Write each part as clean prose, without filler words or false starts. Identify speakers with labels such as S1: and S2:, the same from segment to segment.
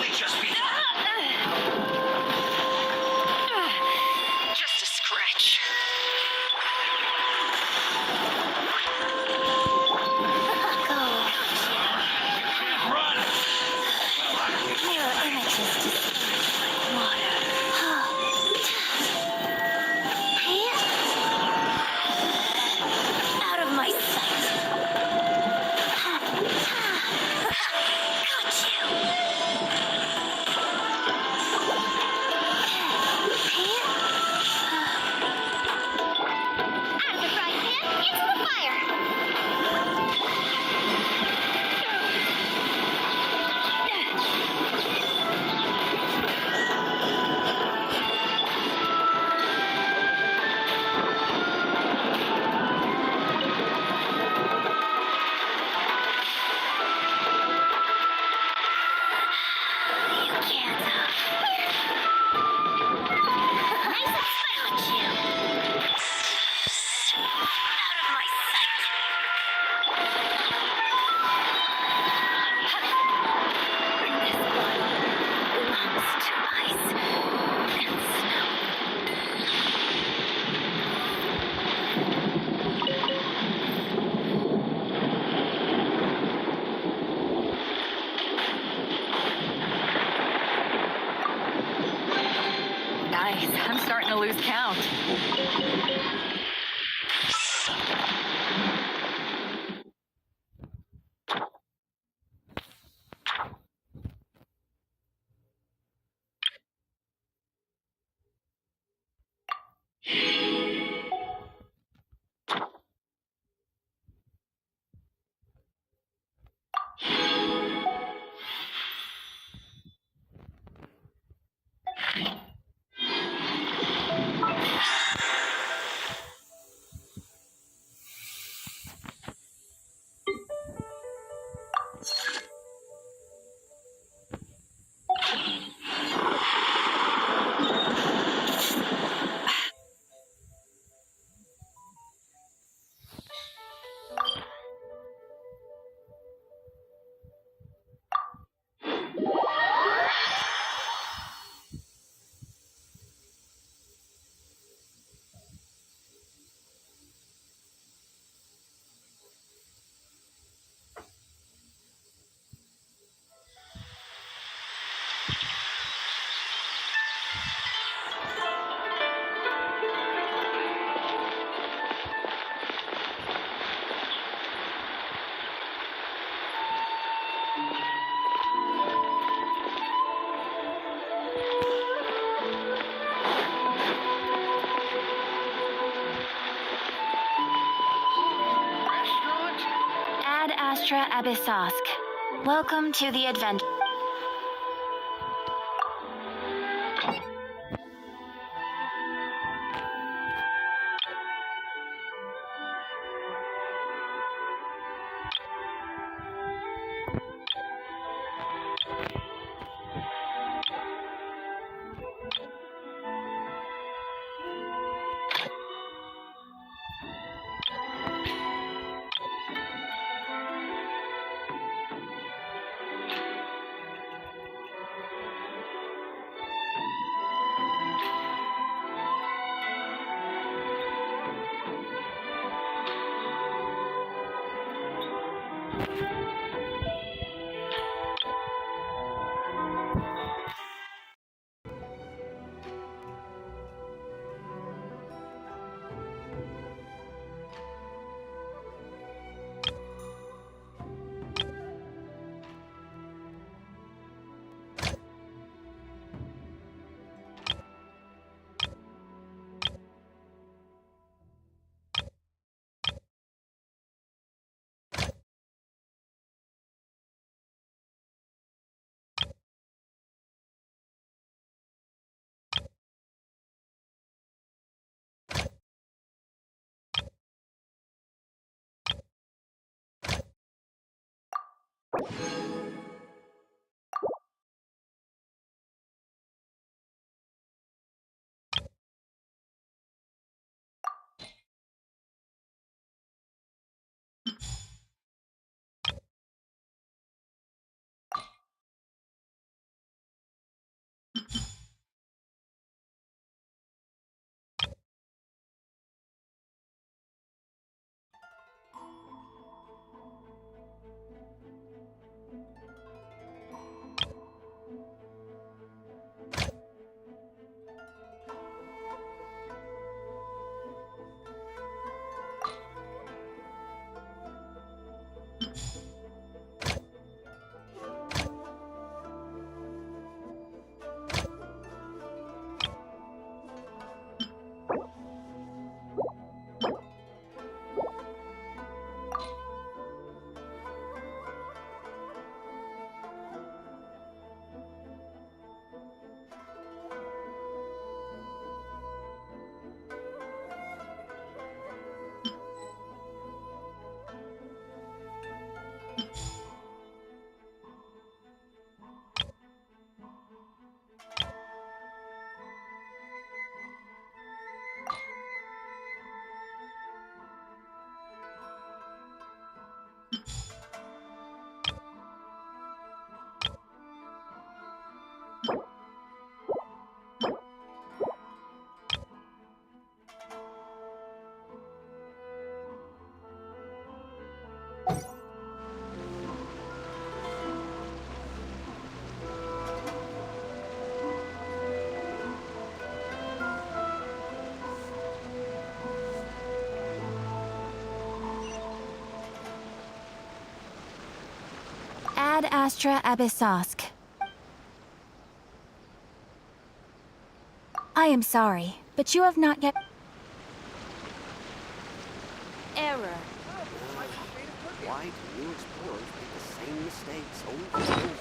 S1: only just begun.
S2: Just a scratch.
S1: Run!
S3: Mirror images display water. Out of my sight. Got you. Out of the frying pan, into the fire. You can't. Nice and got you. Out of my sight. This one belongs to ice and snow.
S2: Nice. I'm starting to lose count.
S1: Restaurant?
S3: Ad Astra Abyssosk. Welcome to the adventure. Ad Astra Abyssosk. I am sorry, but you have not yet... Error.
S4: Why do new explorers make the same mistakes over and over again?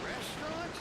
S1: Restaurant?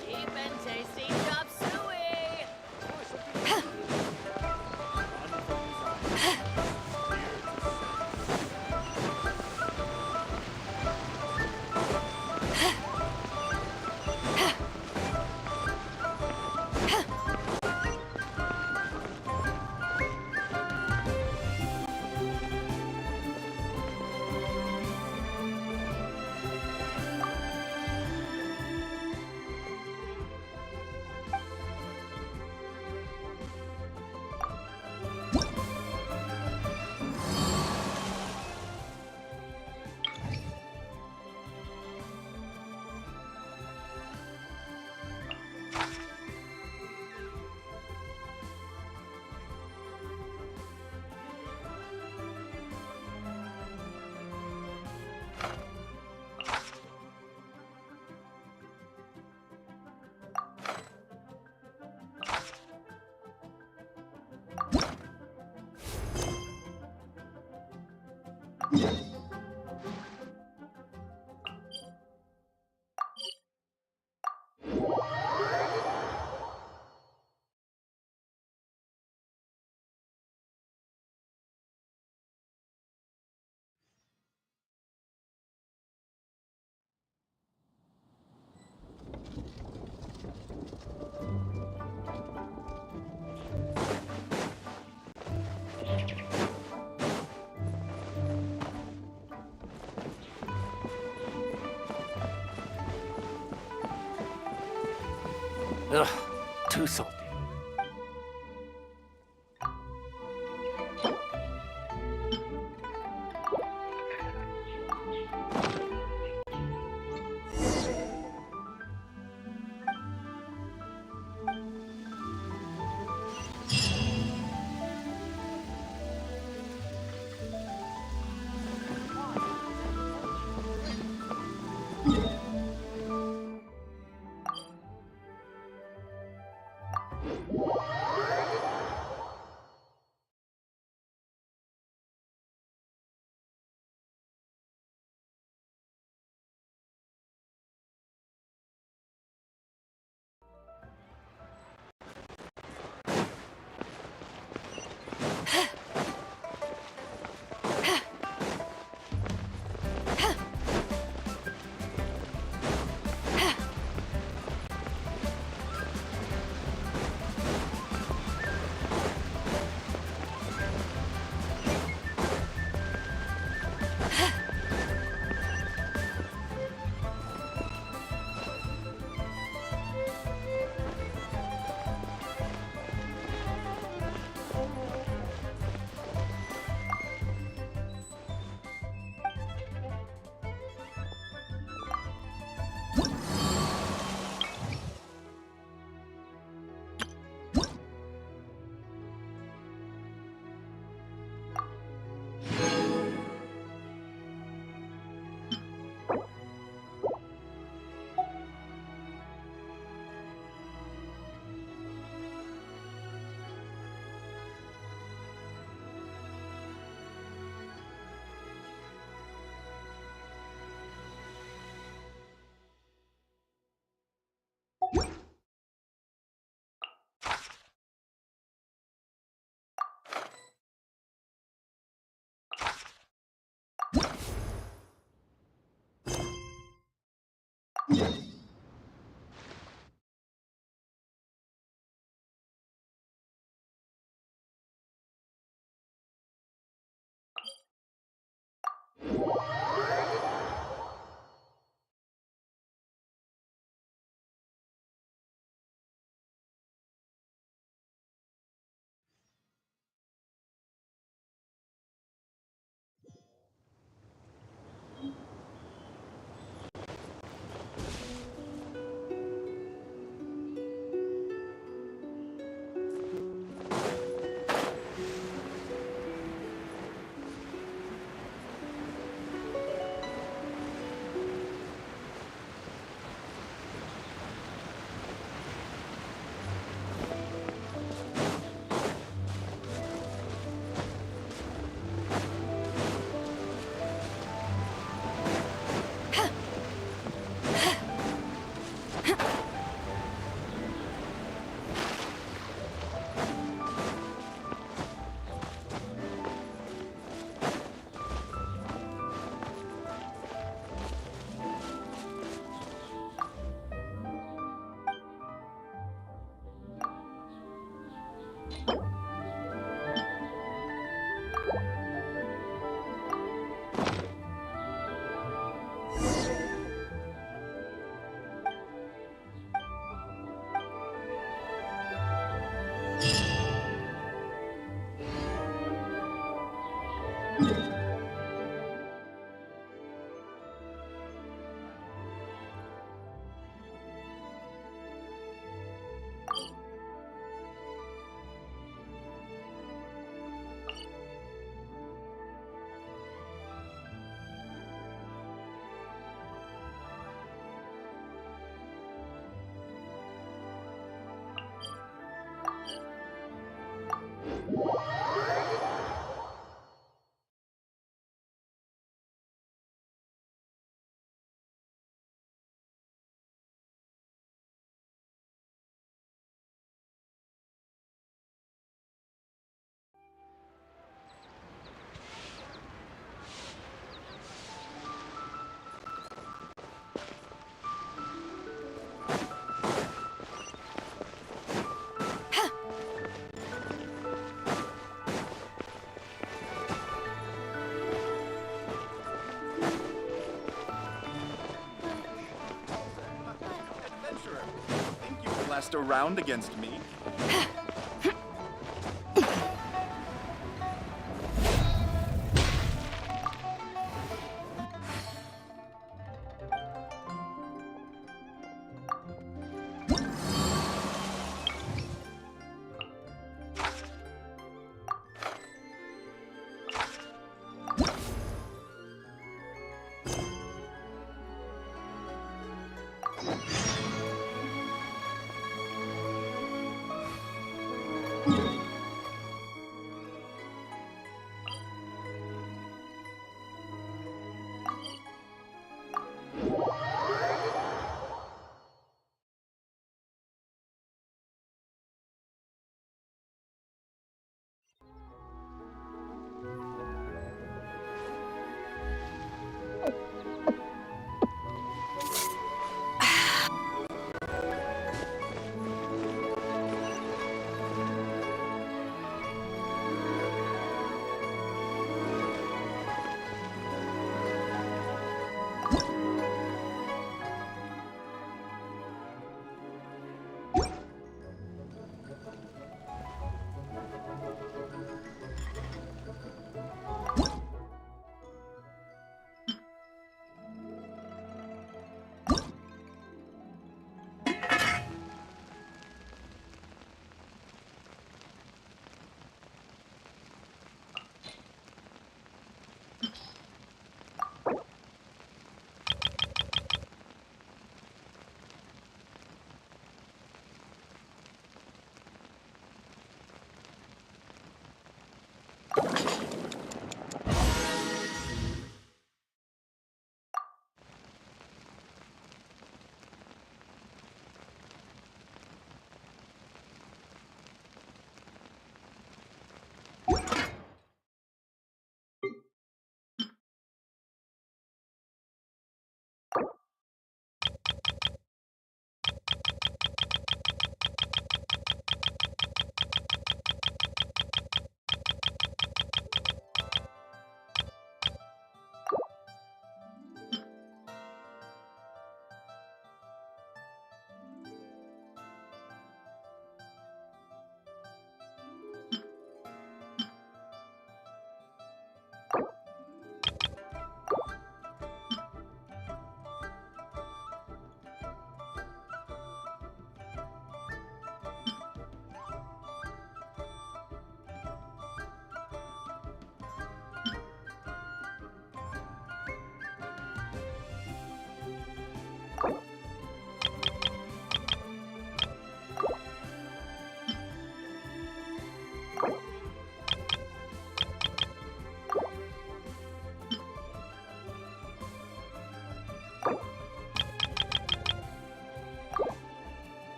S2: Cheap and tasty chop suey.
S4: Ugh, too salty.
S5: Adventurer, think you can last a round against me?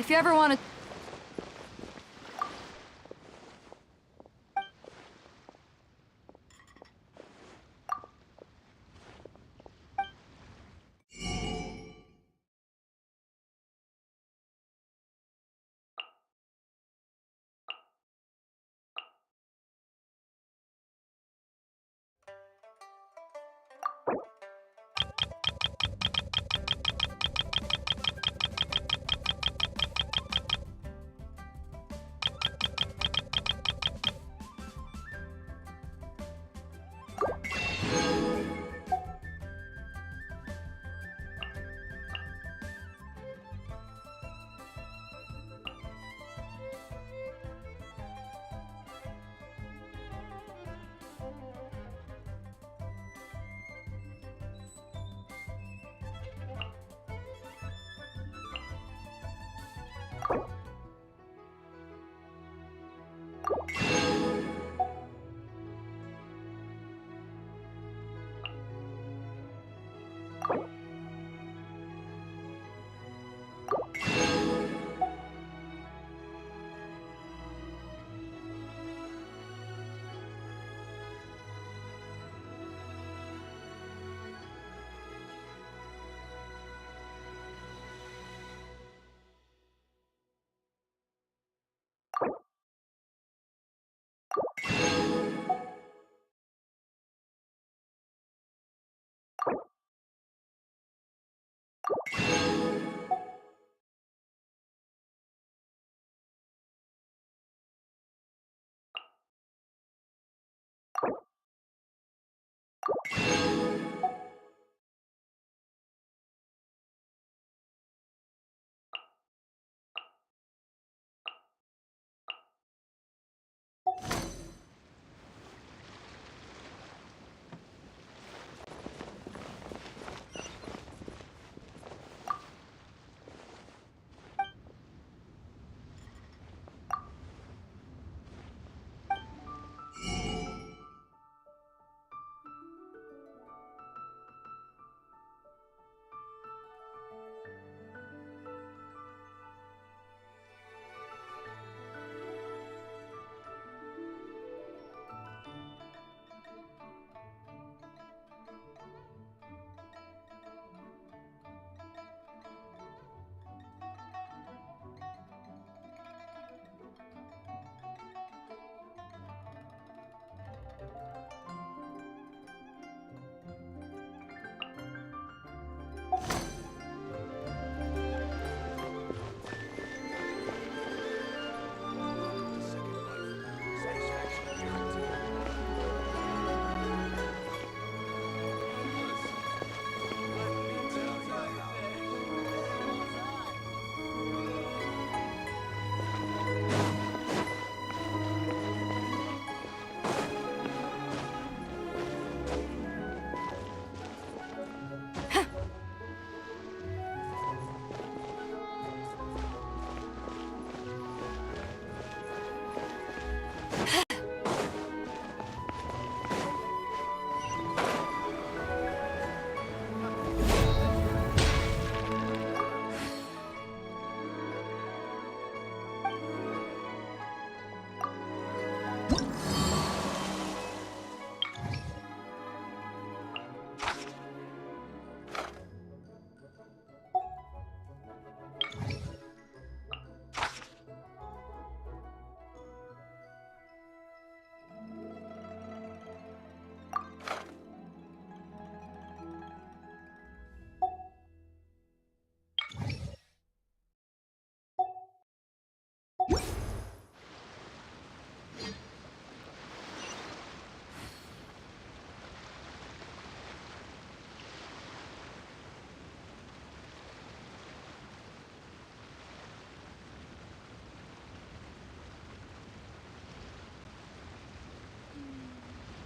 S2: If you ever want to...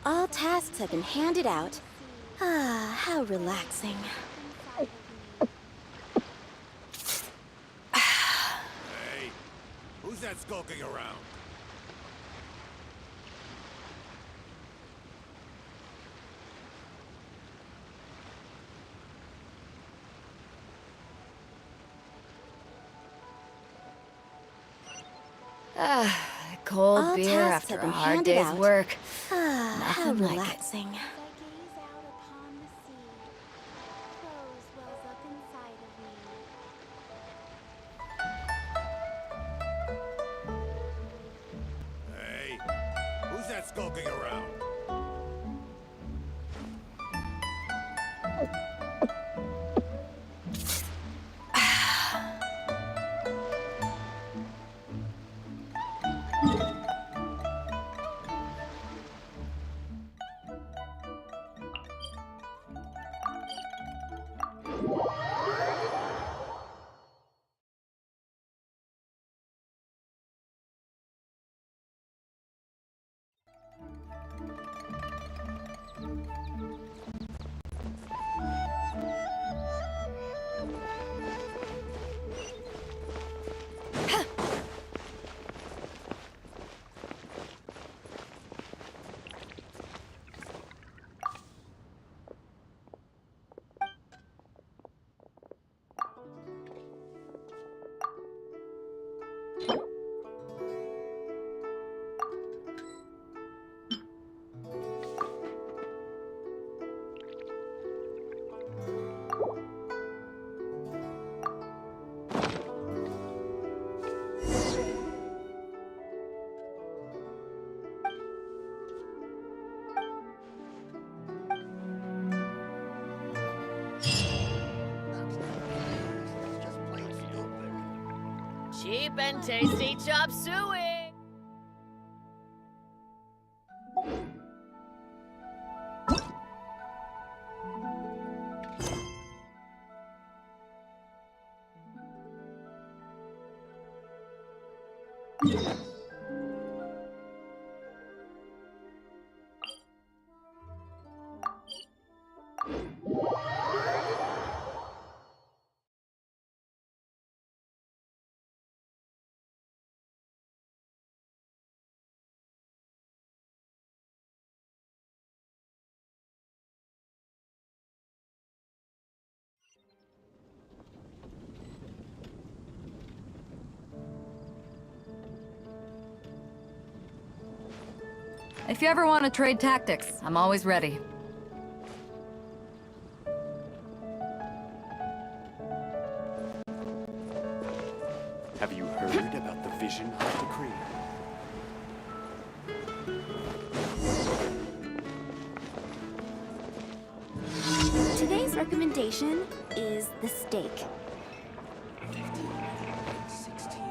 S6: All tasks have been handed out. Ah, how relaxing.
S1: Hey, who's that skulking around?
S2: Cold
S6: All
S2: beer
S6: tasks
S2: after
S6: have
S2: a
S6: been
S2: hard
S6: handed
S2: day's
S6: out.
S2: work.
S6: How
S2: Nothing like it.
S6: relaxing.
S7: As I gaze out upon the sea, prose wells up inside of me.
S1: Hey, who's that skulking around?
S8: Cheap and tasty chop suey!
S2: If you ever want to trade tactics, I'm always ready.
S4: Have you heard about the vision of the Decree?
S6: Today's recommendation is the steak.
S4: 16.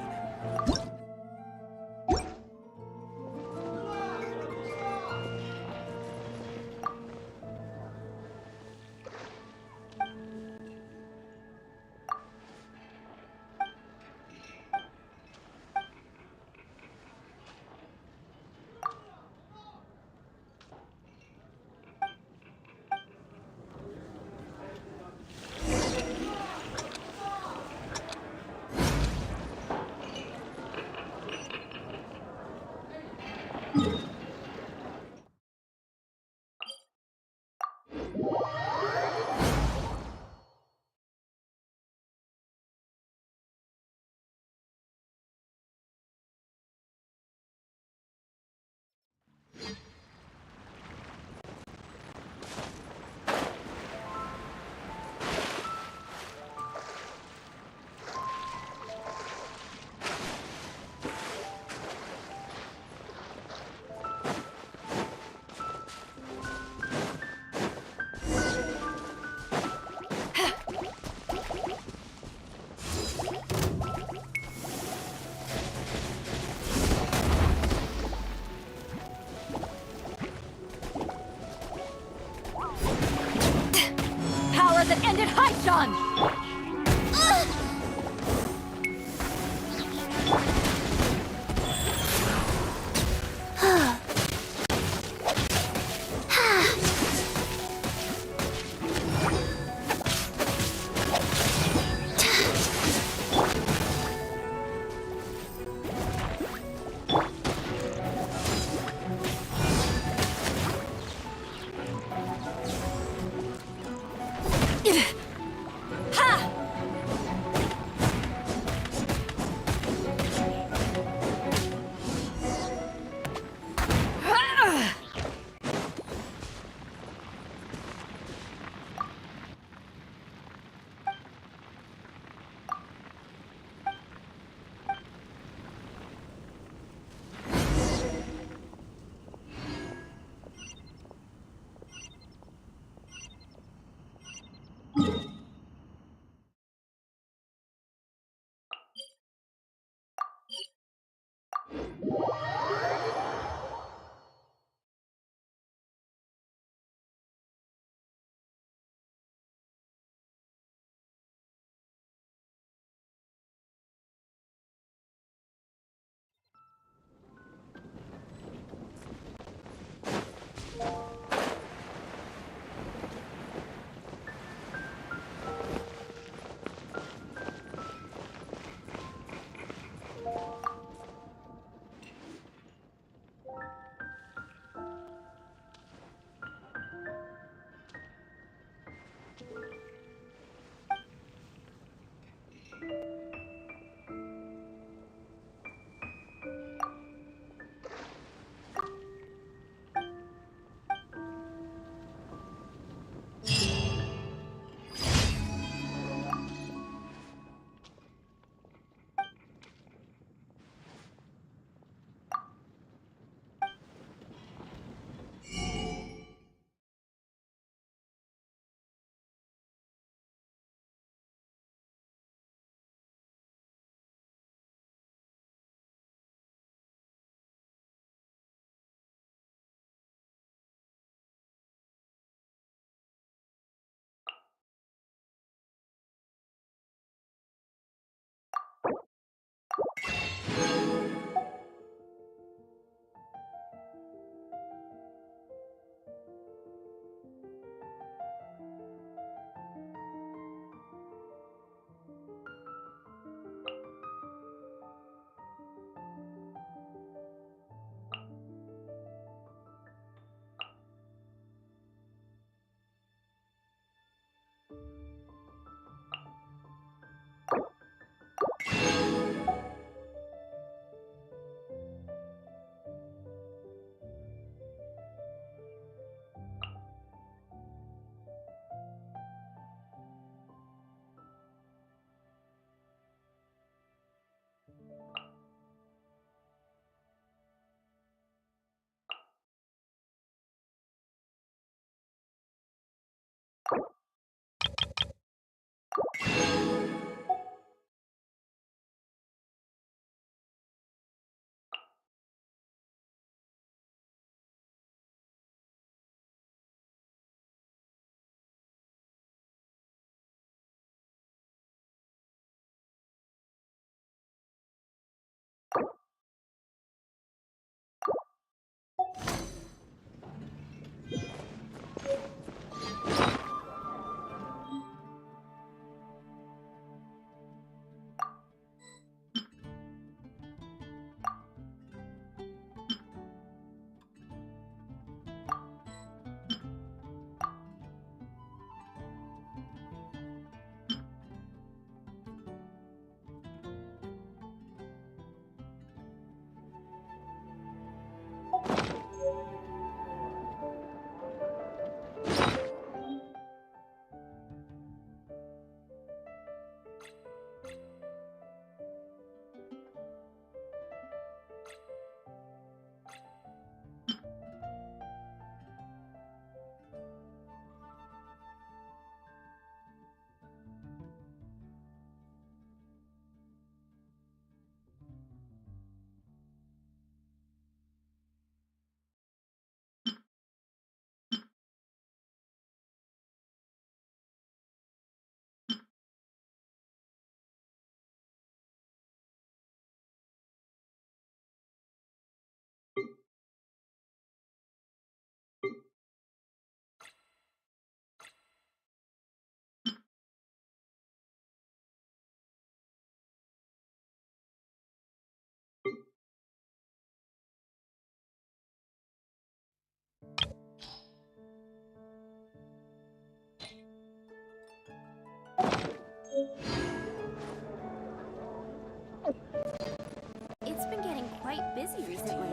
S2: Power that ended Haishan! Ha!
S6: It's been getting quite busy recently.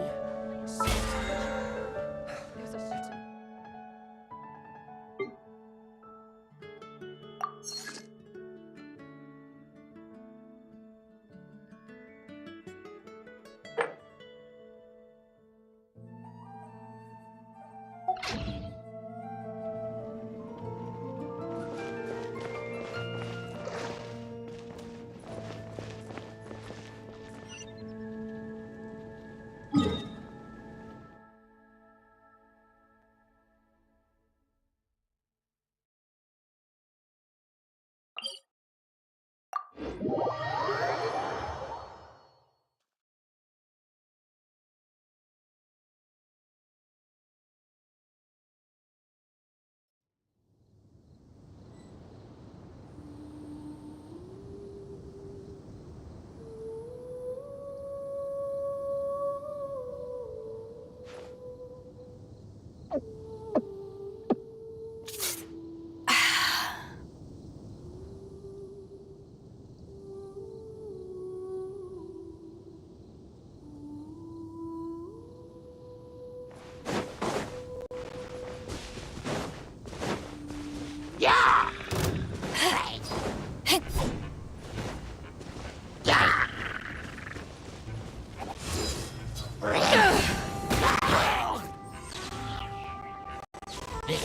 S7: Out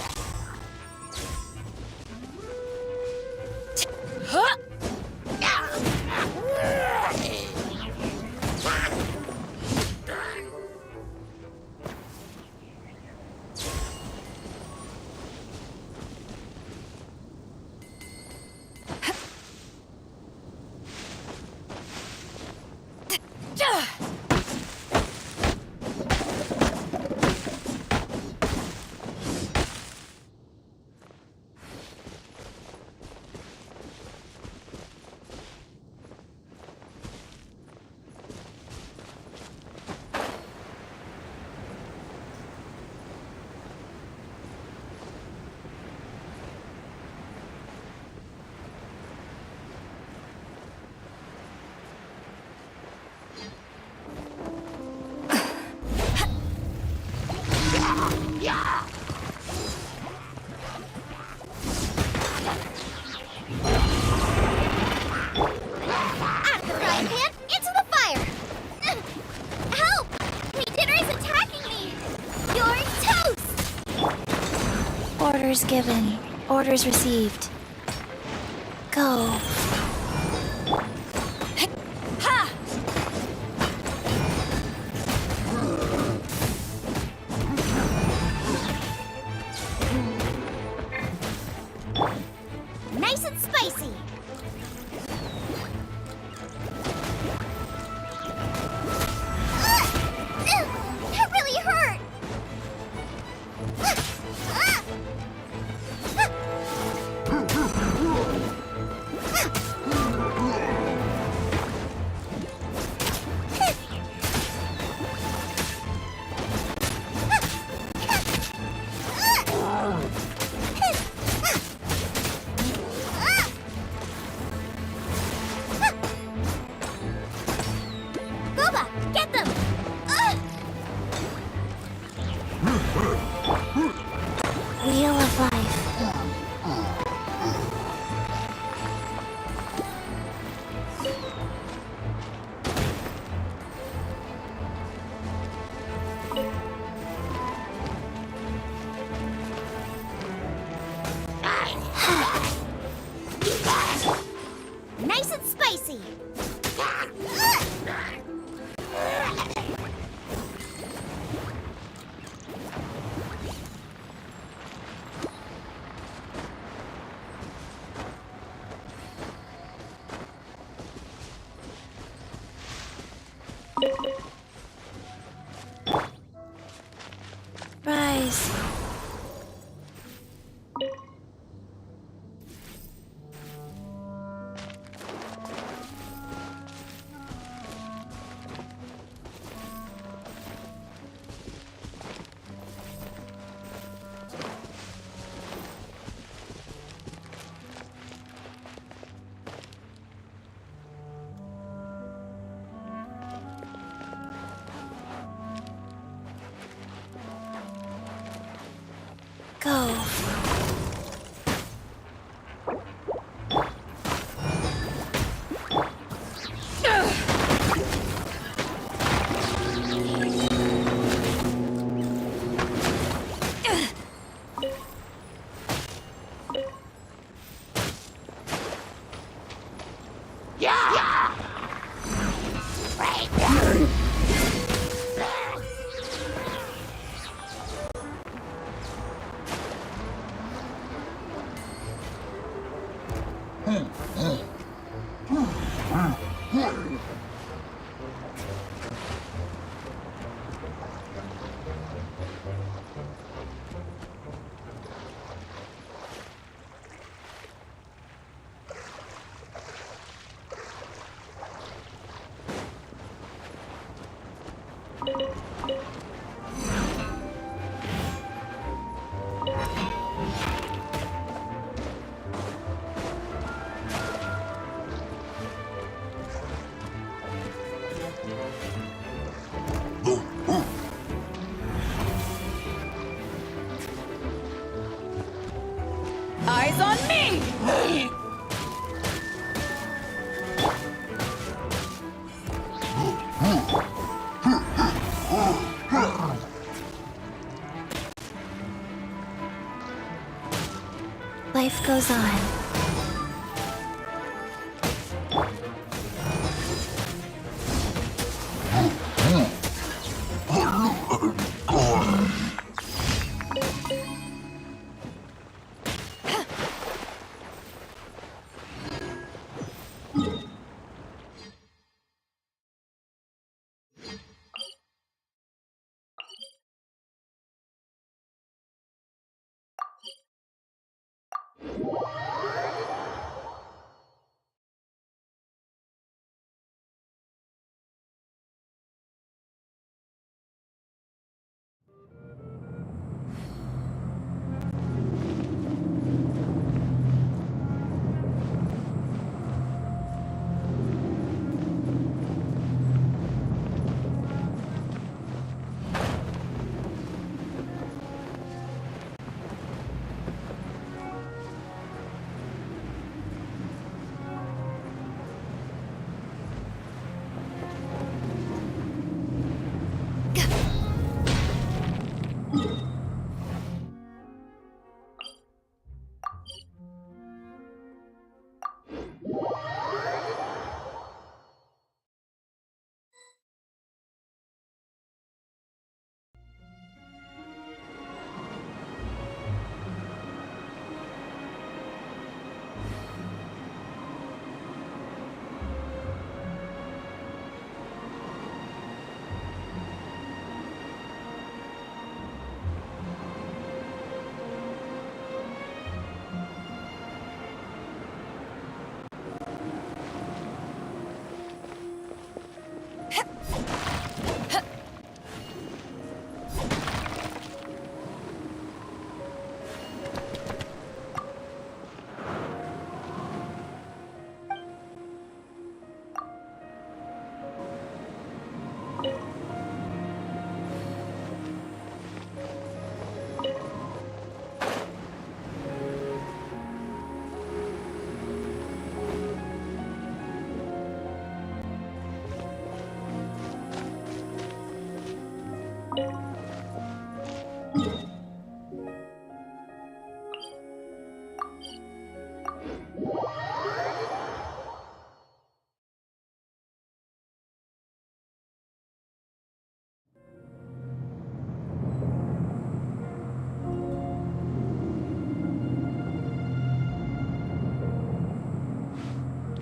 S7: of the frying pan, into the fire! Help! My dinner is attacking me! You're toast!
S6: Orders given. Orders received. Go.
S7: Nice and spicy! That really hurt! Boba, get them!
S6: Wheel of life.
S7: Nice and spicy!
S6: Rise. Go.
S2: Eyes on me!
S3: life goes on.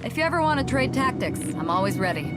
S2: If you ever want to trade tactics, I'm always ready.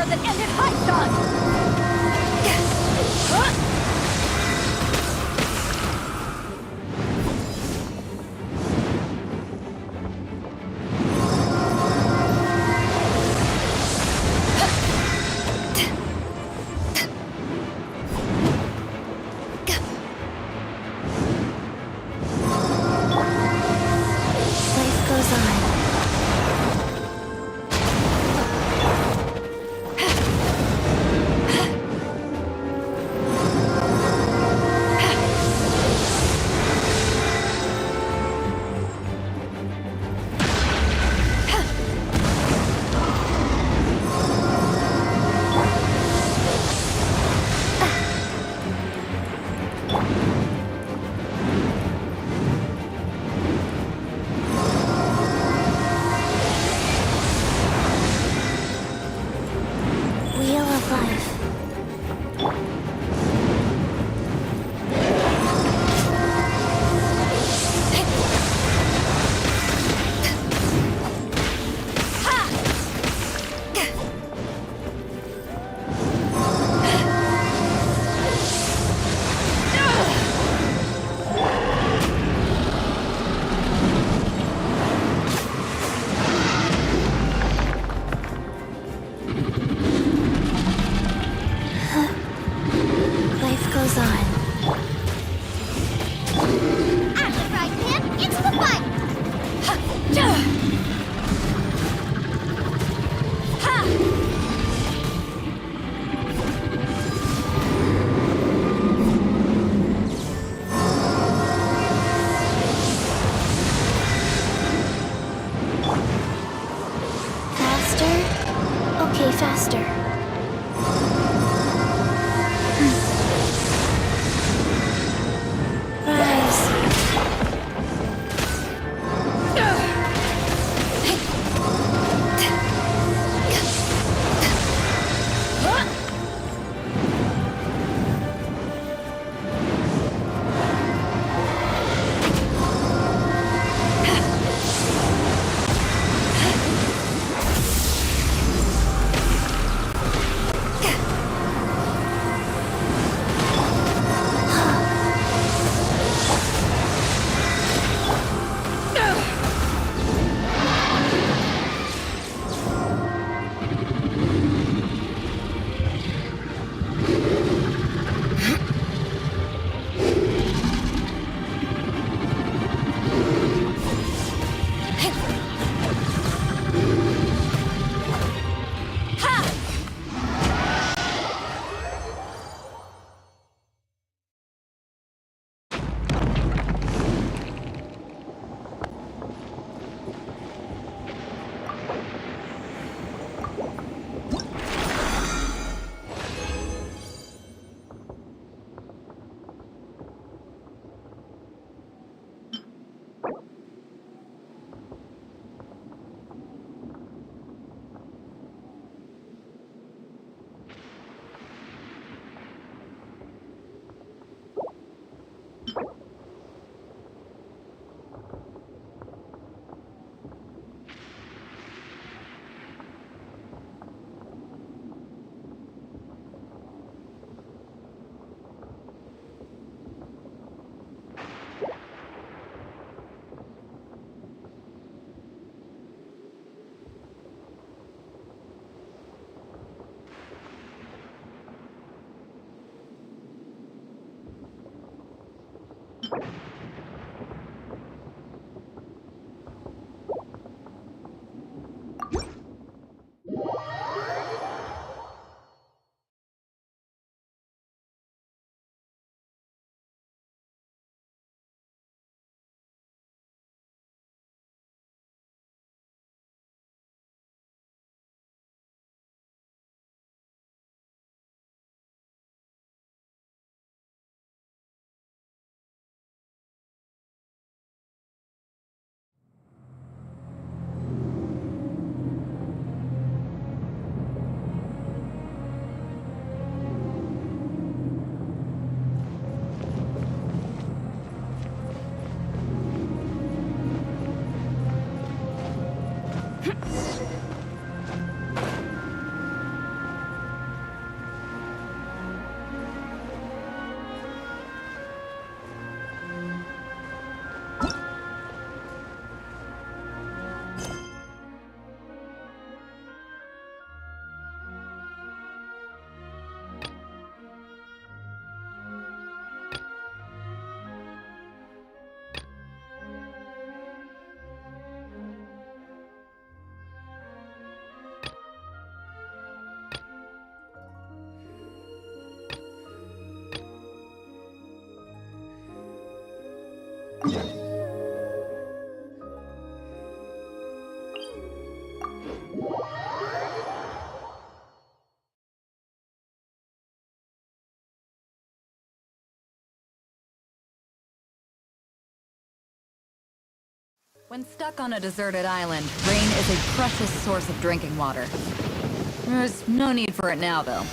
S2: that ended High Shot!
S6: Life goes on. Wheel of Life.
S2: When stuck on a deserted island, rain is a precious source of drinking water. There's no need for it now, though.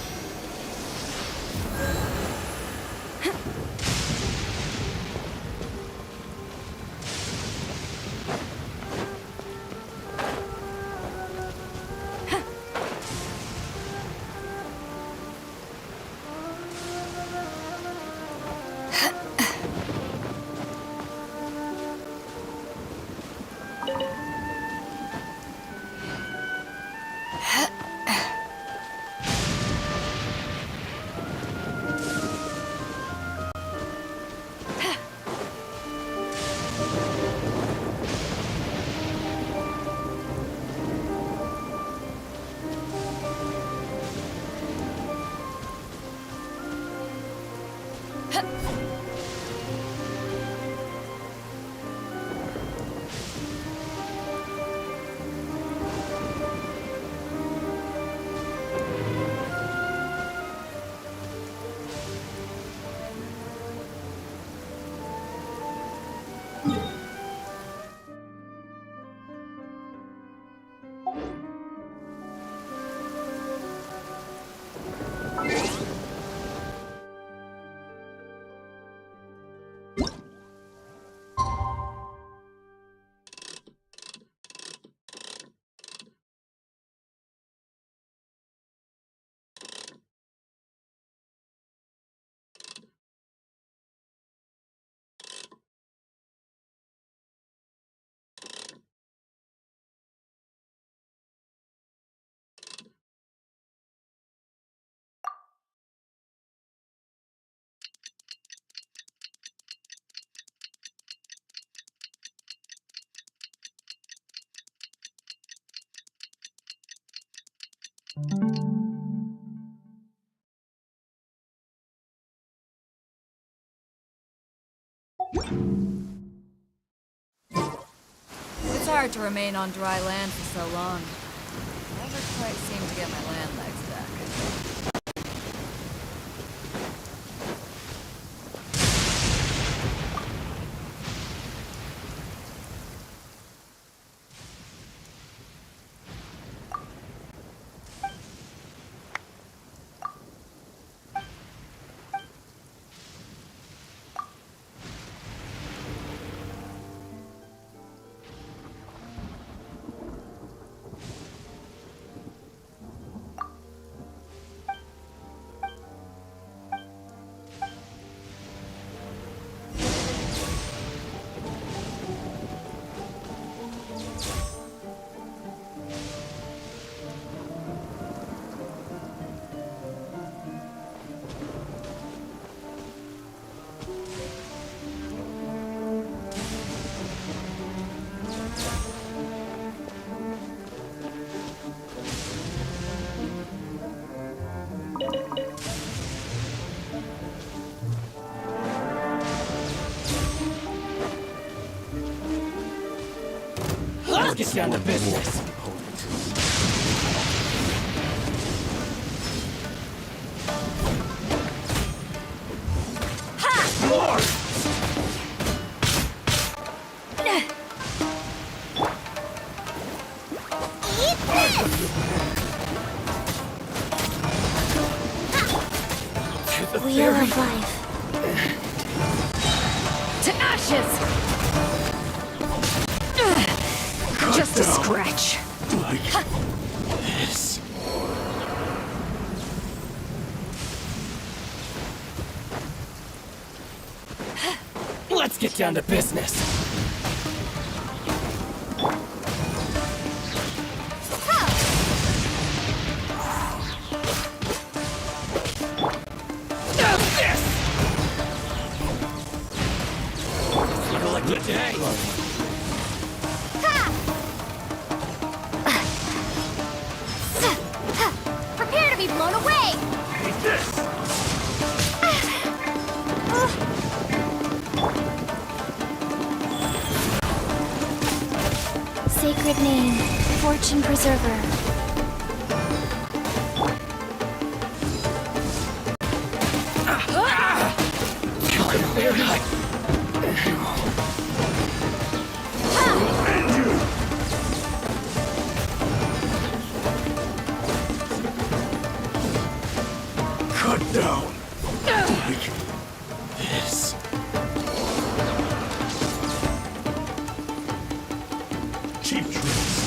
S2: It's hard to remain on dry land for so long. Never quite seem to get my land legs back.
S9: Let's get down to business.
S6: Wheel of life.
S2: To ashes! Just a scratch.
S9: Like this. Let's get down to business.
S7: Prepare to be blown away!
S9: Take this!
S7: sacred name, Fortune Preserver.
S9: Cut down. Like this. Cheap tricks.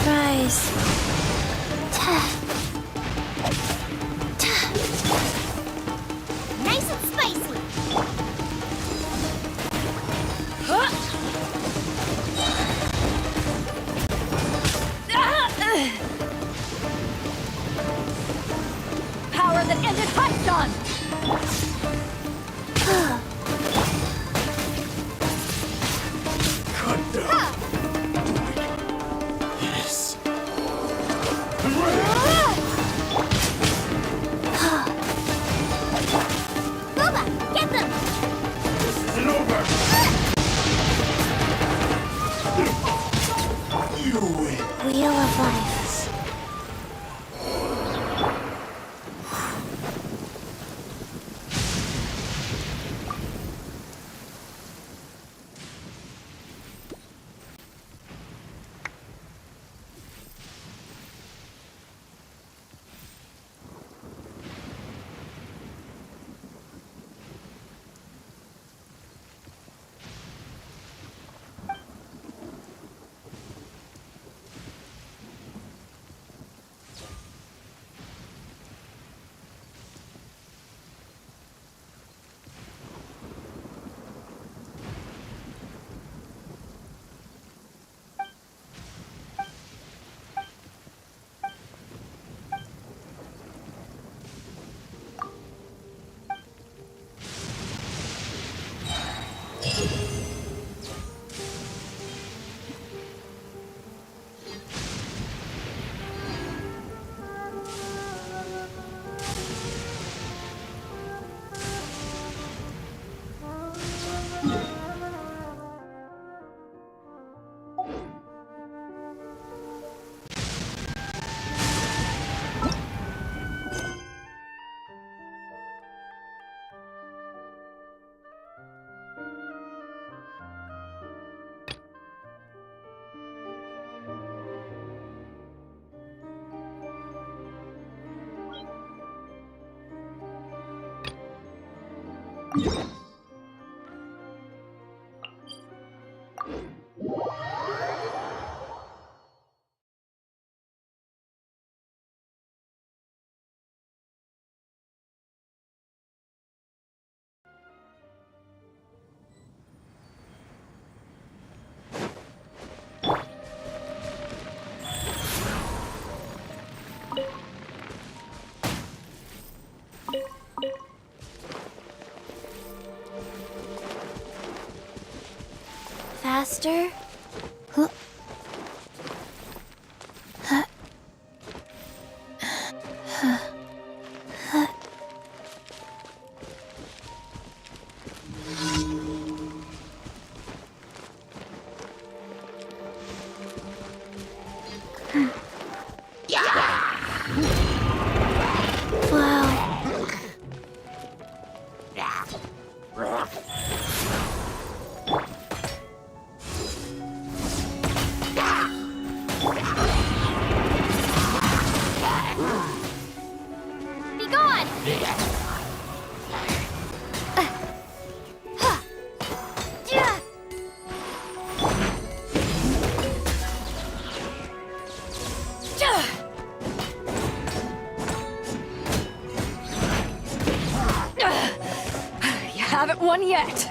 S7: Rise. Nice and spicy.
S2: Power that ended Python!
S9: Cut down. Like this. I'm ready.
S7: Booba, get them!
S9: This isn't over. You win.
S7: Wheel of Life. Faster? Huh. Huh. Huh. Huh. Wow. Be gone!
S2: You haven't won yet!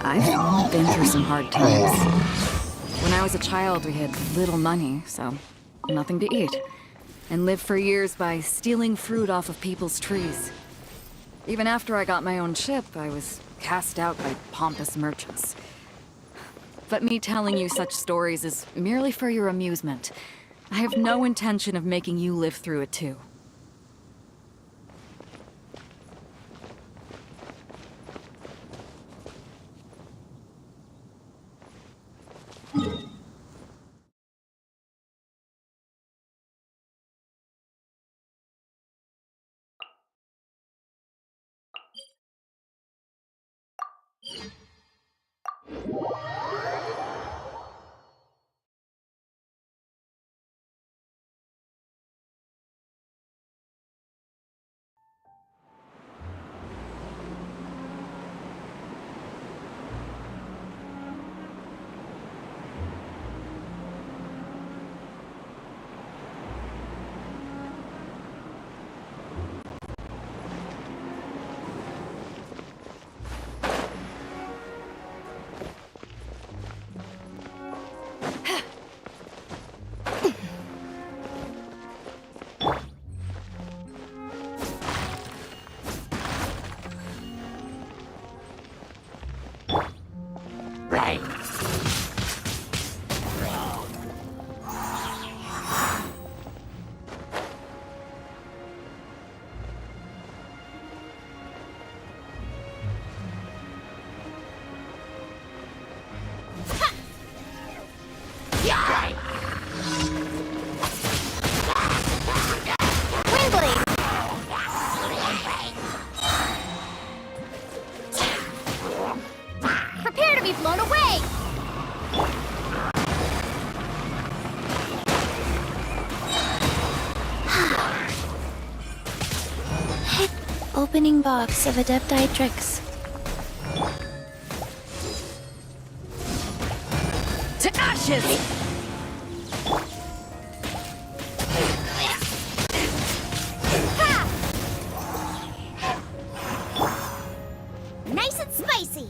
S2: I've been through some hard times. When I was a child, we had little money, so nothing to eat. And lived for years by stealing fruit off of people's trees. Even after I got my own ship, I was cast out by pompous merchants. But me telling you such stories is merely for your amusement. I have no intention of making you live through it too.
S7: Windblade! Prepare to be blown away!
S6: Opening box of Adepti tricks.
S2: To ashes!
S7: Nice and spicy!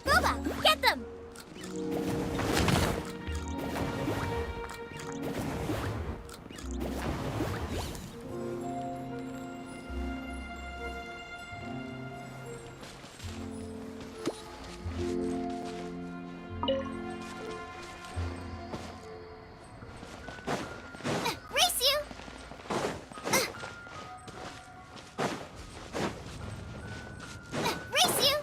S7: Booba, get them! Race you! Race you!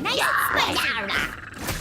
S7: Nice and spicy!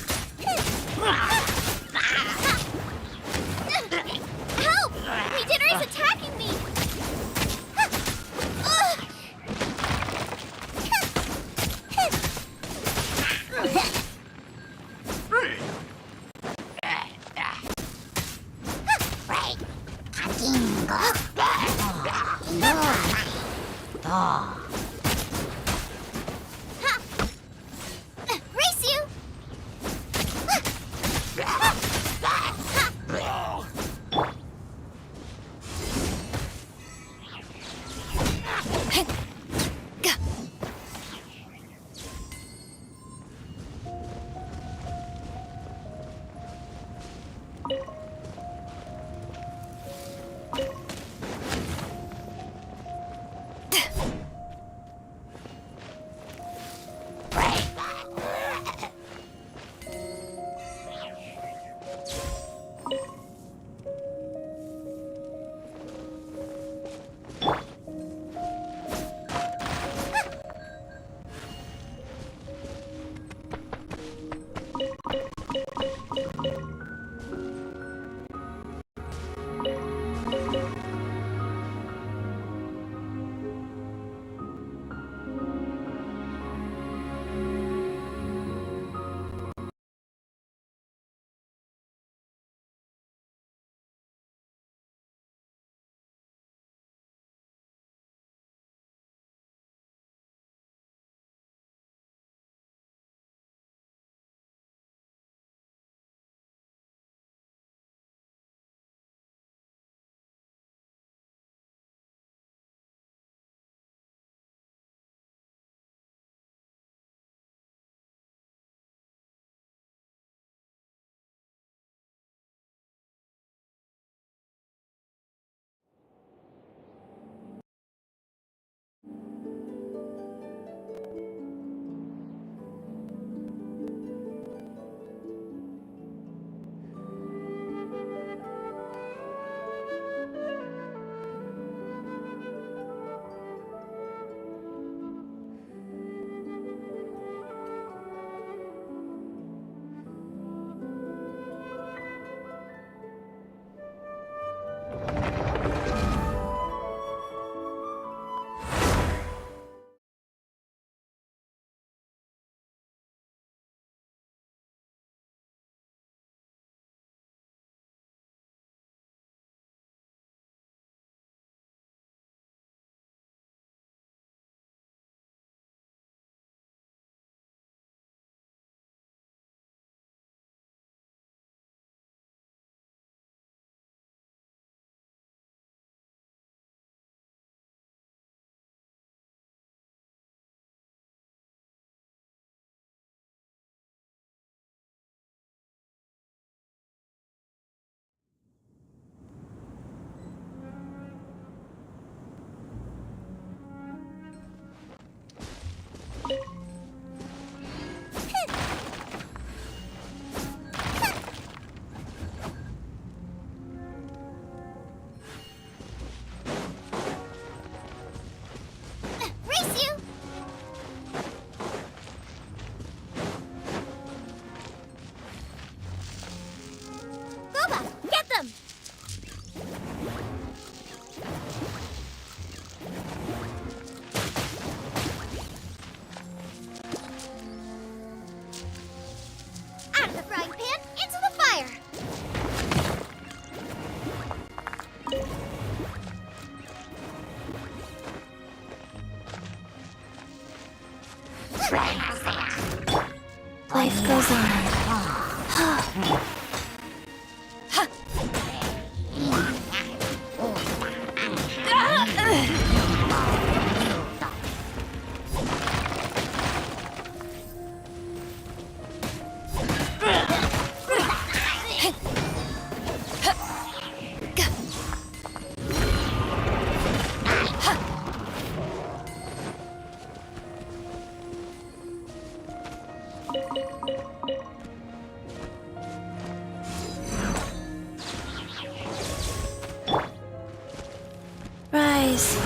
S6: Rise.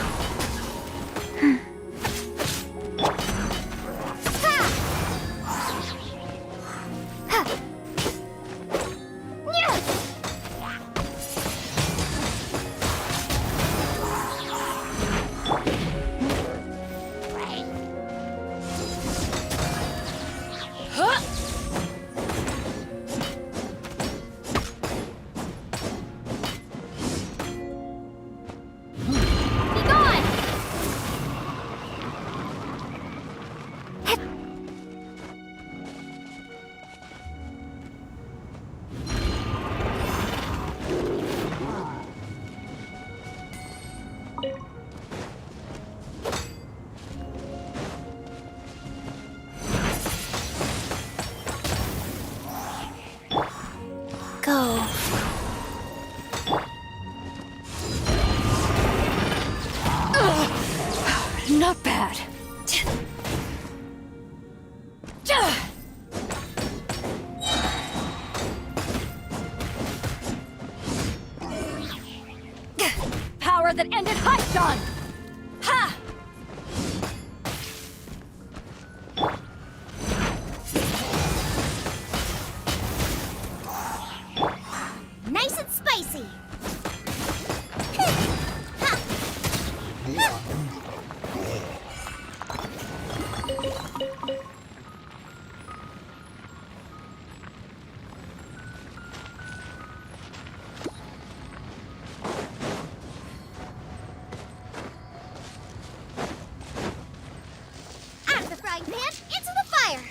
S7: Be gone!
S6: Go.
S2: Not bad. Power that ended Hudson! Ha!
S7: Nice and spicy! Out of the frying pan, into the fire!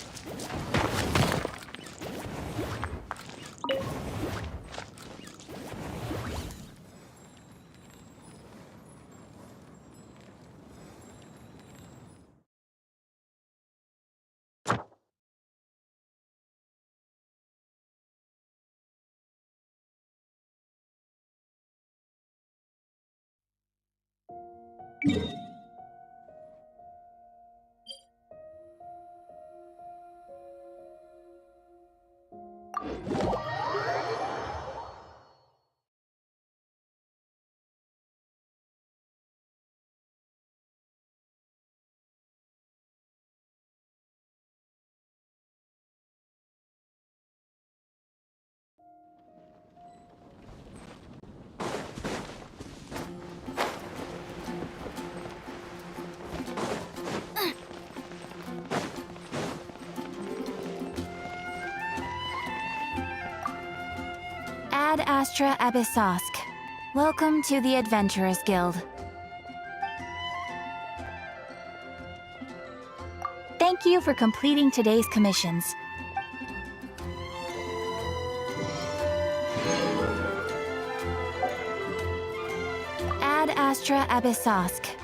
S3: Ad Astra Abyssosque. Welcome to the Adventurers Guild. Thank you for completing today's commissions. Ad Astra Abyssosque.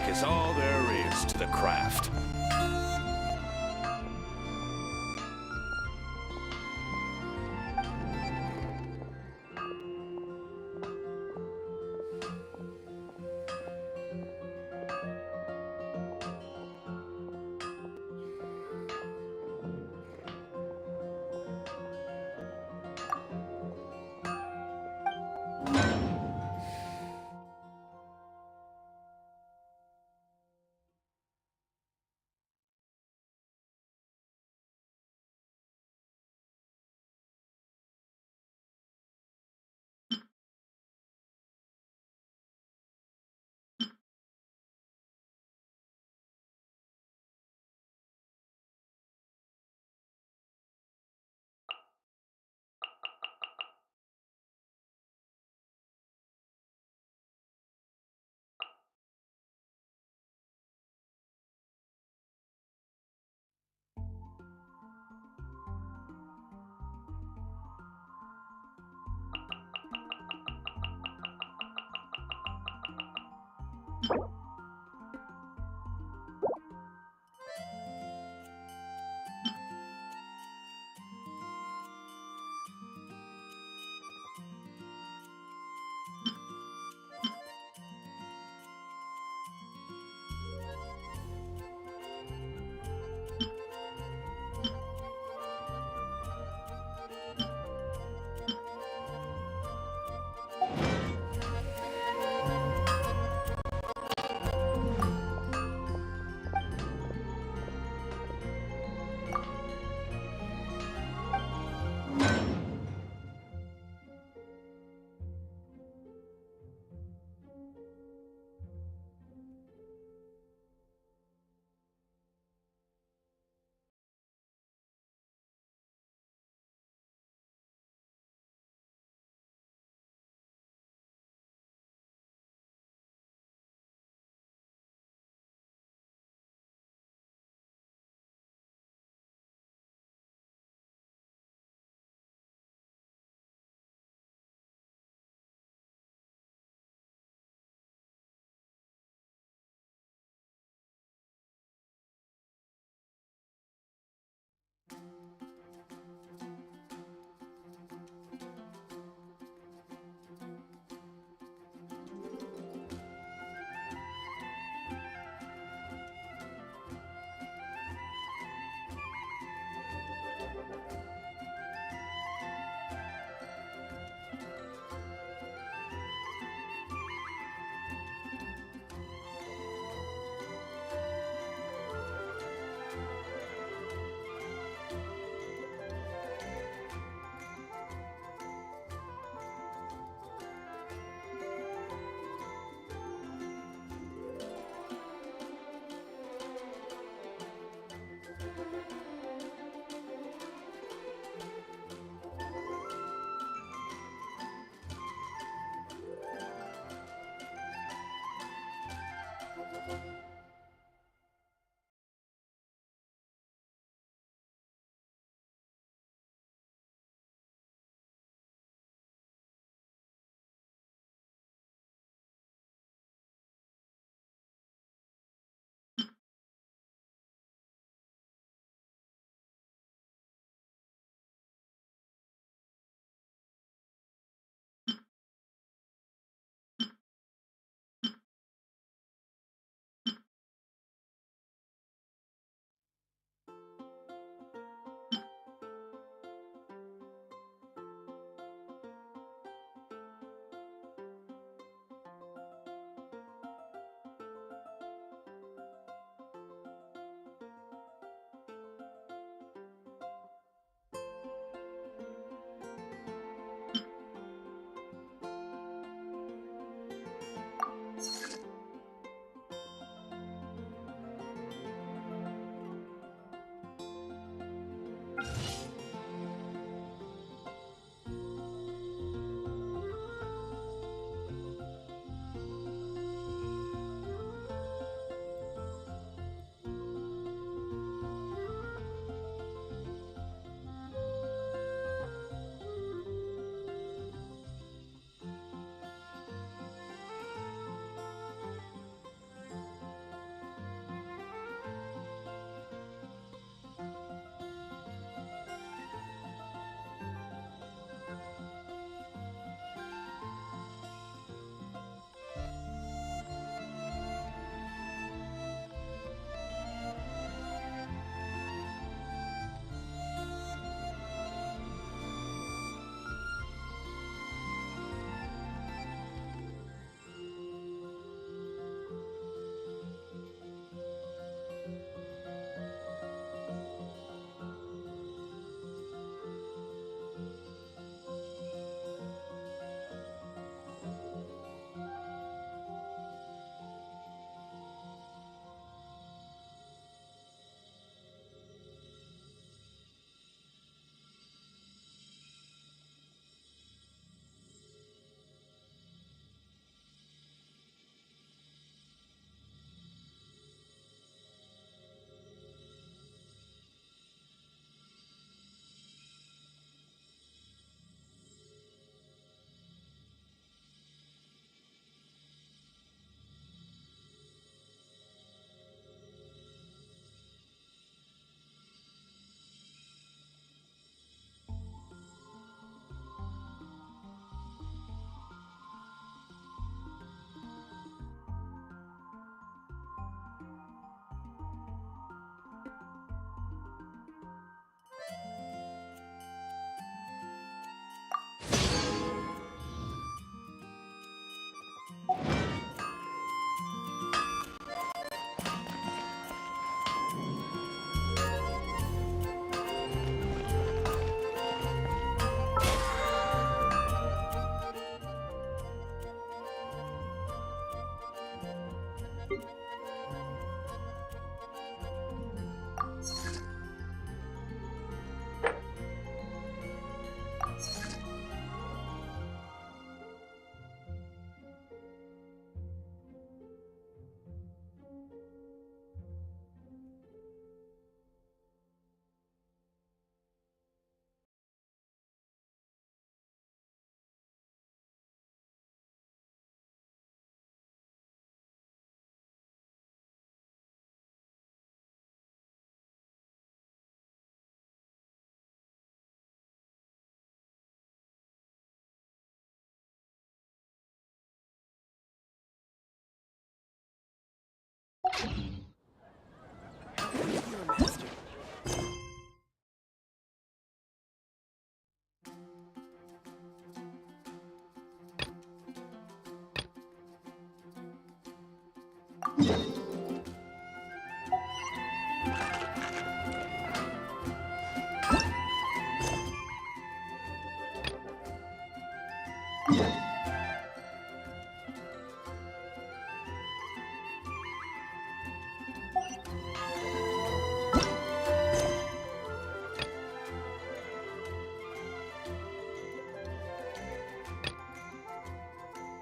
S5: is all there is to the craft.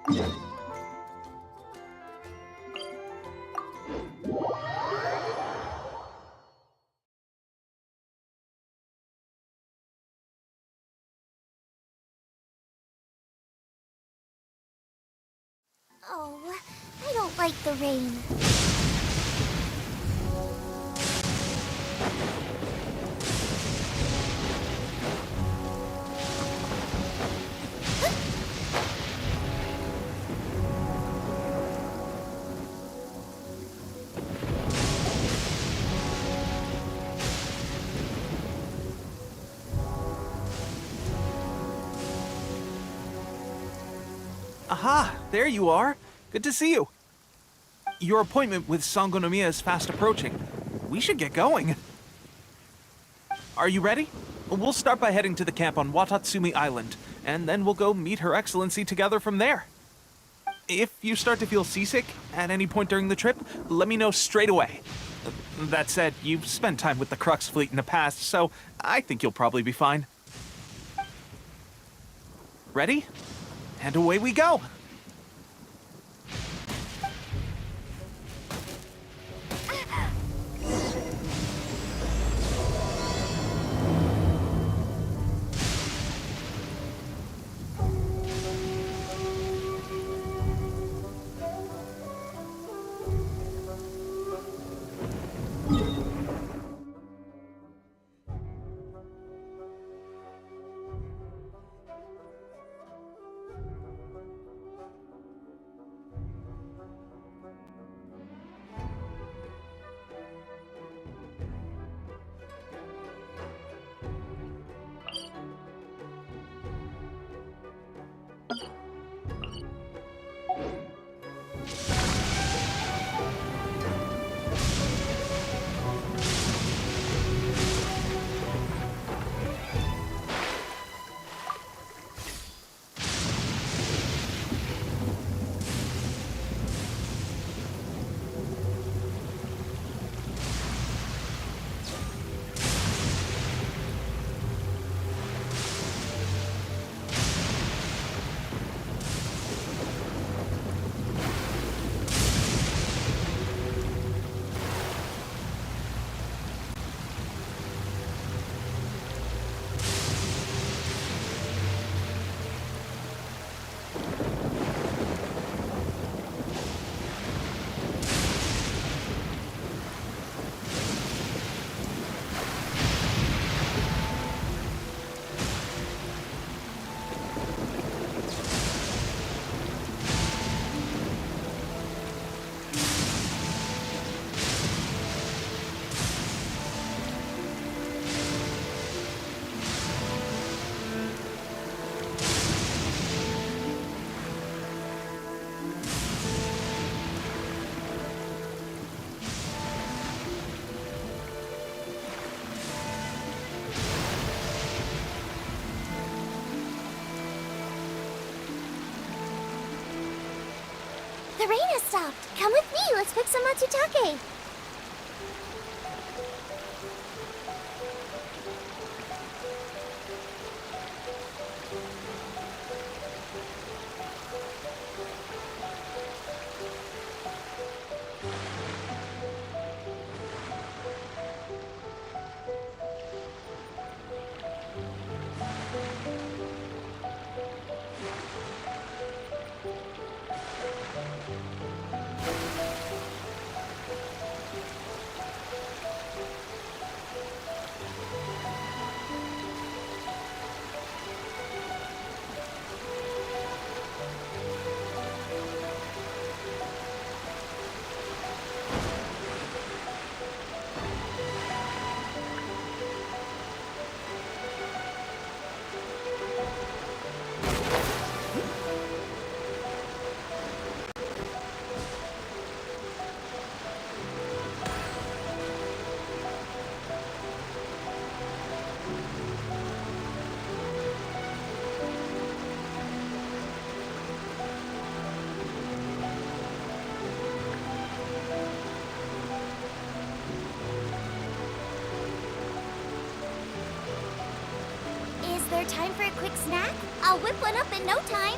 S7: Oh, I don't like the rain.
S10: Aha! There you are! Good to see you! Your appointment with Sangonomiya is fast approaching. We should get going. Are you ready? We'll start by heading to the camp on Watatsumi Island, and then we'll go meet Her Excellency together from there. If you start to feel seasick at any point during the trip, let me know straight away. That said, you've spent time with the Crux fleet in the past, so I think you'll probably be fine. Ready? And away we go!
S7: The rain has stopped. Come with me. Let's pick some matsutake. Is there time for a quick snack? I'll whip one up in no time.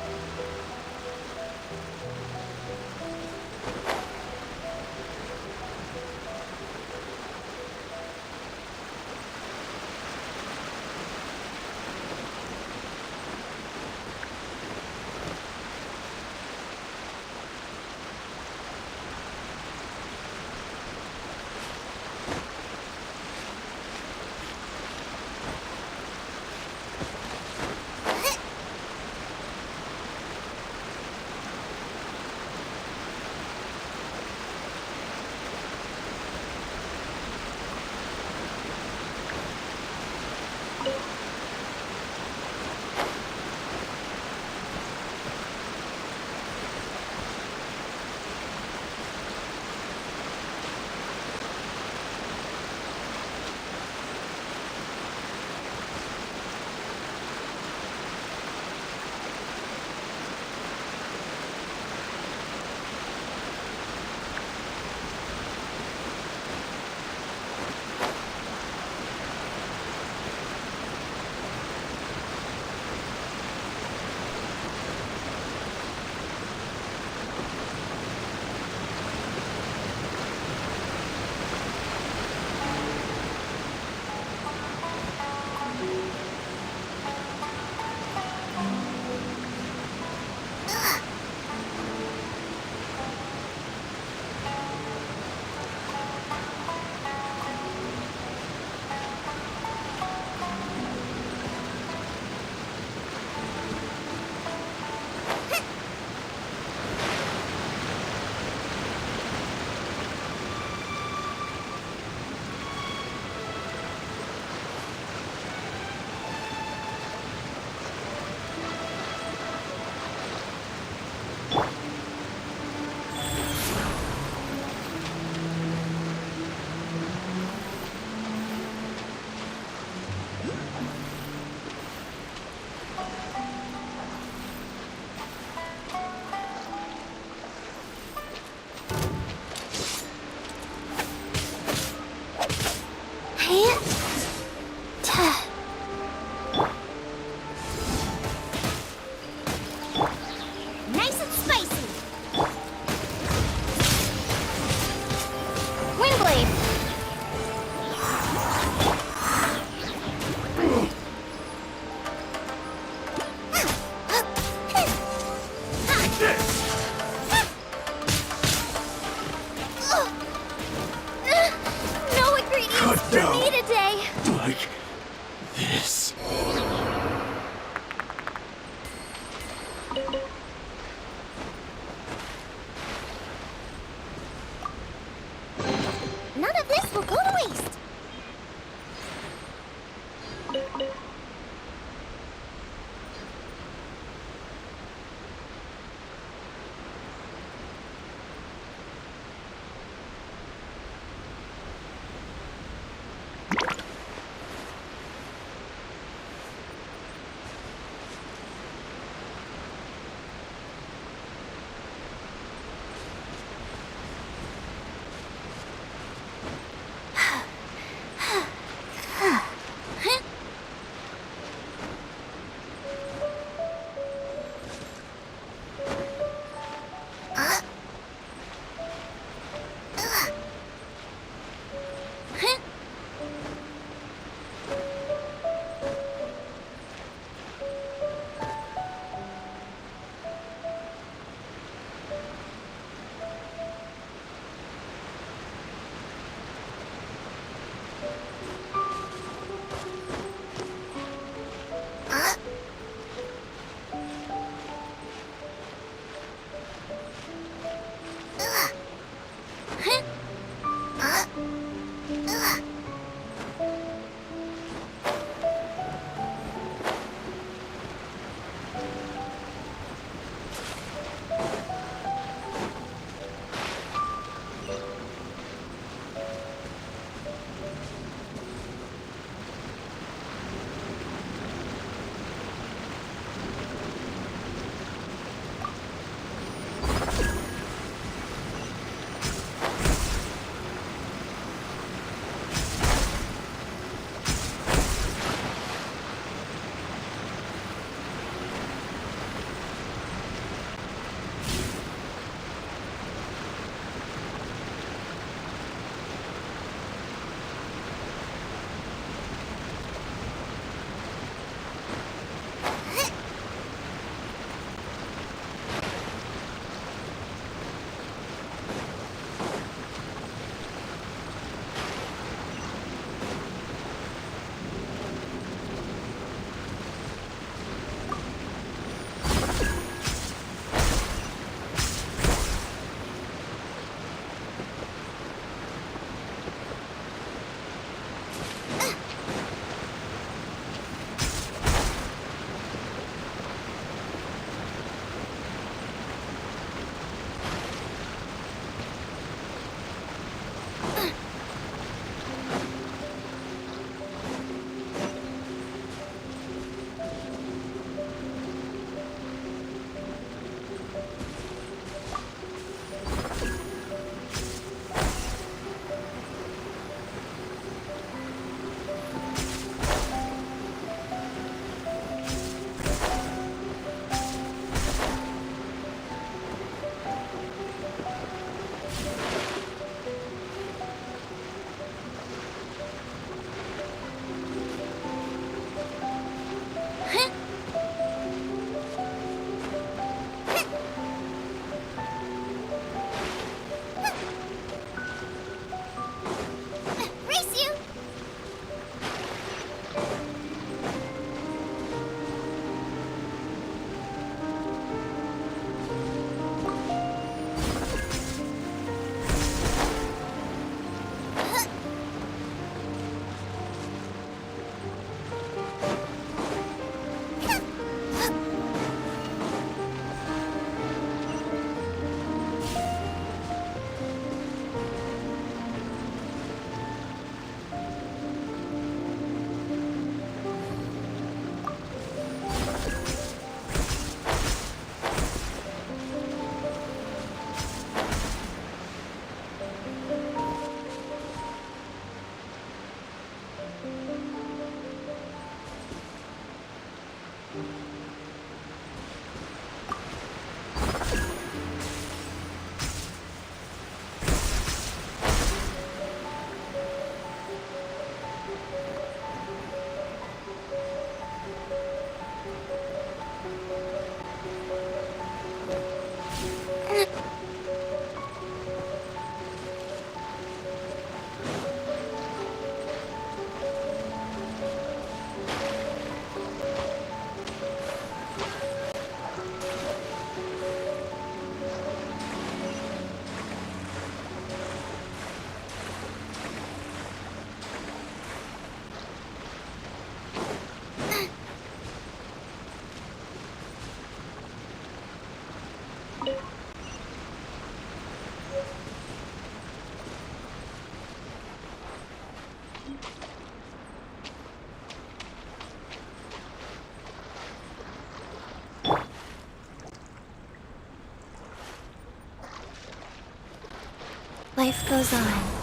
S6: Life goes on.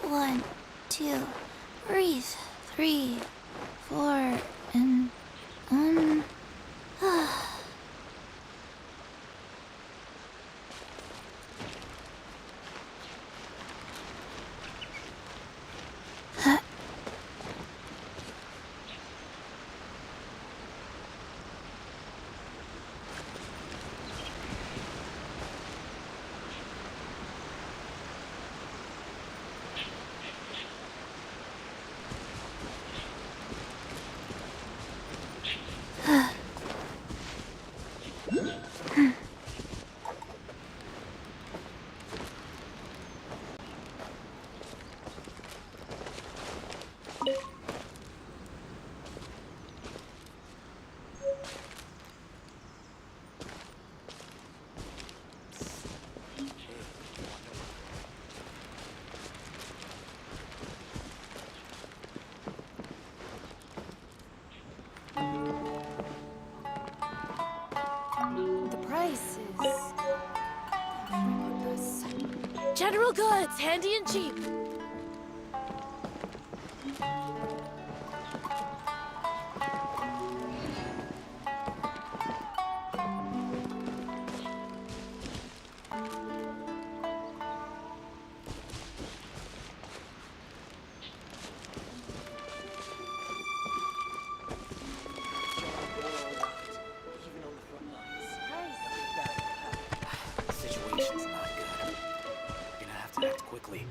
S7: One, two, breathe. 3, 4, and
S8: The price is... General goods, handy and cheap.
S4: Situation's not good. We're gonna have to act quickly.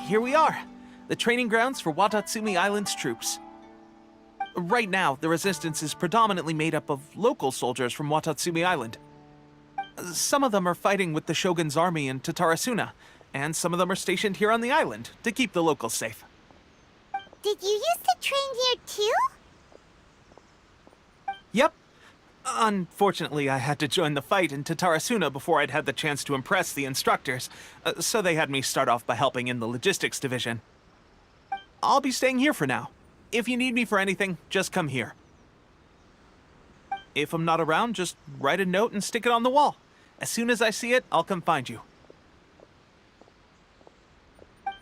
S10: Here we are, the training grounds for Watatsumi Island's troops. Right now, the resistance is predominantly made up of local soldiers from Watatsumi Island. Some of them are fighting with the Shogun's army in Tatarasuna, and some of them are stationed here on the island to keep the locals safe.
S7: Did you used to train here too?
S10: Yep. Unfortunately, I had to join the fight in Tatarasuna before I'd had the chance to impress the instructors, so they had me start off by helping in the logistics division. I'll be staying here for now. If you need me for anything, just come here. If I'm not around, just write a note and stick it on the wall. As soon as I see it, I'll come find you.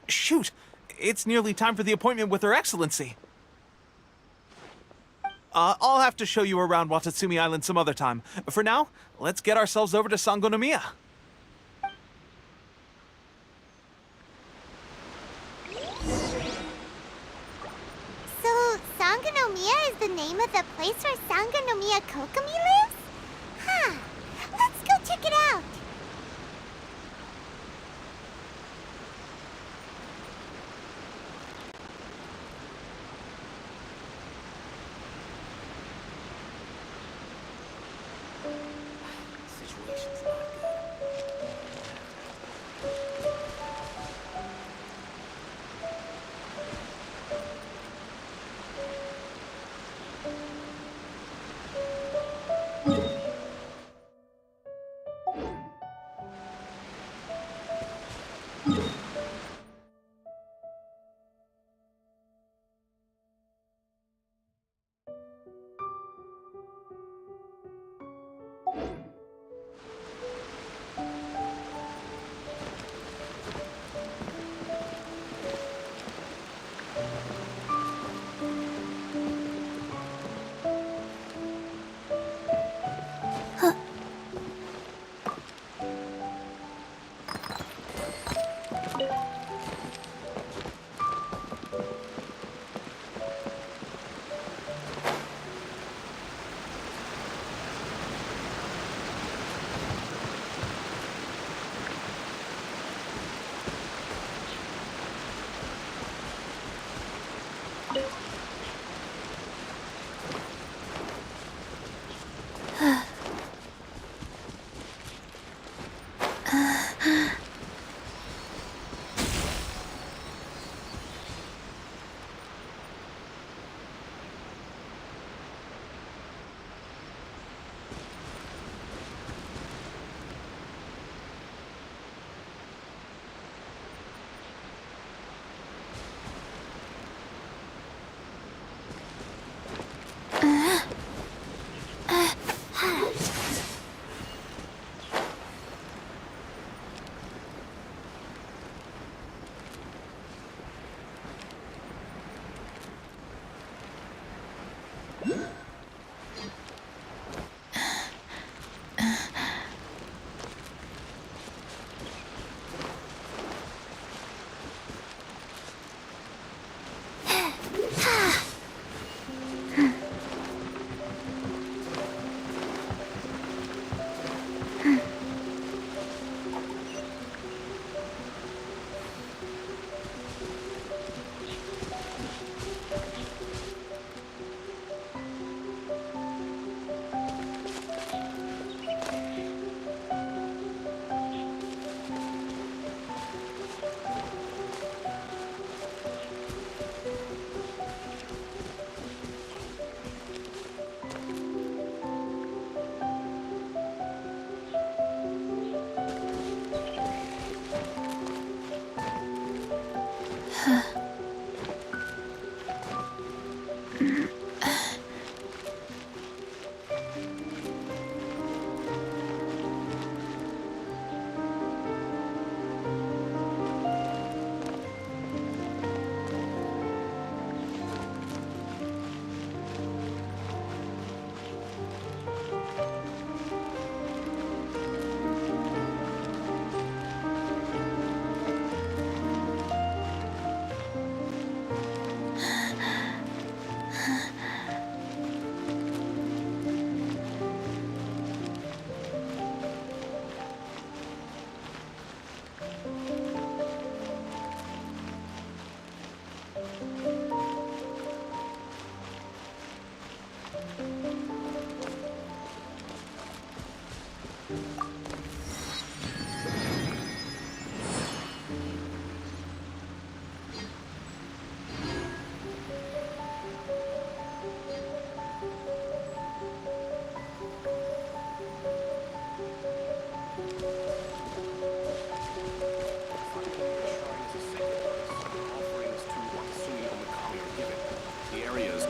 S10: Shoot! It's nearly time for the appointment with Her Excellency. I'll have to show you around Watatsumi Island some other time. For now, let's get ourselves over to Sangonomiya.
S7: So, Sangonomiya is the name of the place where Sangonomiya Kokomi lives? Huh. Let's go check it out.
S4: Situation's not good.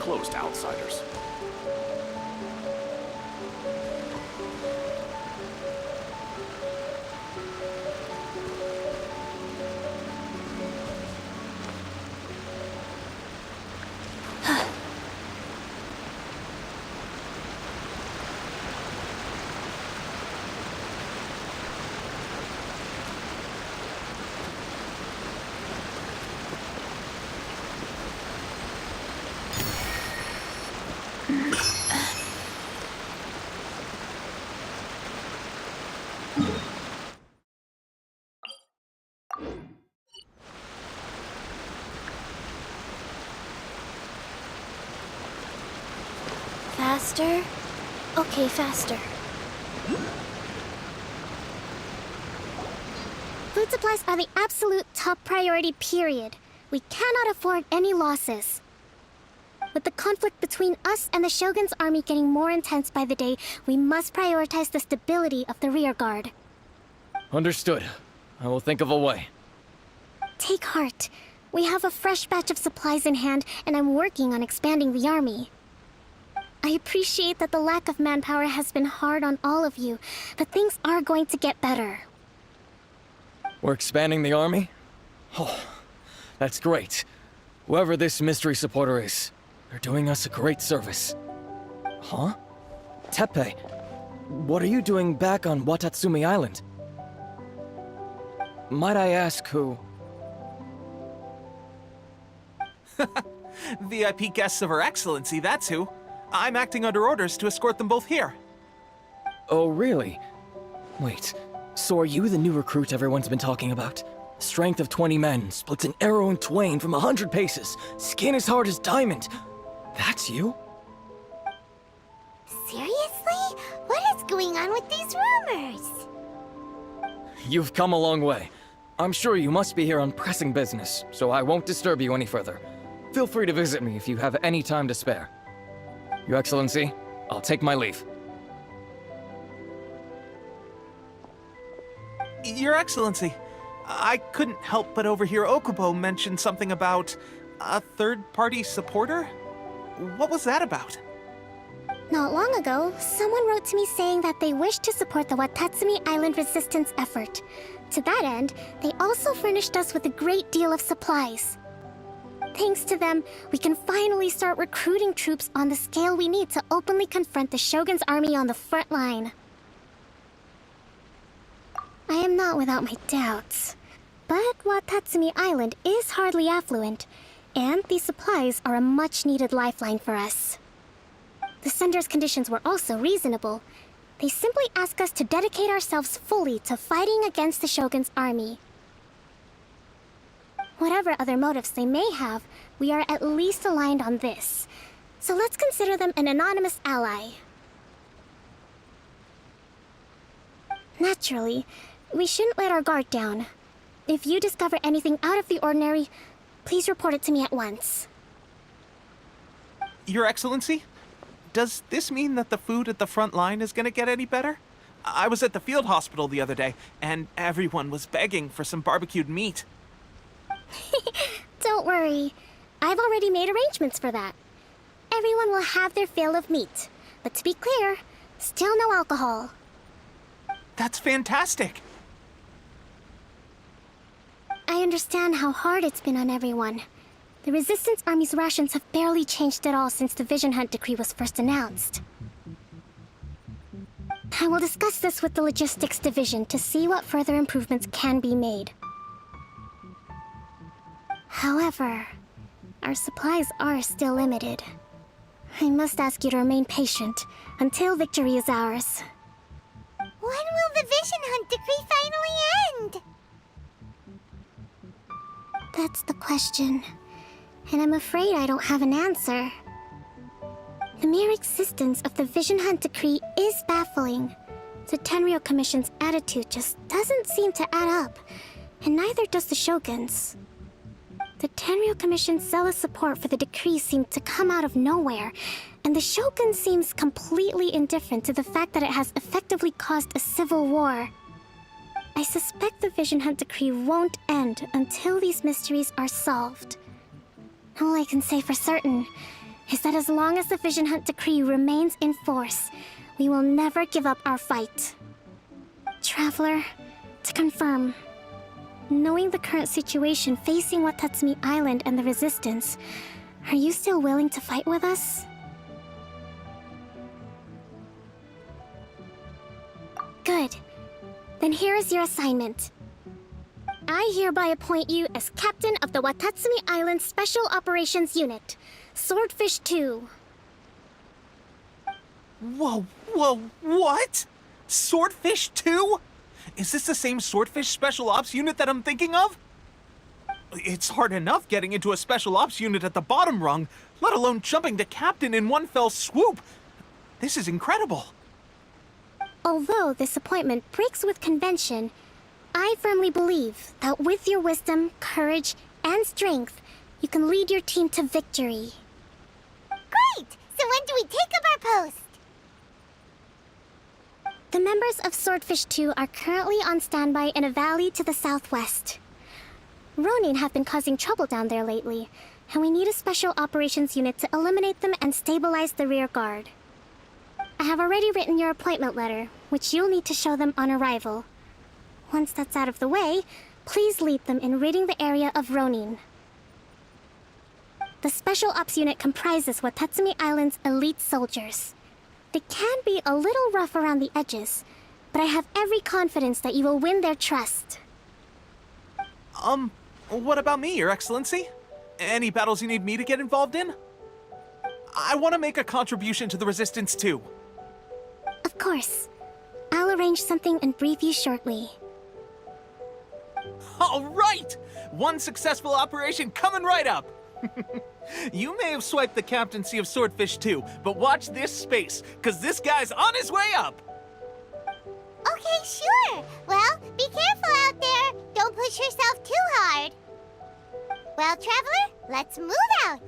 S5: Closed to outsiders.
S7: Faster? Okay, faster. Food supplies are the absolute top priority, period. We cannot afford any losses. With the conflict between us and the Shogun's army getting more intense by the day, we must prioritize the stability of the rear guard.
S11: Understood. I will think of a way.
S7: take heart. We have a fresh batch of supplies in hand, and I'm working on expanding the army. I appreciate that the lack of manpower has been hard on all of you, but things are going to get better.
S11: We're expanding the army? Oh, that's great. Whoever this mystery supporter is, they're doing us a great service. Huh? Teppei, what are you doing back on Watatsumi Island? Might I ask who?
S10: VIP guests of Her Excellency, that's who. I'm acting under orders to escort them both here.
S11: Oh, really? Wait, so are you the new recruit everyone's been talking about? Strength of 20 men, splits an arrow in twain from 100 paces, skin as hard as diamond. That's you?
S7: Seriously? What is going on with these rumors?
S11: You've come a long way. I'm sure you must be here on pressing business, so I won't disturb you any further. Feel free to visit me if you have any time to spare. Your Excellency, I'll take my leave.
S10: Your Excellency, I couldn't help but overhear Okubo mention something about a third-party supporter? What was that about?
S7: Not long ago, someone wrote to me saying that they wish to support the Watatsumi Island resistance effort. To that end, they also furnished us with a great deal of supplies. Thanks to them, we can finally start recruiting troops on the scale we need to openly confront the Shogun's army on the front line. I am not without my doubts, but Watatsumi Island is hardly affluent, and these supplies are a much-needed lifeline for us. The sender's conditions were also reasonable. They simply ask us to dedicate ourselves fully to fighting against the Shogun's army. Whatever other motives they may have, we are at least aligned on this. So let's consider them an anonymous ally. Naturally, we shouldn't let our guard down. If you discover anything out of the ordinary, please report it to me at once.
S10: Your Excellency, does this mean that the food at the front line is gonna get any better? I was at the field hospital the other day, and everyone was begging for some barbecued meat.
S7: Don't worry. I've already made arrangements for that. Everyone will have their fill of meat. But to be clear, still no alcohol.
S10: That's fantastic!
S7: I understand how hard it's been on everyone. The Resistance Army's rations have barely changed at all since the Vision Hunt decree was first announced. I will discuss this with the Logistics Division to see what further improvements can be made. However, our supplies are still limited. I must ask you to remain patient until victory is ours.
S6: When will the Vision Hunt decree finally end?
S7: That's the question, and I'm afraid I don't have an answer. The mere existence of the Vision Hunt decree is baffling. The Tenryou Commission's attitude just doesn't seem to add up, and neither does the Shogun's. The Tenryou Commission's zealous support for the decree seemed to come out of nowhere, and the Shogun seems completely indifferent to the fact that it has effectively caused a civil war. I suspect the Vision Hunt decree won't end until these mysteries are solved. All I can say for certain is that as long as the Vision Hunt decree remains in force, we will never give up our fight. Traveler, to confirm, knowing the current situation facing Watatsumi Island and the Resistance, are you still willing to fight with us? Good. Then here is your assignment. I hereby appoint you as Captain of the Watatsumi Island Special Operations Unit, Swordfish 2.
S10: Whoa, what? Swordfish 2? Is this the same Swordfish Special Ops unit that I'm thinking of? It's hard enough getting into a Special Ops unit at the bottom rung, let alone jumping to Captain in one fell swoop. This is incredible.
S7: Although this appointment breaks with convention, I firmly believe that with your wisdom, courage, and strength, you can lead your team to victory.
S6: Great! So when do we take up our post?
S7: The members of Swordfish 2 are currently on standby in a valley to the southwest. Ronin have been causing trouble down there lately, and we need a special operations unit to eliminate them and stabilize the rear guard. I have already written your appointment letter, which you'll need to show them on arrival. Once that's out of the way, please lead them in ridding the area of Ronin. The Special Ops unit comprises Watatsumi Island's elite soldiers. They can be a little rough around the edges, but I have every confidence that you will win their trust.
S10: What about me, Your Excellency? Any battles you need me to get involved in? I want to make a contribution to the Resistance too.
S7: Of course. I'll arrange something and brief you shortly.
S10: All right! One successful operation coming right up! You may have swiped the captaincy of Swordfish too, but watch this space, because this guy's on his way up!
S12: Okay, sure. Well, be careful out there. Don't push yourself too hard. Well, Traveler, let's move out.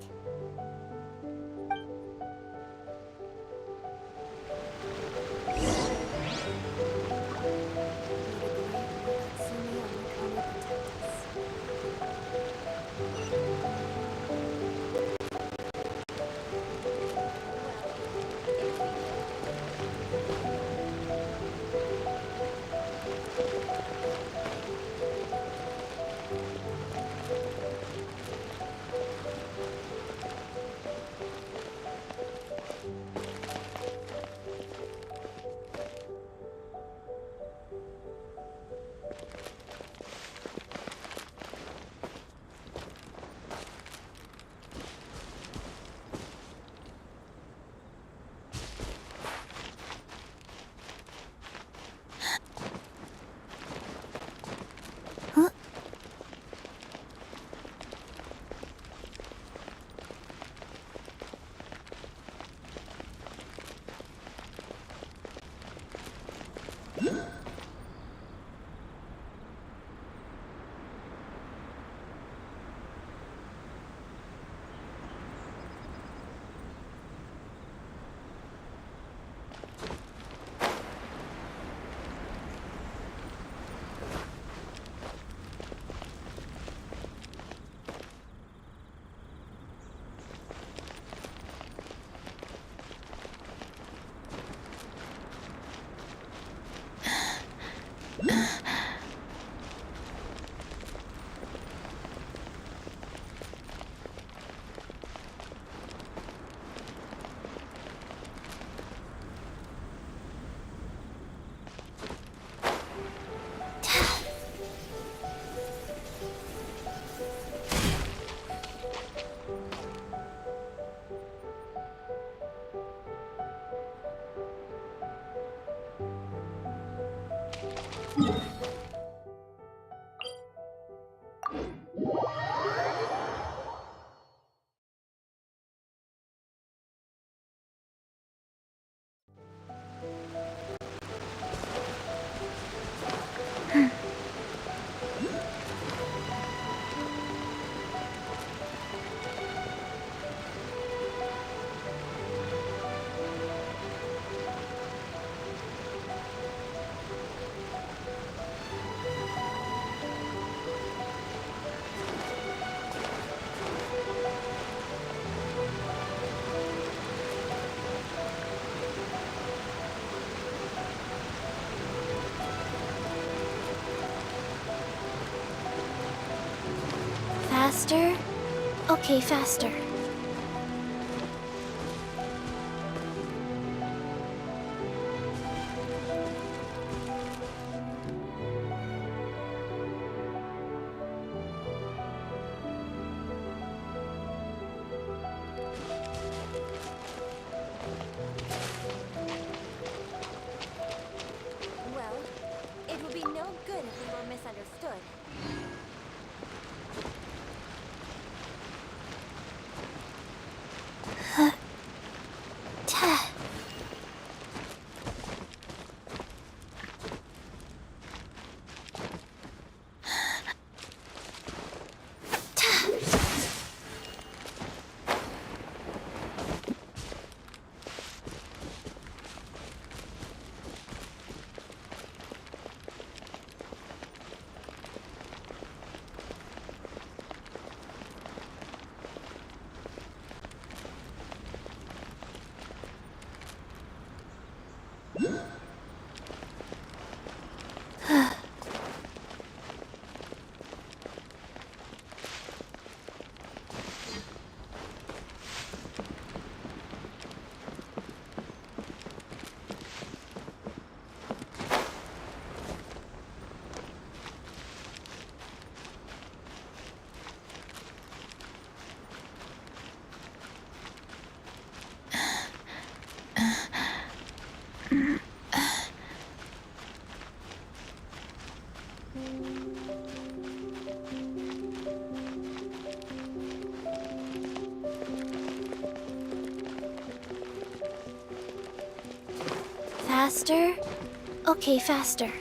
S7: Faster? Okay, faster.
S6: Well, it would be no good if we were misunderstood.
S7: Faster? Okay, faster.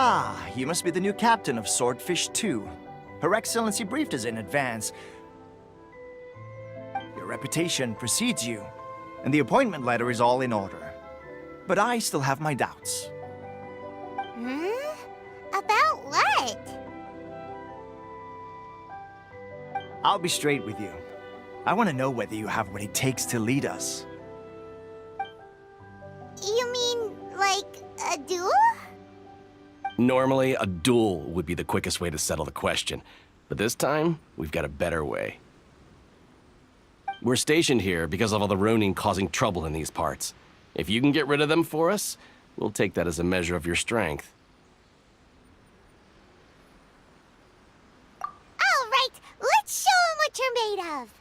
S13: Ah, you must be the new captain of Swordfish 2. Her Excellency briefed us in advance. Your reputation precedes you, and the appointment letter is all in order. But I still have my doubts.
S12: About what?
S13: I'll be straight with you. I want to know whether you have what it takes to lead us.
S12: You mean, like, a duel?
S14: Normally, a duel would be the quickest way to settle the question. But this time, we've got a better way. We're stationed here because of all the Ronin causing trouble in these parts. If you can get rid of them for us, we'll take that as a measure of your strength.
S12: All right, let's show 'em what you're made of.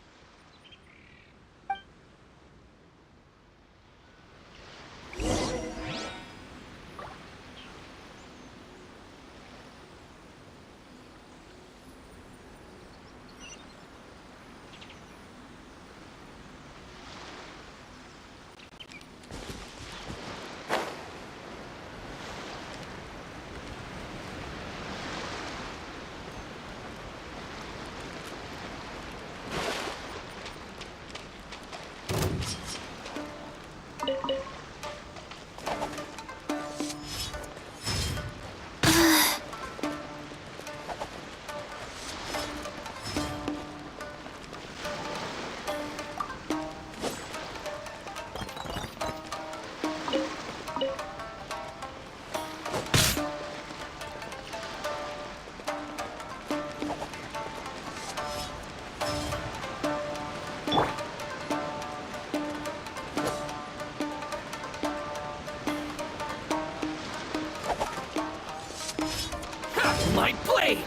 S11: My blade!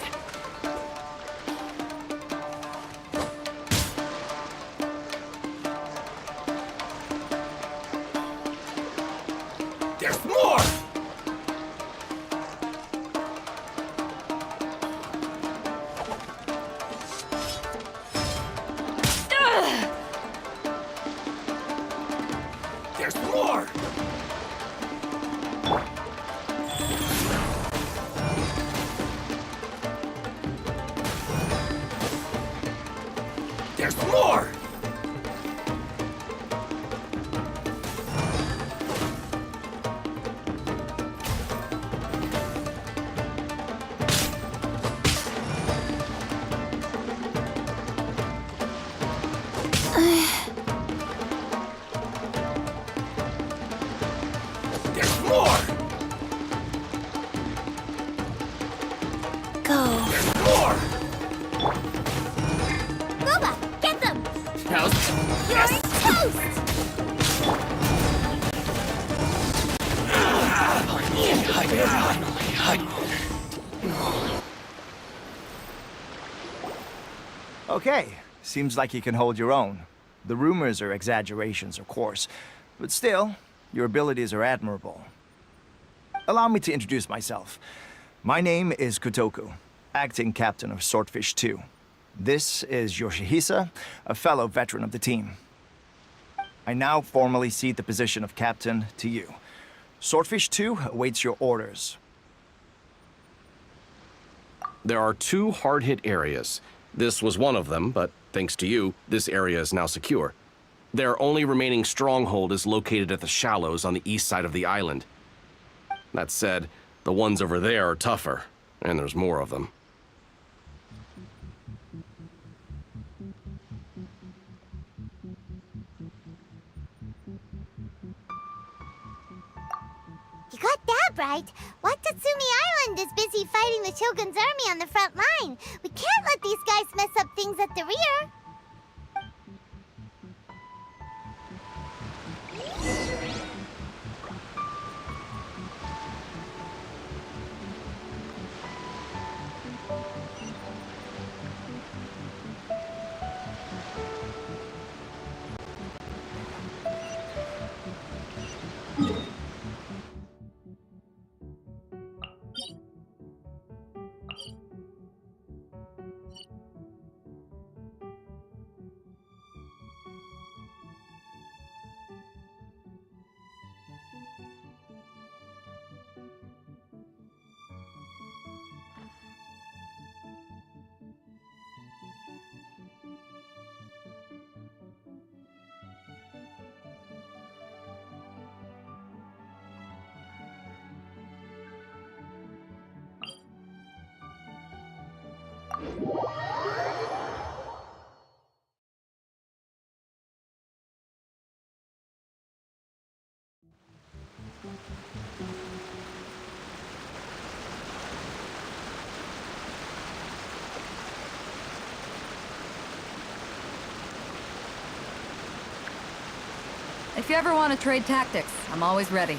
S11: There's more! There's more! There's more! There's more!
S6: Go.
S11: There's more!
S7: Boba, get them!
S11: How's...
S7: You're toast!
S13: Okay, seems like you can hold your own. The rumors are exaggerations, of course, but still, your abilities are admirable. Allow me to introduce myself. My name is Kotoku, acting captain of Swordfish 2. This is Yoshihisa, a fellow veteran of the team. I now formally cede the position of captain to you. Swordfish 2 awaits your orders.
S14: There are 2 hard-hit areas. This was one of them, but thanks to you, this area is now secure. Their only remaining stronghold is located at the shallows on the east side of the island. That said, the ones over there are tougher, and there's more of them.
S12: You got that right. Watatsumi Island is busy fighting the Shogun's army on the front line. We can't let these guys mess up things at the rear.
S2: If you ever want to trade tactics, I'm always ready.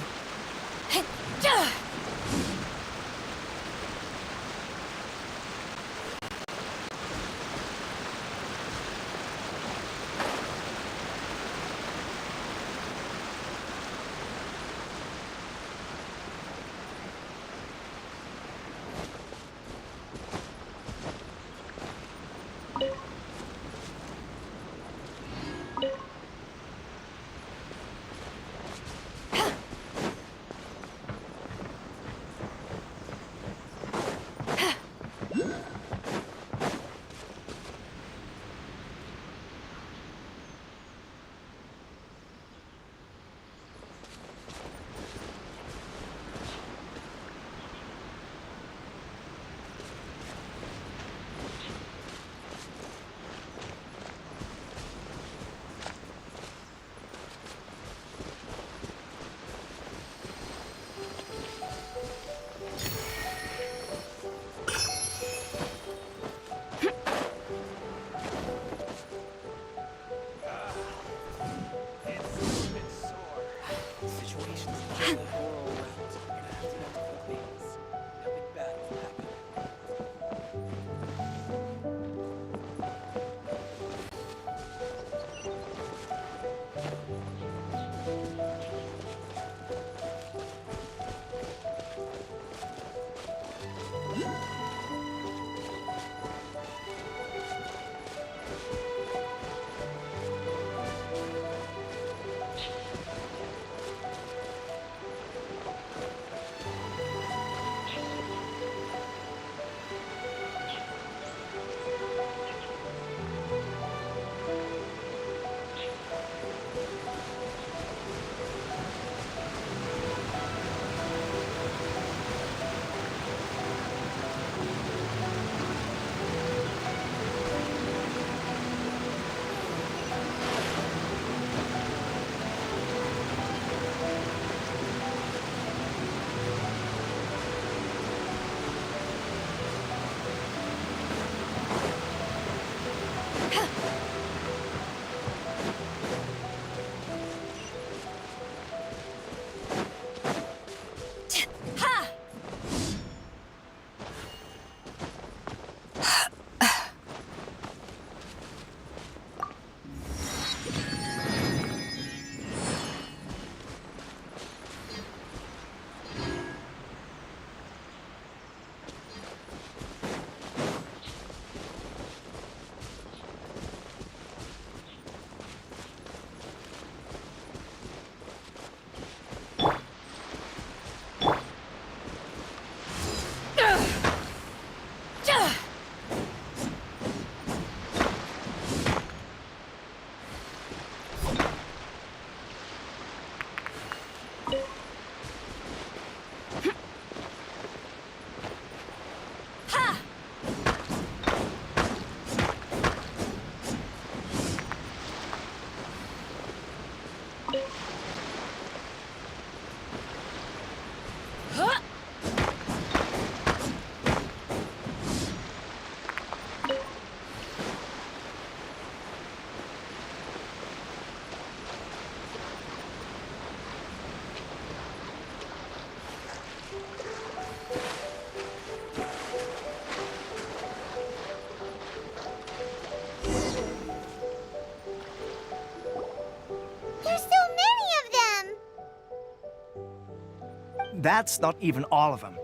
S13: That's not even all of them.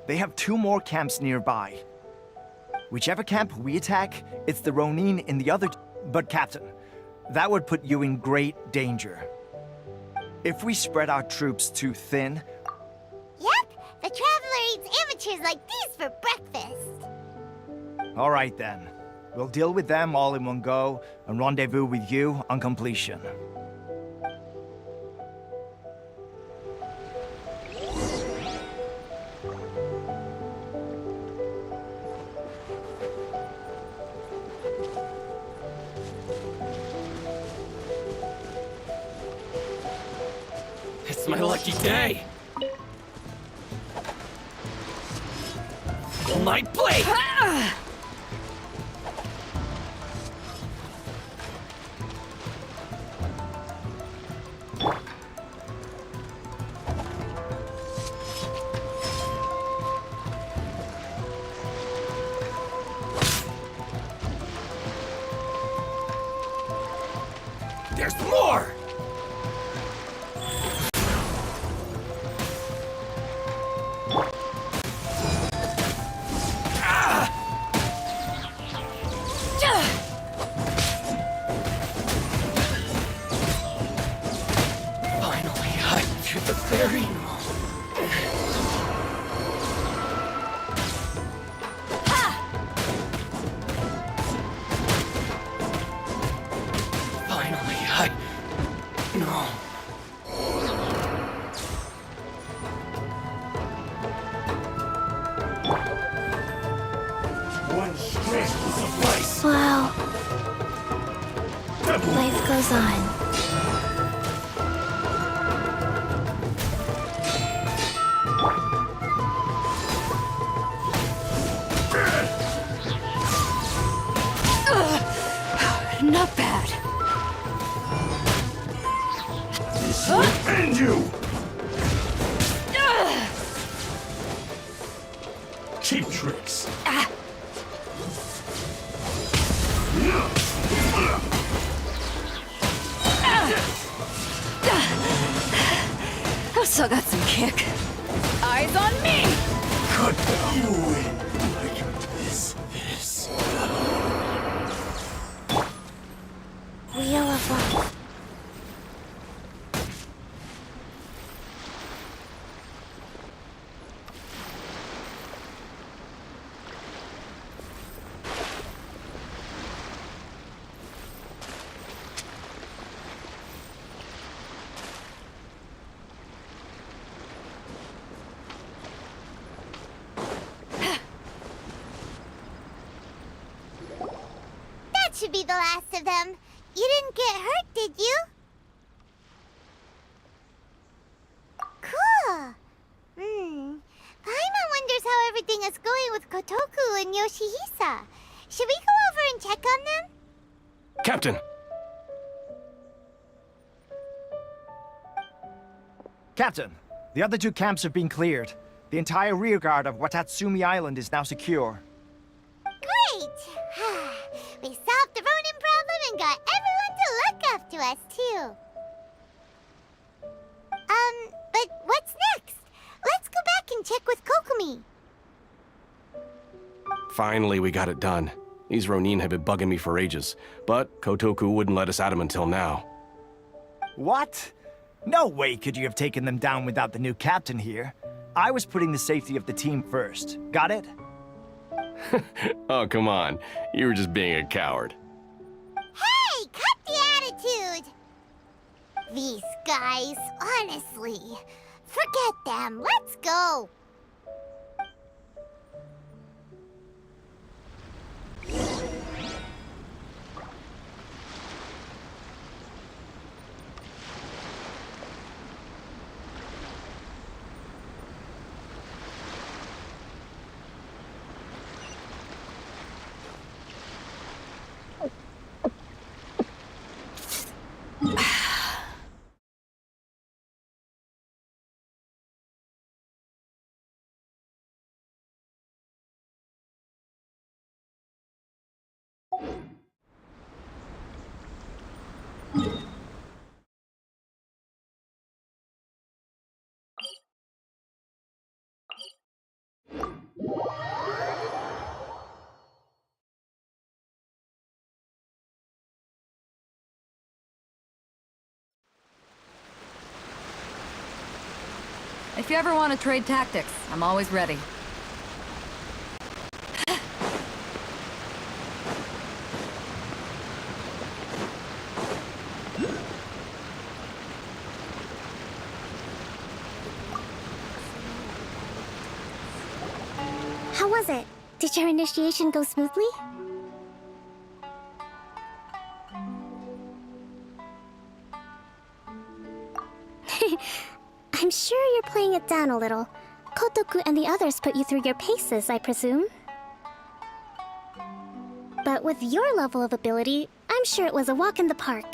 S13: They have 2 more camps nearby. Whichever camp we attack, it's the Ronin in the other... But Captain, that would put you in great danger. If we spread our troops too thin...
S12: Yep, the Traveler eats amateurs like these for breakfast.
S13: All right then. We'll deal with them all in one go and rendezvous with you on completion.
S11: It's my lucky day! My blade! There's more! Finally, I to the very Finally, No.
S9: One strength will suffice.
S7: Wow. Life goes on.
S2: Not bad.
S9: This will end you! Cheap tricks.
S2: I've still got some kick. Eyes on me!
S9: Cut you in like this.
S7: Wheel of Life.
S12: That should be the last of them. You didn't get hurt, did you? Cool. Paimon wonders how everything is going with Kotoku and Yoshihisa. Should we go over and check on them?
S14: Captain!
S13: Captain, the other 2 camps have been cleared. The entire rearguard of Watatsumi Island is now secure.
S12: Great! We solved the Ronin problem and got everyone to look after us, too. But what's next? Let's go back and check with Kokumi.
S14: Finally, we got it done. These Ronin have been bugging me for ages, but Kotoku wouldn't let us at him until now.
S13: What? No way could you have taken them down without the new captain here. I was putting the safety of the team first. Got it?
S14: Oh, come on. You were just being a coward.
S12: Hey, cut the attitude! These guys, honestly. Forget them. Let's go.
S2: If you ever want to trade tactics, I'm always ready.
S7: How was it? Did your initiation go smoothly? I'm sure you're playing it down a little. Kotoku and the others put you through your paces, I presume. But with your level of ability, I'm sure it was a walk in the park.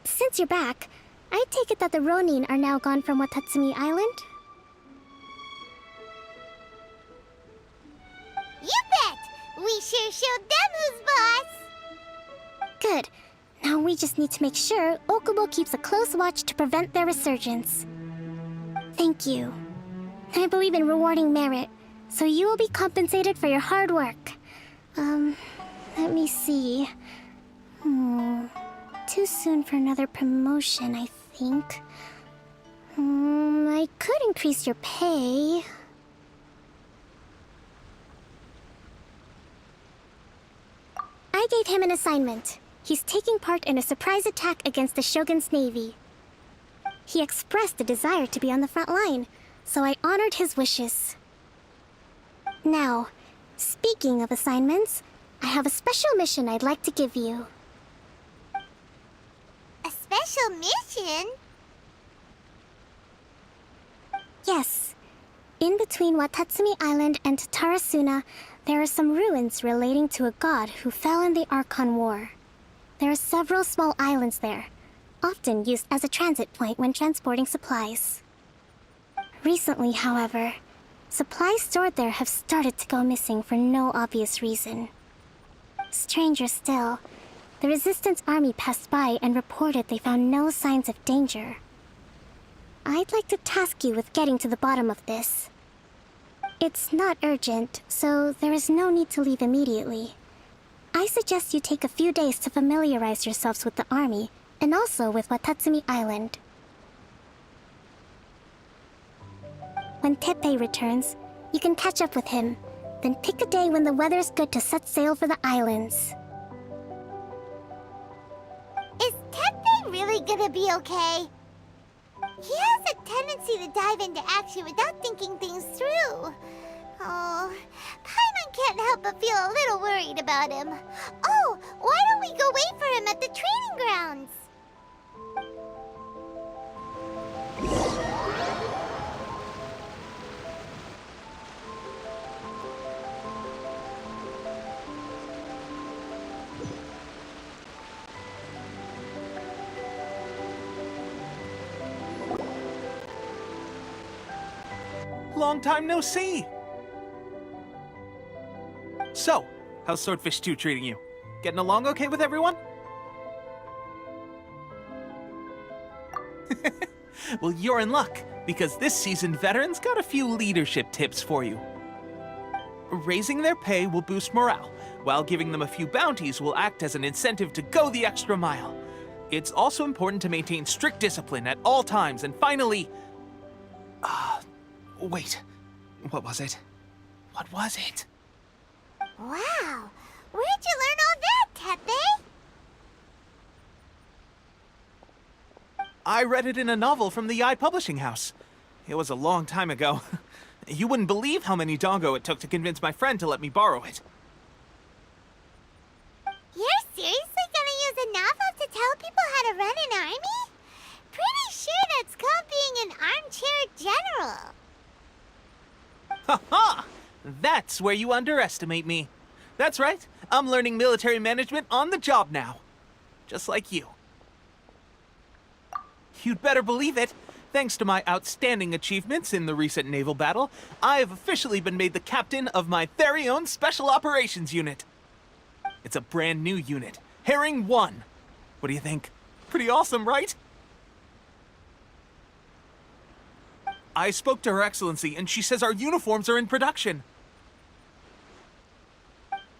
S7: Since you're back, I take it that the Ronin are now gone from Watatsumi Island?
S12: You bet! We sure showed them who's boss!
S7: Good. Now we just need to make sure Okubo keeps a close watch to prevent their resurgence. Thank you. I believe in rewarding merit, so you will be compensated for your hard work. Let me see. Too soon for another promotion, I think. I could increase your pay. I gave him an assignment. He's taking part in a surprise attack against the Shogun's navy. He expressed a desire to be on the front line, so I honored his wishes. Now, speaking of assignments, I have a special mission I'd like to give you.
S12: A special mission?
S7: Yes. In between Watatsumi Island and Tatarasuna, there are some ruins relating to a god who fell in the Archon War. There are several small islands there, often used as a transit point when transporting supplies. Recently, however, supplies stored there have started to go missing for no obvious reason. Stranger still, the Resistance Army passed by and reported they found no signs of danger. I'd like to task you with getting to the bottom of this. It's not urgent, so there is no need to leave immediately. I suggest you take a few days to familiarize yourselves with the army, and also with Watatsumi Island. When Teppei returns, you can catch up with him, then pick a day when the weather's good to set sail for the islands.
S12: Is Teppei really gonna be okay? He has a tendency to dive into action without thinking things through. Oh, Paimon can't help but feel a little worried about him. Oh, why don't we go wait for him at the training grounds?
S10: Long time no see! So, how's Swordfish 2 treating you? Getting along okay with everyone? Well, you're in luck, because this seasoned veteran's got a few leadership tips for you. Raising their pay will boost morale, while giving them a few bounties will act as an incentive to go the extra mile. It's also important to maintain strict discipline at all times, and finally... wait. What was it? What was it?
S12: Wow, where'd you learn all that, Teppei?
S10: I read it in a novel from the Yae Publishing House. It was a long time ago. You wouldn't believe how many dongo it took to convince my friend to let me borrow it.
S12: You're seriously gonna use a novel to tell people how to run an army? Pretty sure that's called being an armchair general.
S10: Ha ha! That's where you underestimate me. That's right, I'm learning military management on the job now. Just like you. You'd better believe it. Thanks to my outstanding achievements in the recent naval battle, I have officially been made the captain of my very own Special Operations Unit. It's a brand new unit, Herring 1. What do you think? Pretty awesome, right? I spoke to Her Excellency, and she says our uniforms are in production.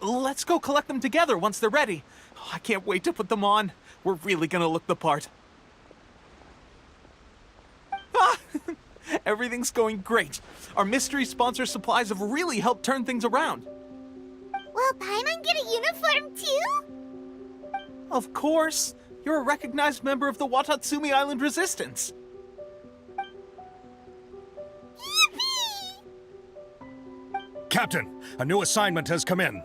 S10: Let's go collect them together once they're ready. I can't wait to put them on. We're really gonna look the part. Everything's going great. Our mystery sponsor supplies have really helped turn things around.
S12: Will Paimon get a uniform too?
S10: Of course. You're a recognized member of the Watatsumi Island Resistance.
S1: Captain, a new assignment has come in.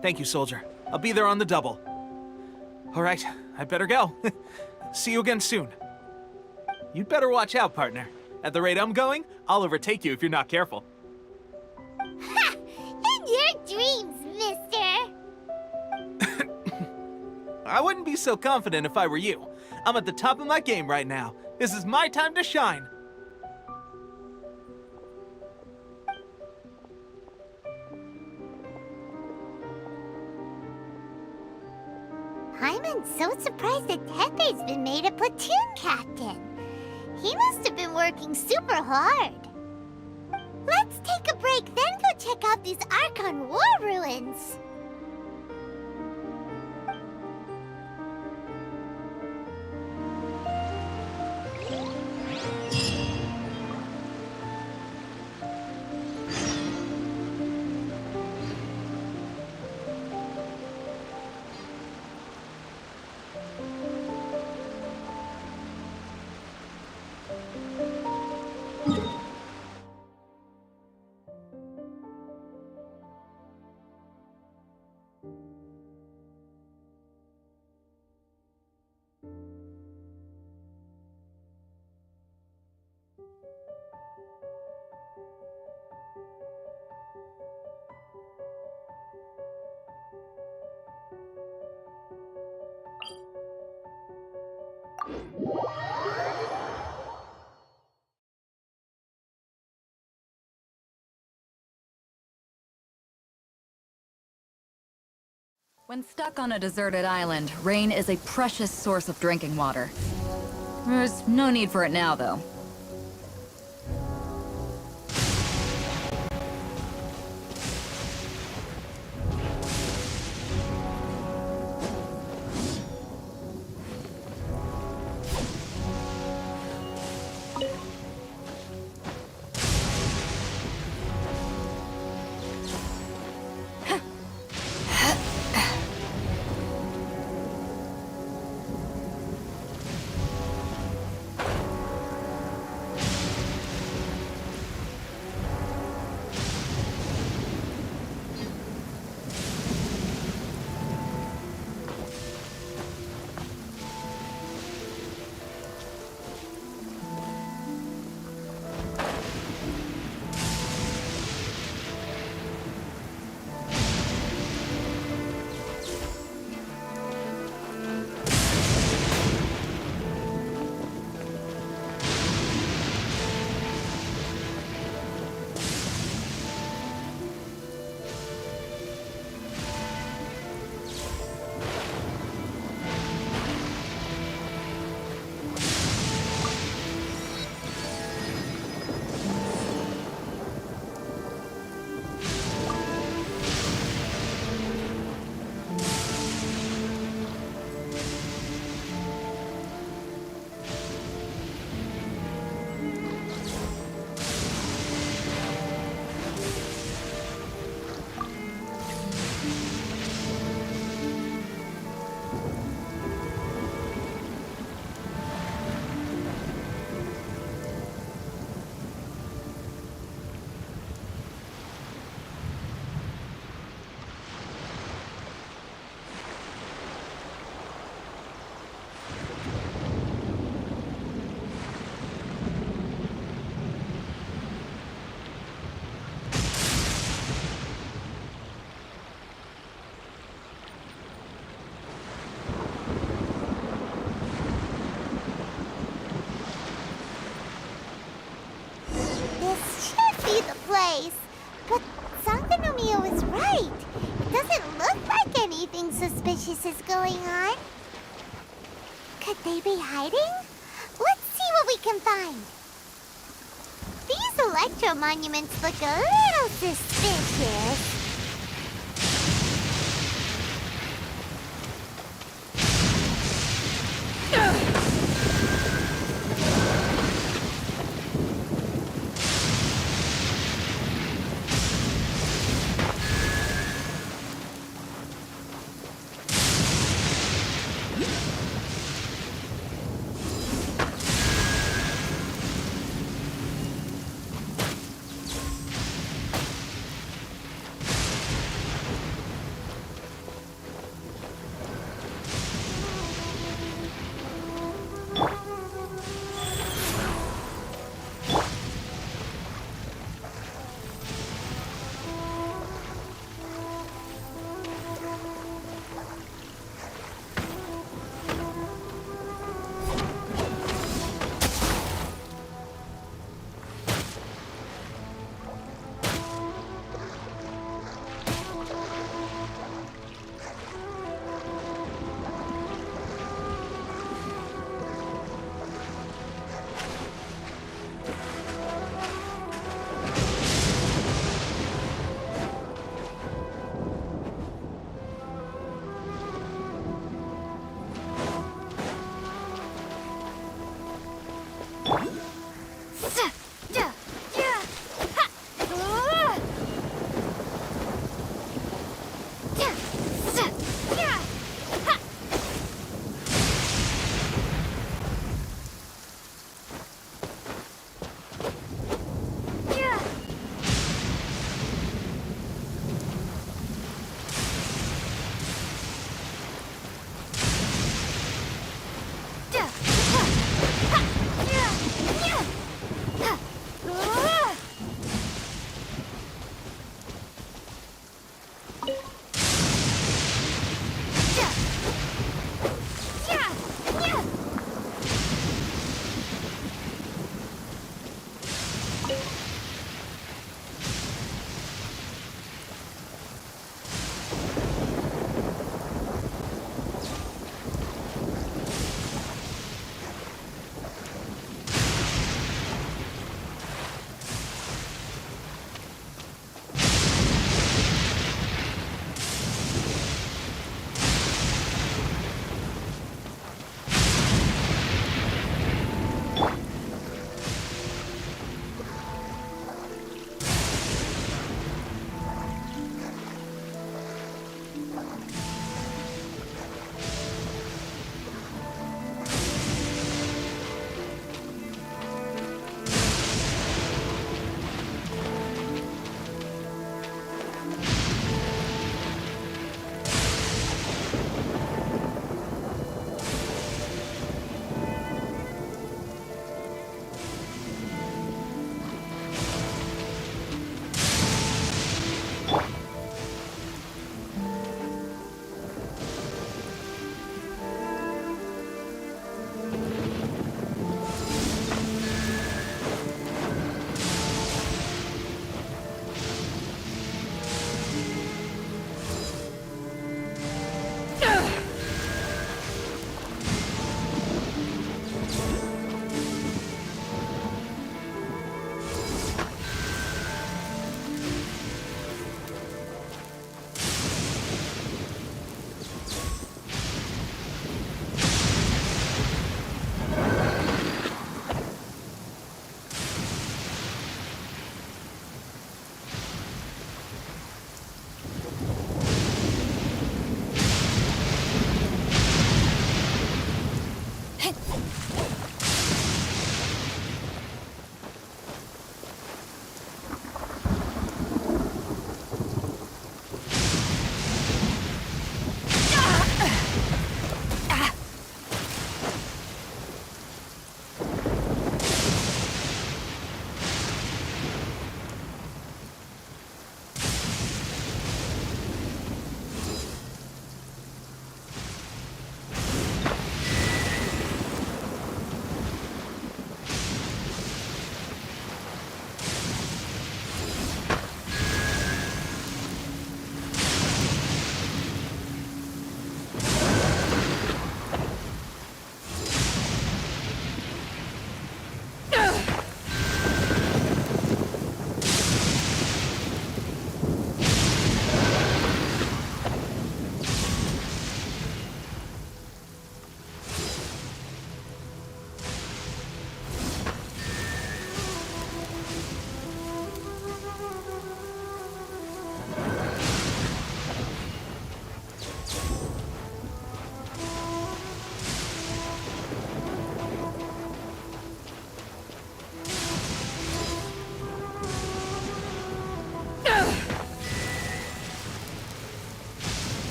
S10: Thank you, soldier. I'll be there on the double. All right, I'd better go. See you again soon. You'd better watch out, partner. At the rate I'm going, I'll overtake you if you're not careful.
S12: Ha! In your dreams, mister!
S10: I wouldn't be so confident if I were you. I'm at the top of my game right now. This is my time to shine.
S12: Paimon's so surprised that Tepe's been made a platoon captain. He must have been working super hard. Let's take a break, then go check out these Archon War ruins.
S2: When stuck on a deserted island, rain is a precious source of drinking water. There's no need for it now, though. Place. But Sangonomiya was right. It doesn't look like anything suspicious is going on. Could they be hiding? Let's see what we can find. These electro monuments look a little suspicious.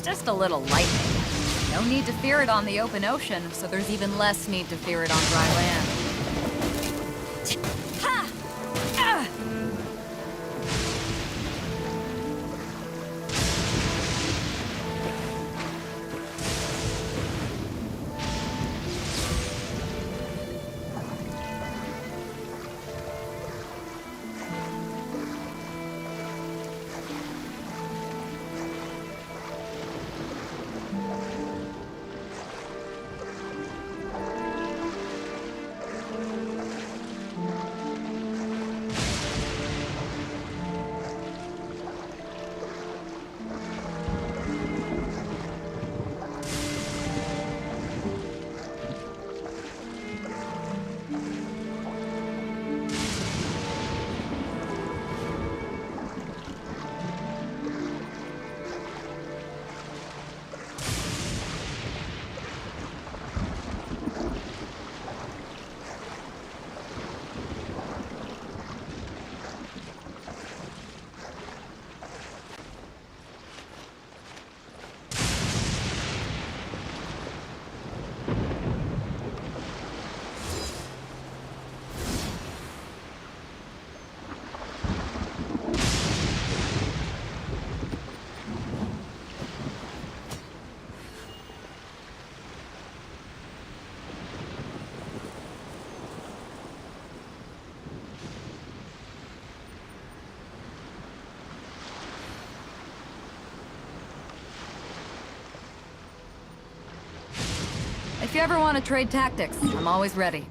S2: It's just a little lightning. No need to fear it on the open ocean, so there's even less need to fear it on dry land. Ha! Ah! If you ever want to trade tactics, I'm always ready.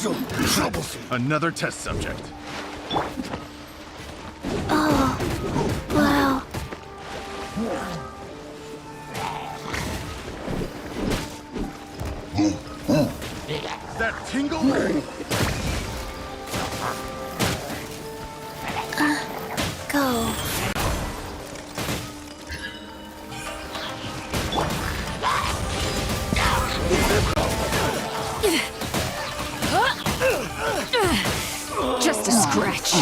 S9: So troublesome. Another test subject.
S7: Oh, wow.
S9: That tingle?
S7: Go.
S2: Just a scratch.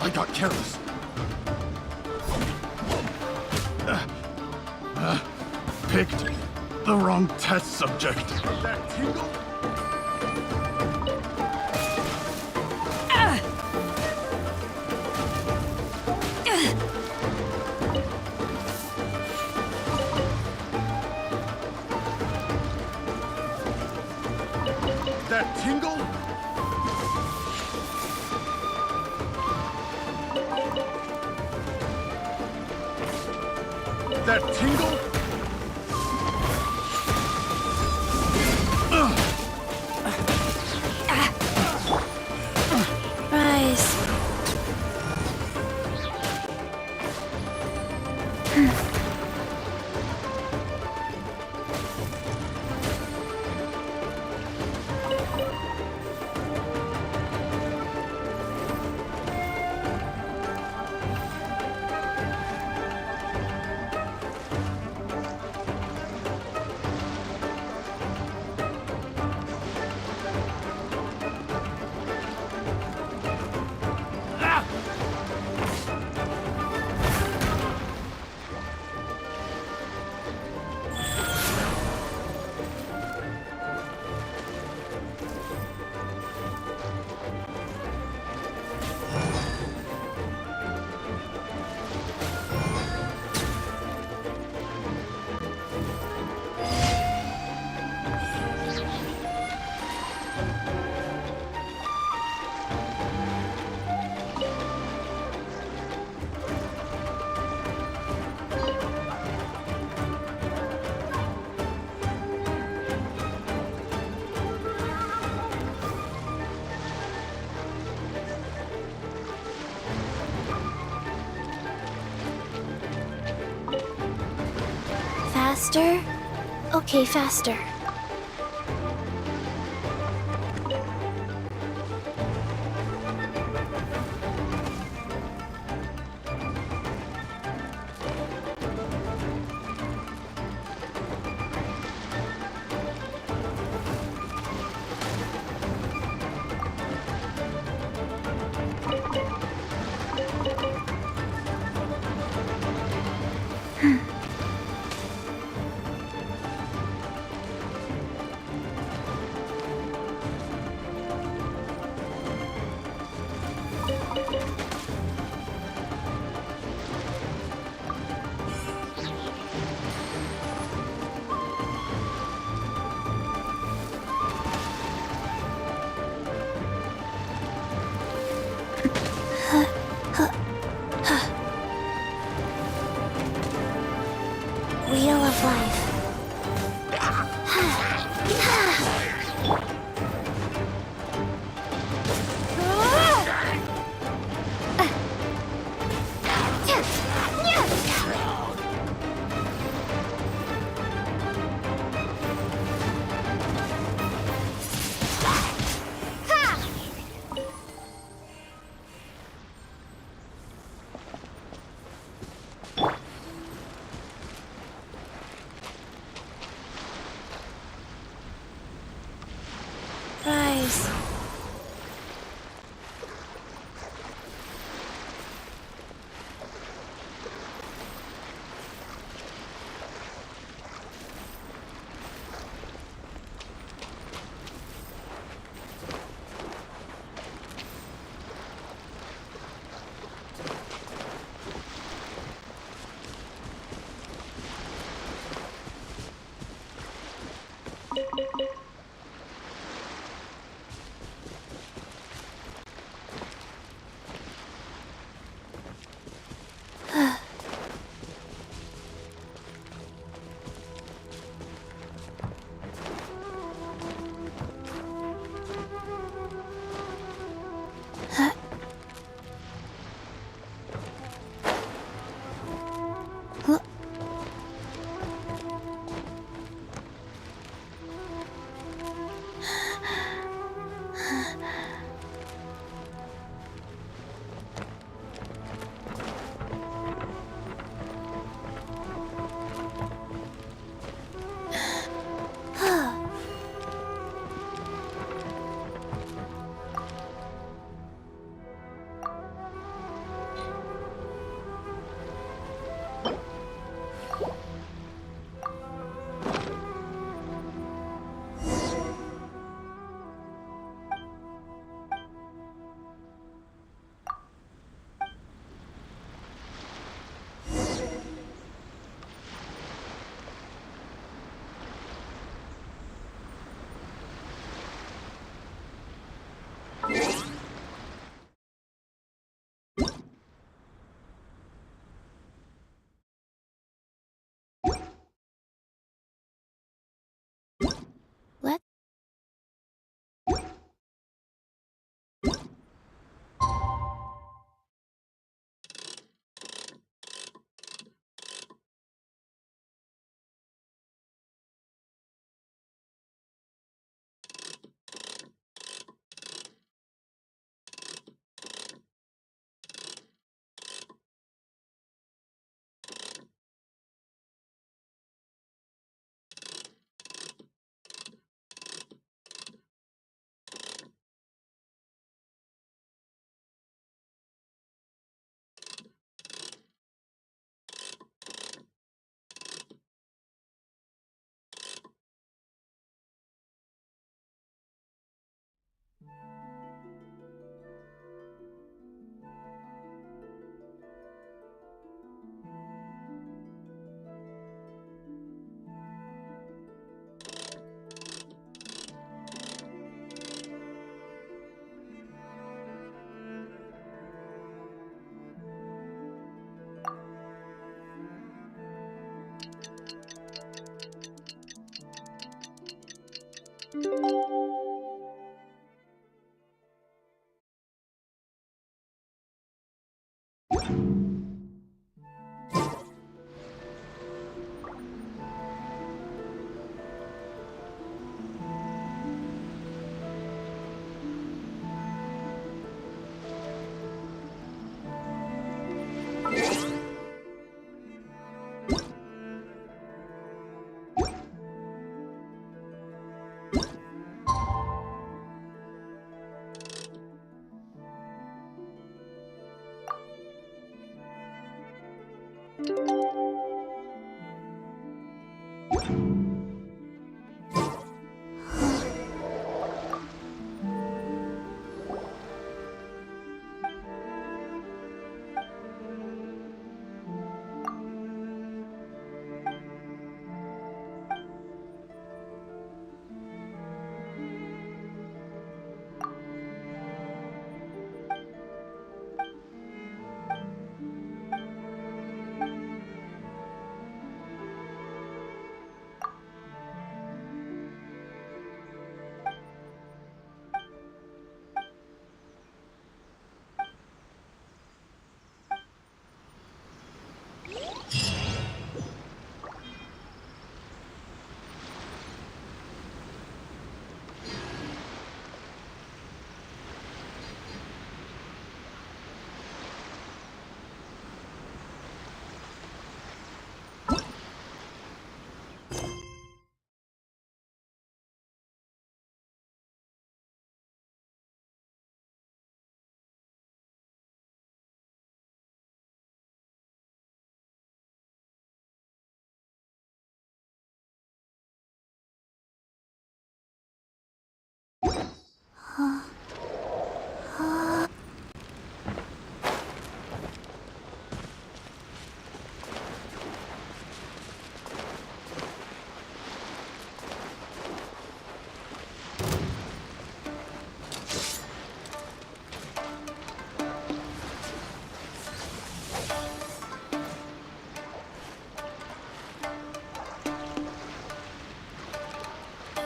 S9: I got careless. Picked the wrong test subject. That tingle? That tingle? That tingle?
S7: Faster? Okay, faster. Wheel of Life. Rise. Let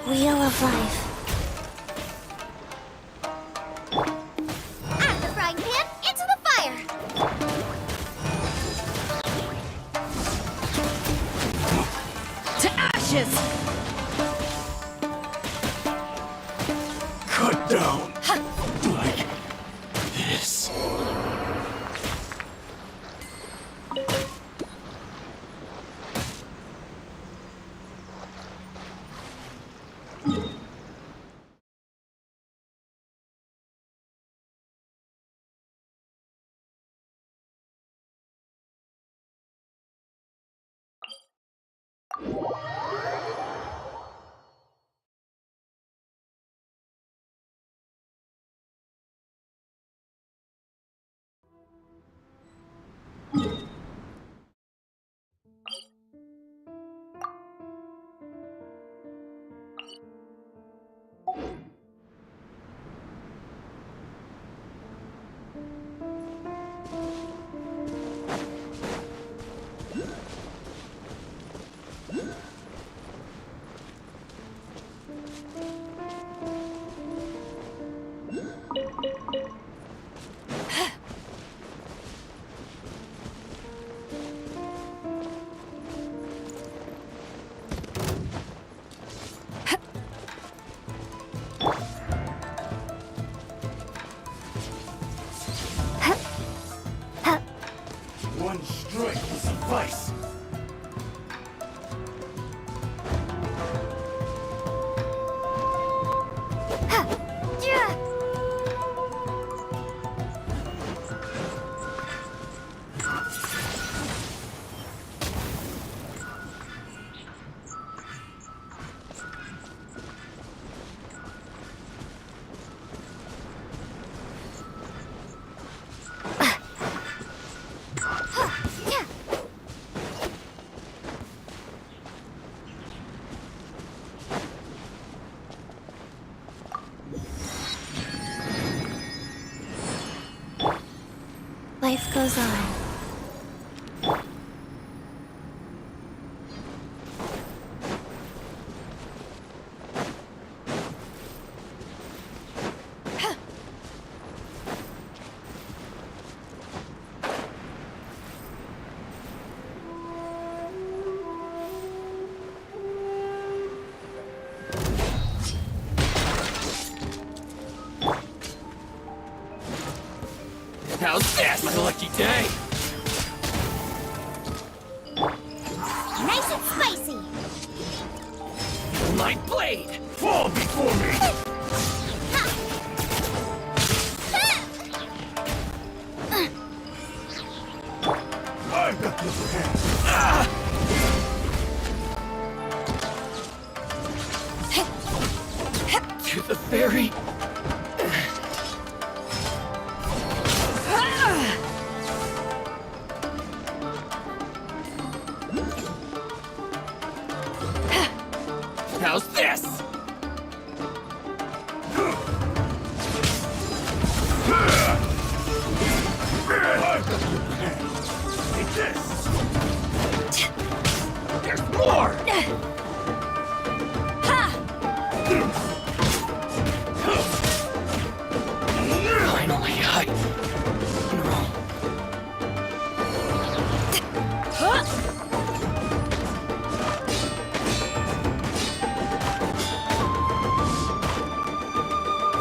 S7: Wheel of Life.
S12: Out of the frying pan, into the fire!
S2: To ashes!
S9: Cut down. Like this. One strike will suffice.
S7: Life goes on.
S11: How's that, my lucky day?
S12: Nice and spicy!
S11: My blade!
S9: Fall before me!
S1: I've got the upper hand.
S11: To the ferry. How's this?
S1: I've got the upper hand. Take this.
S11: There's more! Finally,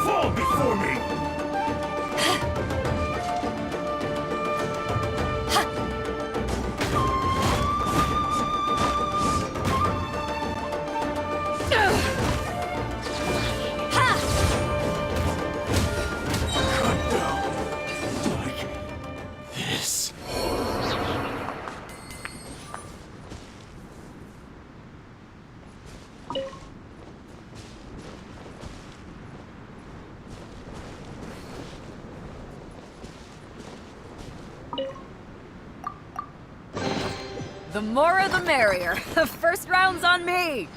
S1: Fall before me. Cut down like this.
S2: The more the merrier. First round's on me.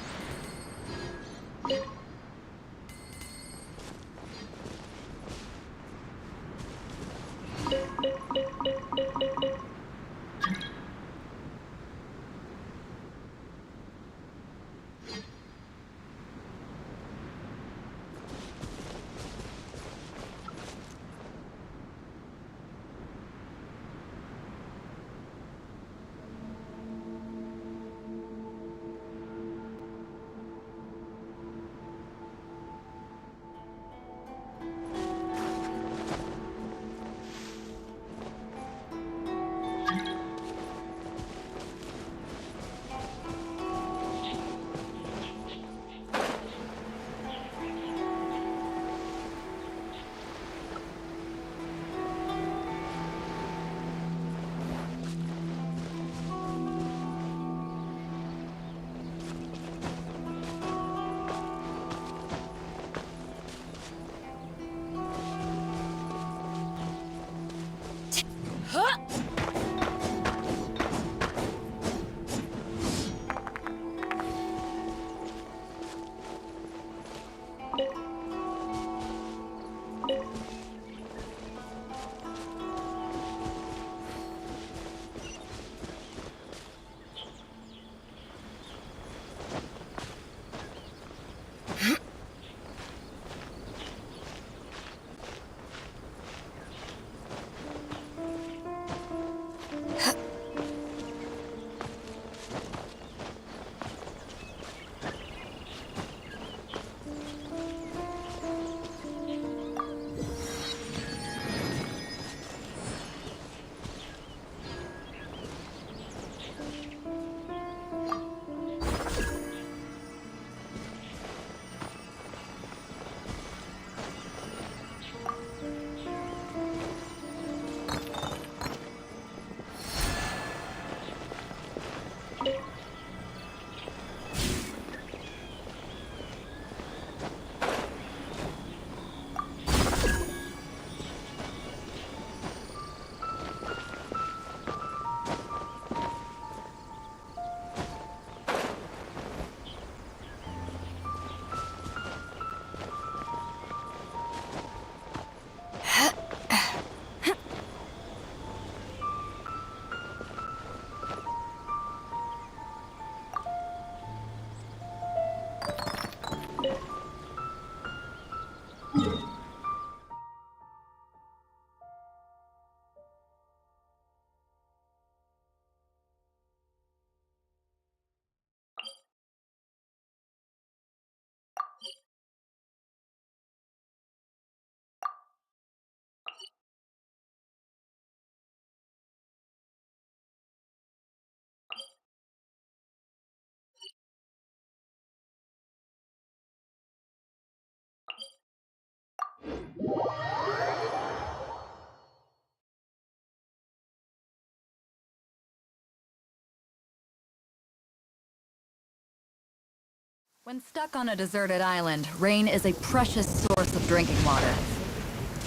S2: When stuck on a deserted island, rain is a precious source of drinking water.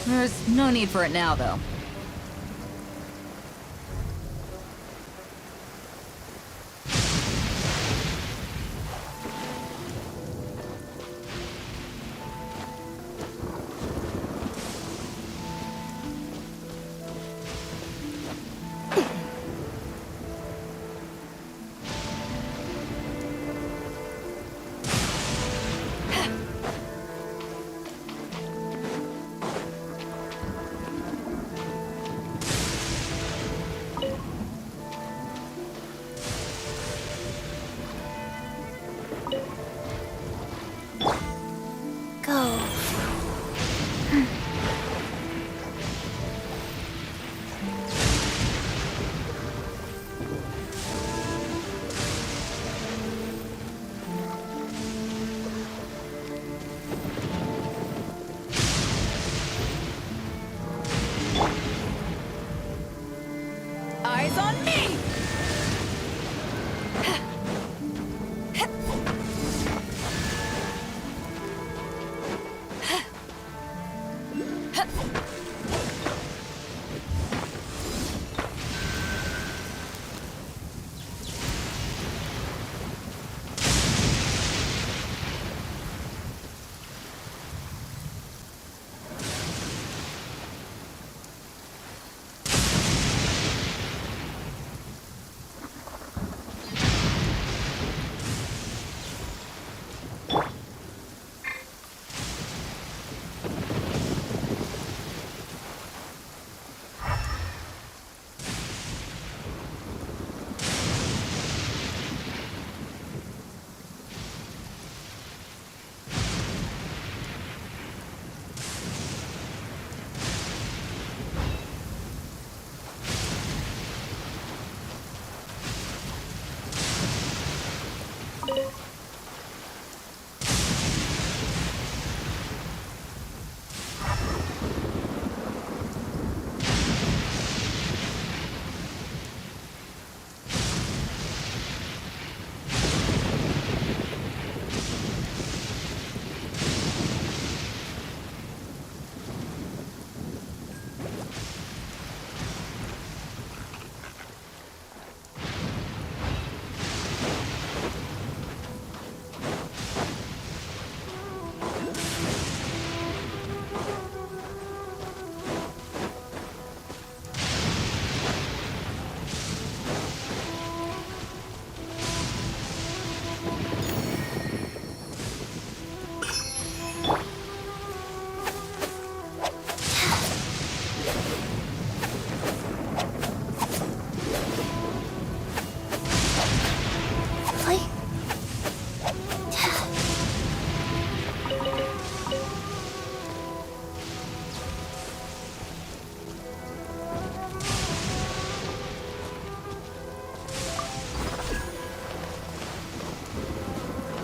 S2: There's no need for it now, though.
S6: Go.
S2: Eyes on me!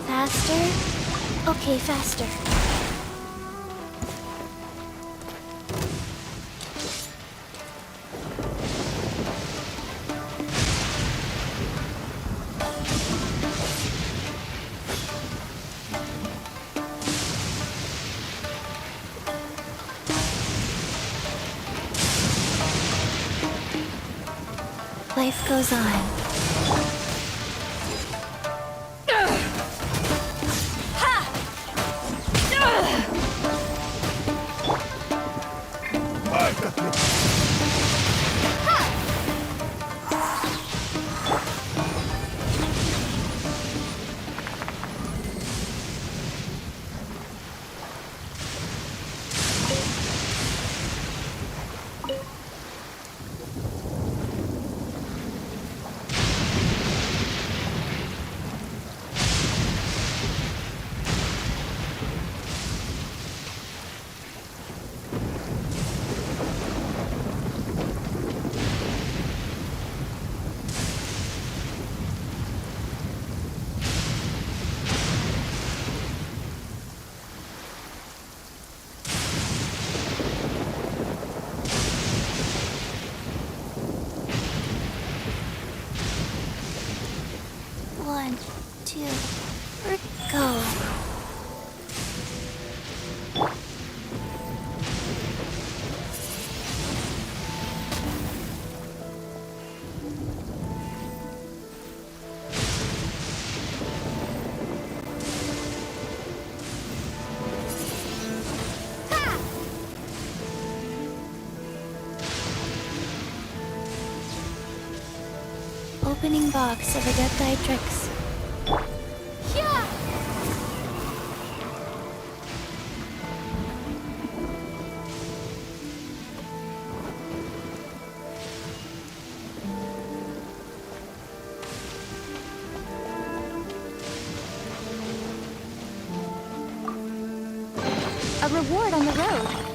S6: Faster? Okay, faster. Life goes on. One, two, three.
S7: go. Opening box of Adepti Yeah! A reward on the road.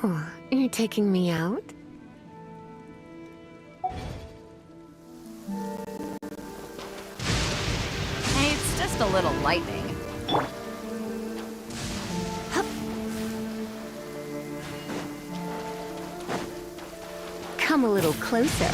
S15: Oh, you're taking me out?
S2: Hey, it's just a little lightning.
S15: Come a little closer.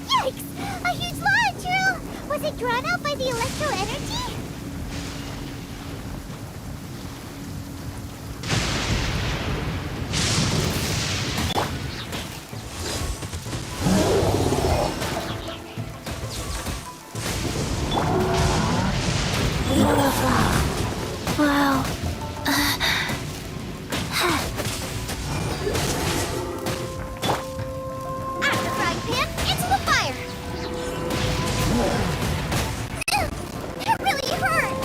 S12: Yikes! A huge launch, Drill! Was it drawn out by the electro energy?
S7: Wow.
S12: Out the frying pan, into the fire! It really hurt!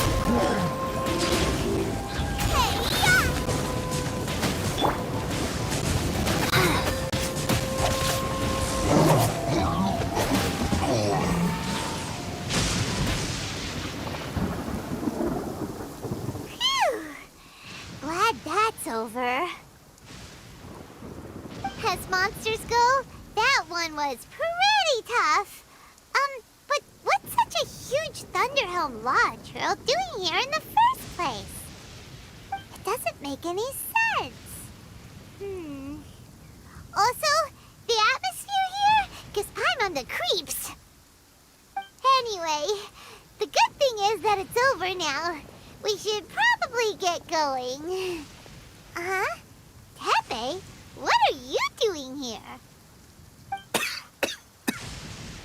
S12: Phew! Glad that's over. As monsters go, that one was pretty tough. But what's such a huge Thunderhelm Lodge Drill doing here in the first place? It doesn't make any sense. Also, the atmosphere here gives Paimon the creeps. Anyway, the good thing is that it's over now. We should probably get going. Huh? Tepe? What are you doing here?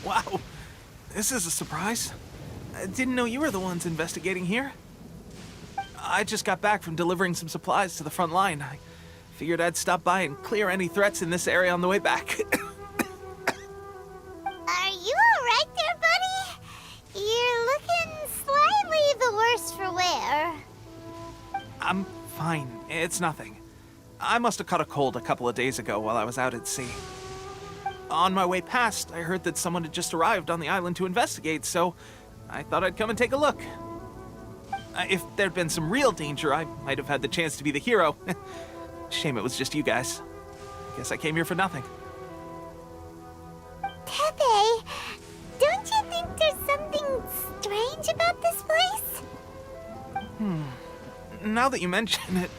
S10: Wow, this is a surprise. I didn't know you were the ones investigating here. I just got back from delivering some supplies to the front line. I figured I'd stop by and clear any threats in this area on the way back.
S12: Are you alright there, buddy? You're looking slightly the worse for wear.
S10: I'm fine. It's nothing. I must have caught a cold a couple of days ago while I was out at sea. On my way past, I heard that someone had just arrived on the island to investigate, so I thought I'd come and take a look. If there'd been some real danger, I might have had the chance to be the hero. Shame it was just you guys. Guess I came here for nothing.
S12: Tepe, don't you think there's something strange about this place?
S10: Now that you mention it,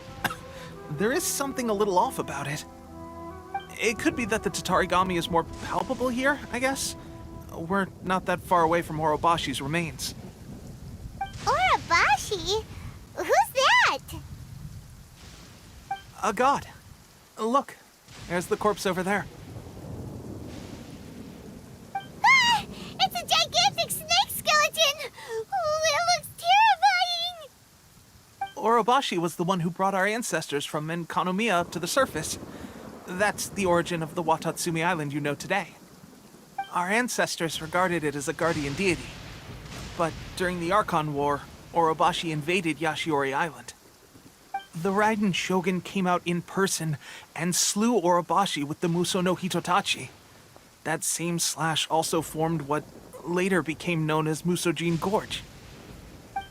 S10: there is something a little off about it. It could be that the Tatarigami is more palpable here, I guess. We're not that far away from Orobashi's remains.
S12: Orobashi? Who's that?
S10: A god. Look, there's the corpse over there.
S12: Ah! It's a gigantic snake skeleton! Oh, it looks terrifying!
S10: Orobashi was the one who brought our ancestors from Enkanomiya to the surface. That's the origin of the Watatsumi Island you know today. Our ancestors regarded it as a guardian deity. But during the Archon War, Orobashi invaded Yashiori Island. The Raiden Shogun came out in person and slew Orobashi with the Muso no Hitotachi. That same slash also formed what later became known as Musojin Gorge.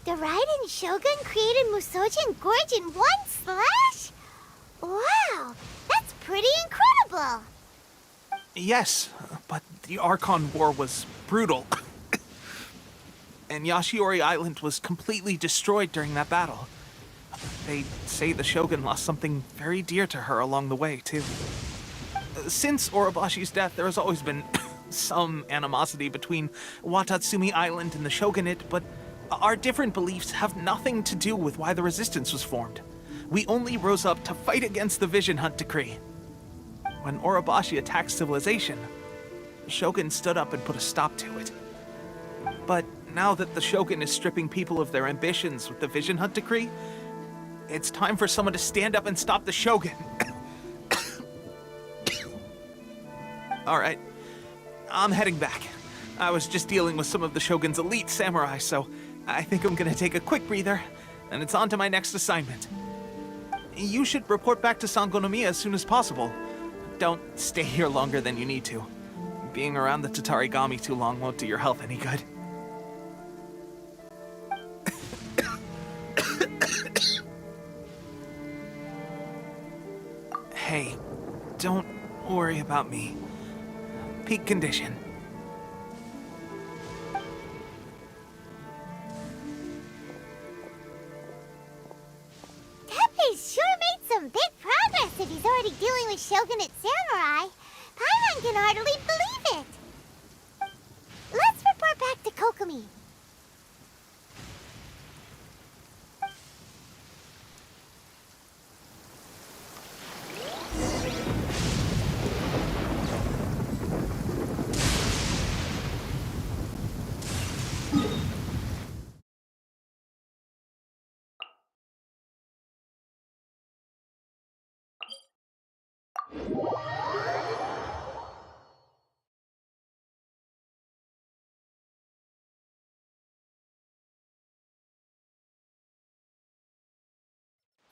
S12: The Raiden Shogun created Musojin Gorge in one slash? Wow, that's pretty incredible!
S10: Yes, but the Archon War was brutal. And Yashiori Island was completely destroyed during that battle. They say the Shogun lost something very dear to her along the way, too. Since Orobashi's death, there has always been some animosity between Watatsumi Island and the shogunate, but our different beliefs have nothing to do with why the resistance was formed. We only rose up to fight against the Vision Hunt decree. When Orobashi attacked civilization, the shogun stood up and put a stop to it. But now that the shogun is stripping people of their ambitions with the Vision Hunt decree, it's time for someone to stand up and stop the shogun. Alright, I'm heading back. I was just dealing with some of the shogun's elite samurai, so I think I'm gonna take a quick breather, and it's on to my next assignment. You should report back to Sangonomiya as soon as possible. Don't stay here longer than you need to. Being around the Tatarigami too long won't do your health any good. Hey, don't worry about me. Peak condition.
S12: Teppei's sure made some big progress if he's already dealing with shogunate samurai. Paimon can hardly believe it. Let's report back to Kokomi.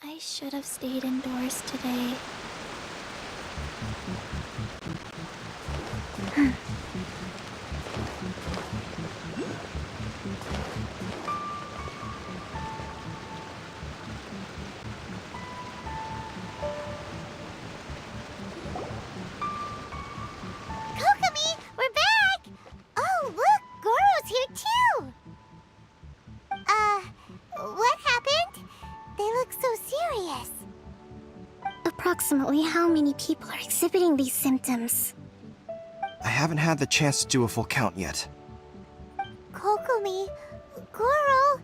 S7: I should have stayed indoors today.
S12: Kokomi, we're back! Oh, look, Goro's here too! What happened? They look so serious.
S7: Approximately how many people are exhibiting these symptoms?
S16: I haven't had the chance to do a full count yet.
S12: Kokomi, Goro,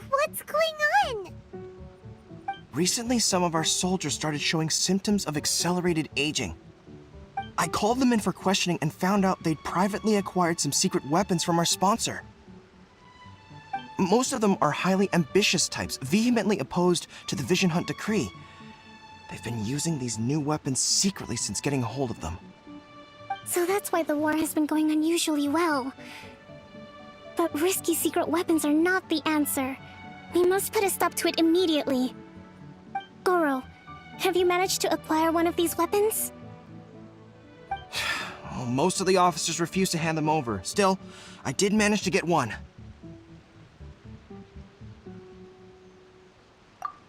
S12: what's going on?
S16: Recently, some of our soldiers started showing symptoms of accelerated aging. I called them in for questioning and found out they'd privately acquired some secret weapons from our sponsor. Most of them are highly ambitious types, vehemently opposed to the Vision Hunt decree. They've been using these new weapons secretly since getting a hold of them.
S7: So that's why the war has been going unusually well. But risky secret weapons are not the answer. We must put a stop to it immediately. Goro, have you managed to acquire one of these weapons?
S16: Well, most of the officers refuse to hand them over. Still, I did manage to get one.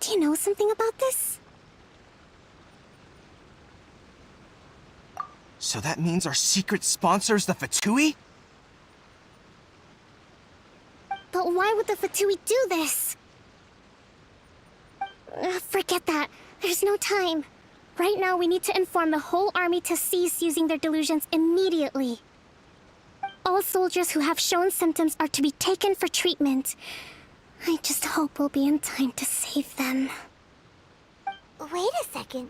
S7: Do you know something about this?
S16: So that means our secret sponsor is the Fatui?
S7: But why would the Fatui do this? Forget that. There's no time. Right now, we need to inform the whole army to cease using their delusions immediately. All soldiers who have shown symptoms are to be taken for treatment. I just hope we'll be in time to save them.
S12: Wait a second.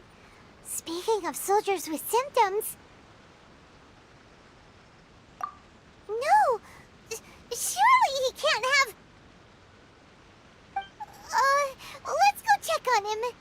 S12: Speaking of soldiers with symptoms... No! Surely he can't have... let's go check on him.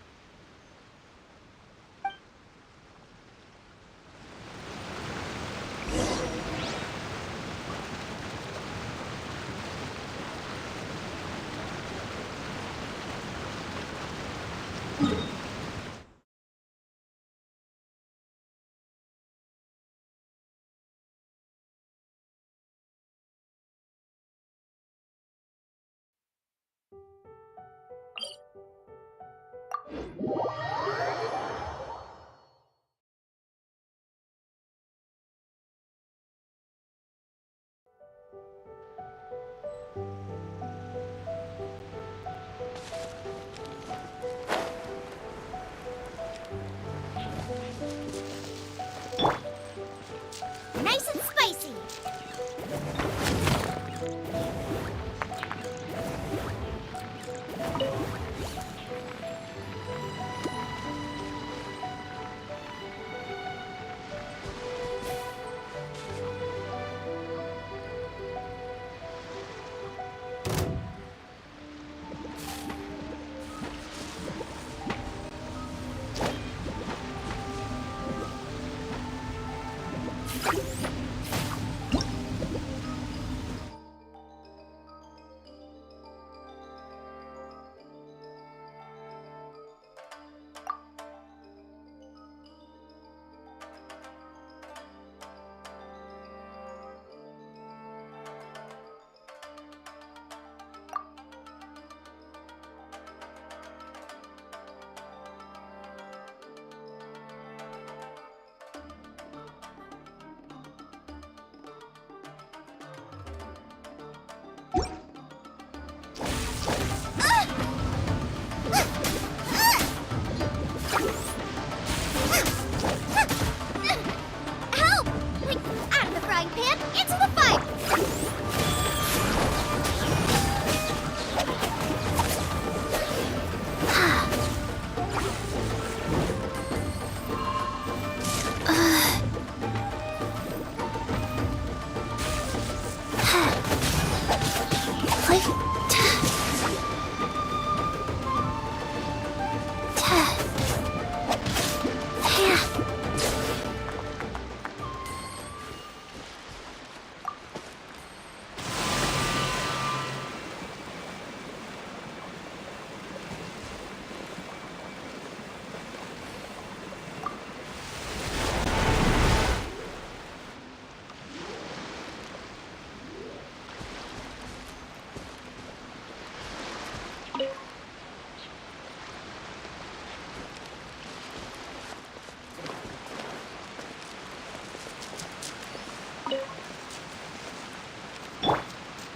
S12: Help! Like, out of the frying pan, into the fire!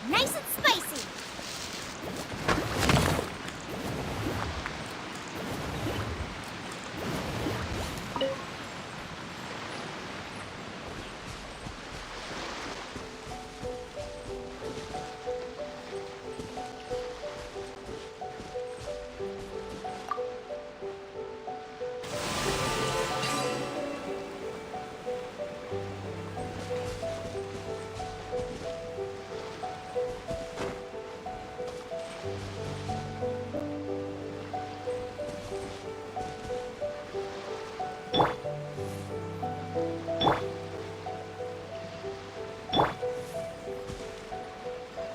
S12: Nice and spicy!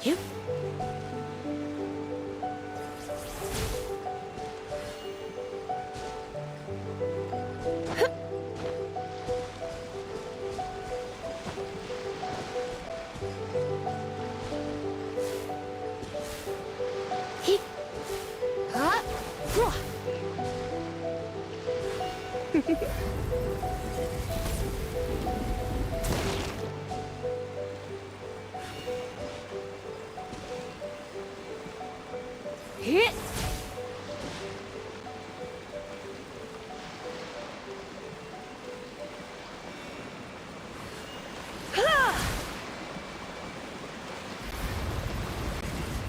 S8: Hit!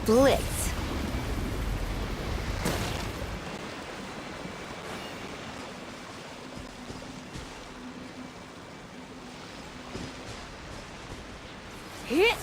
S15: Blitz.
S8: Hit!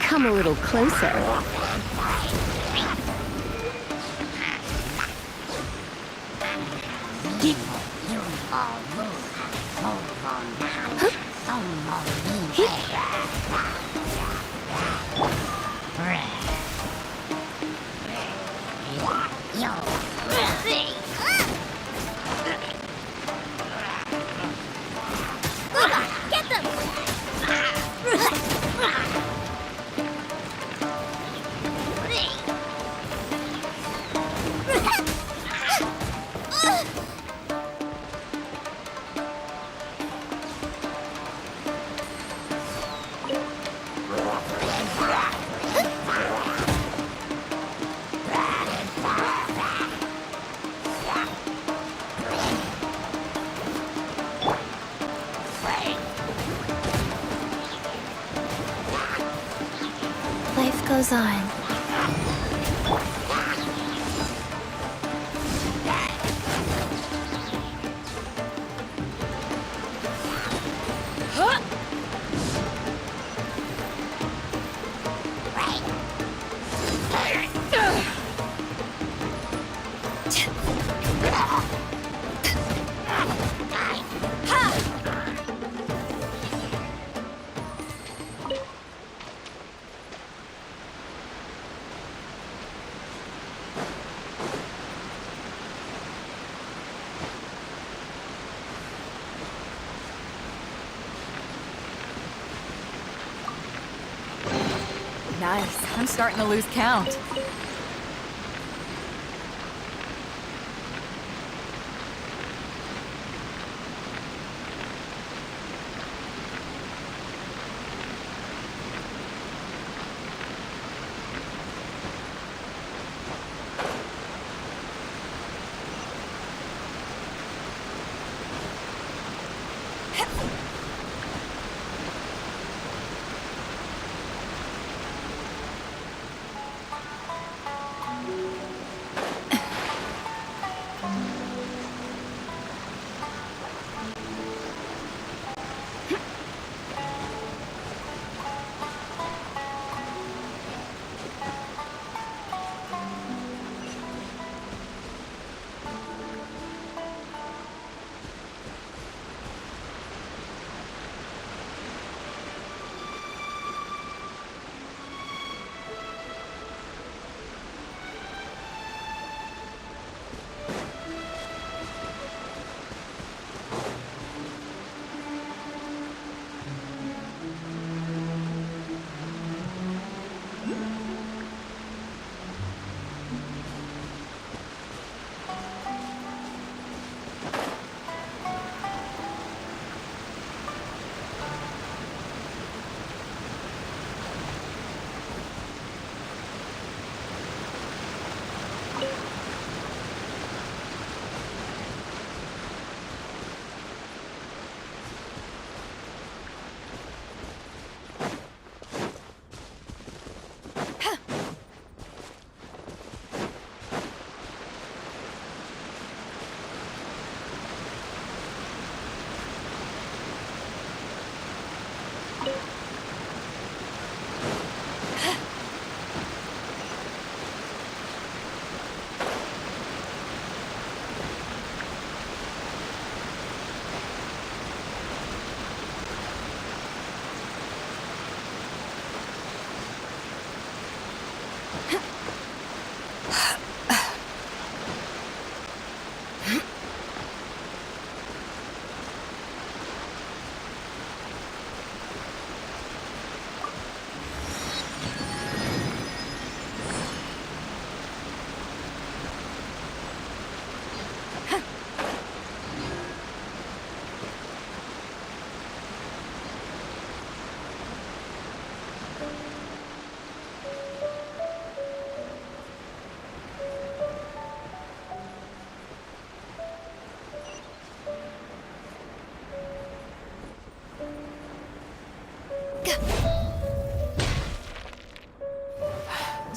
S15: Come a little closer.
S12: Get them!
S7: goes on.
S2: Nice. I'm starting to lose count.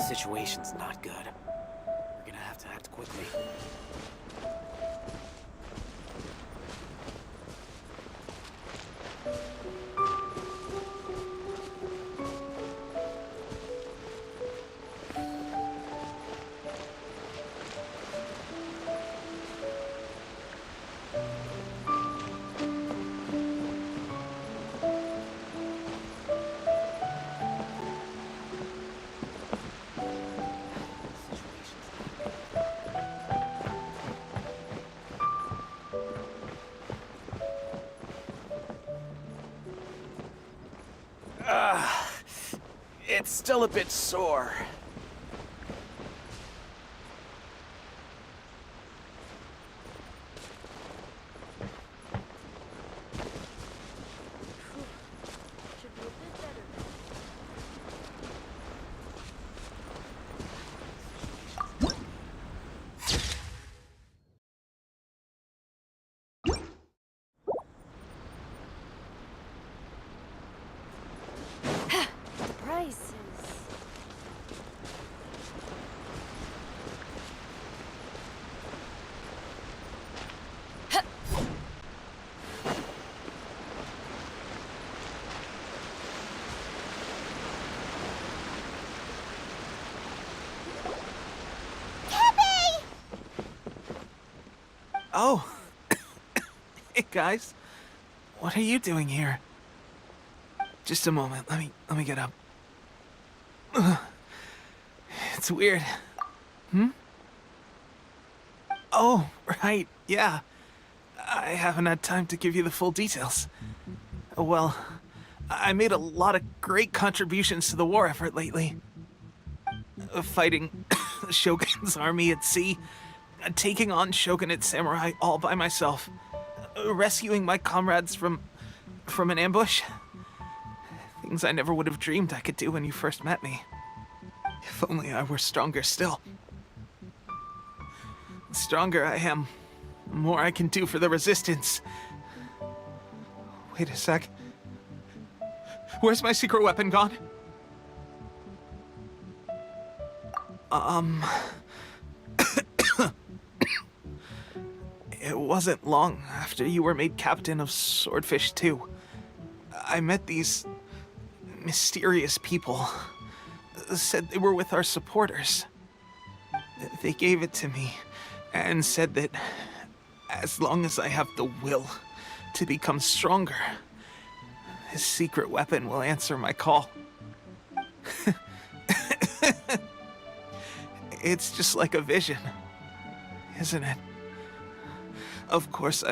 S4: The situation's not good. We're gonna have to act quickly.
S5: It's still a bit sore.
S6: The price is
S10: Oh. Hey, guys. What are you doing here? Just a moment. Let me get up. Ugh. It's weird. Oh, right. Yeah. I haven't had time to give you the full details. Well, I made a lot of great contributions to the war effort lately. Fighting the Shogun's army at sea, taking on Shogunate samurai all by myself, rescuing my comrades from an ambush. Things I never would have dreamed I could do when you first met me. If only I were stronger still. The stronger I am, the more I can do for the Resistance. Wait a sec. Where's my secret weapon gone? It wasn't long after you were made captain of Swordfish 2. I met these mysterious people. Said they were with our supporters. They gave it to me and said that as long as I have the will to become stronger, his secret weapon will answer my call. It's just like a vision, isn't it? Of course,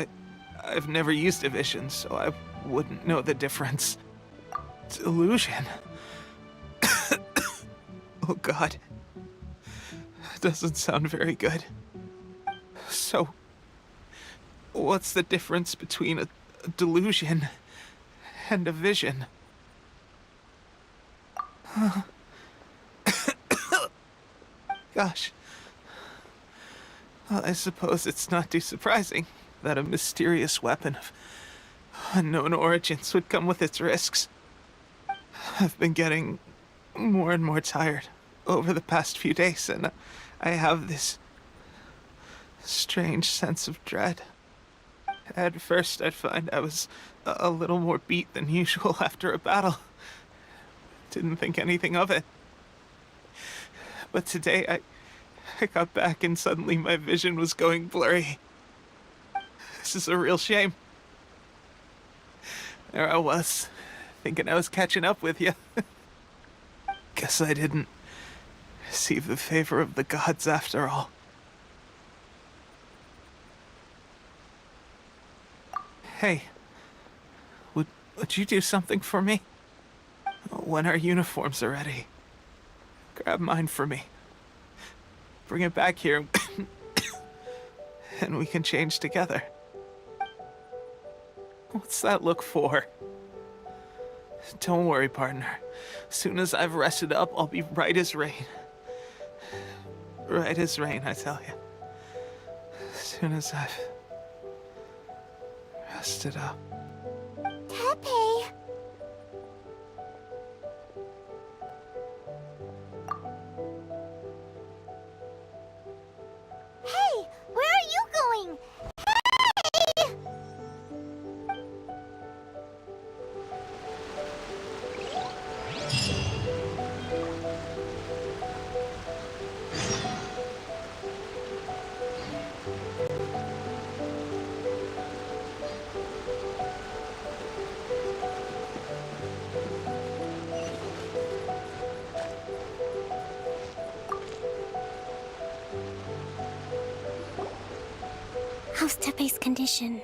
S10: I've never used a vision, so I wouldn't know the difference. Delusion. Oh God. Doesn't sound very good. So, what's the difference between a delusion and a vision? Gosh. Well, I suppose it's not too surprising that a mysterious weapon of unknown origins would come with its risks. I've been getting more and more tired over the past few days, and I have this strange sense of dread. At first, I'd find I was a little more beat than usual after a battle. Didn't think anything of it. But today, I got back and suddenly my vision was going blurry. This is a real shame. There I was, thinking I was catching up with you. Guess I didn't receive the favor of the gods after all. Hey, would you do something for me? When our uniforms are ready, grab mine for me. Bring it back here, and we can change together. What's that look for? Don't worry, partner. As soon as I've rested up, I'll be right as rain. Right as rain, I tell you. As soon as I've rested up.
S12: Tepe! Hey! Where are you going? Hey!
S7: How's Tepe's condition?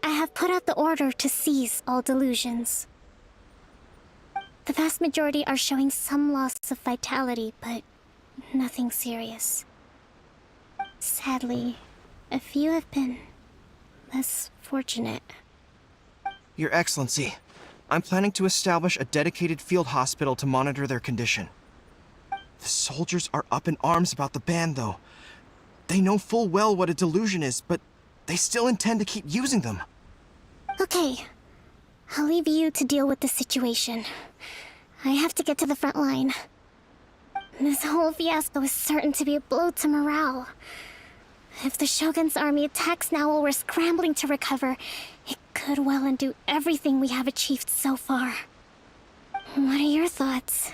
S7: I have put out the order to seize all delusions. The vast majority are showing some loss of vitality, but nothing serious. Sadly, a few have been less fortunate.
S16: Your Excellency, I'm planning to establish a dedicated field hospital to monitor their condition. The soldiers are up in arms about the ban, though. They know full well what a delusion is, but they still intend to keep using them.
S7: Okay, I'll leave you to deal with the situation. I have to get to the front line. This whole fiasco is certain to be a blow to morale. If the Shogun's army attacks now while we're scrambling to recover, it could well undo everything we have achieved so far. What are your thoughts?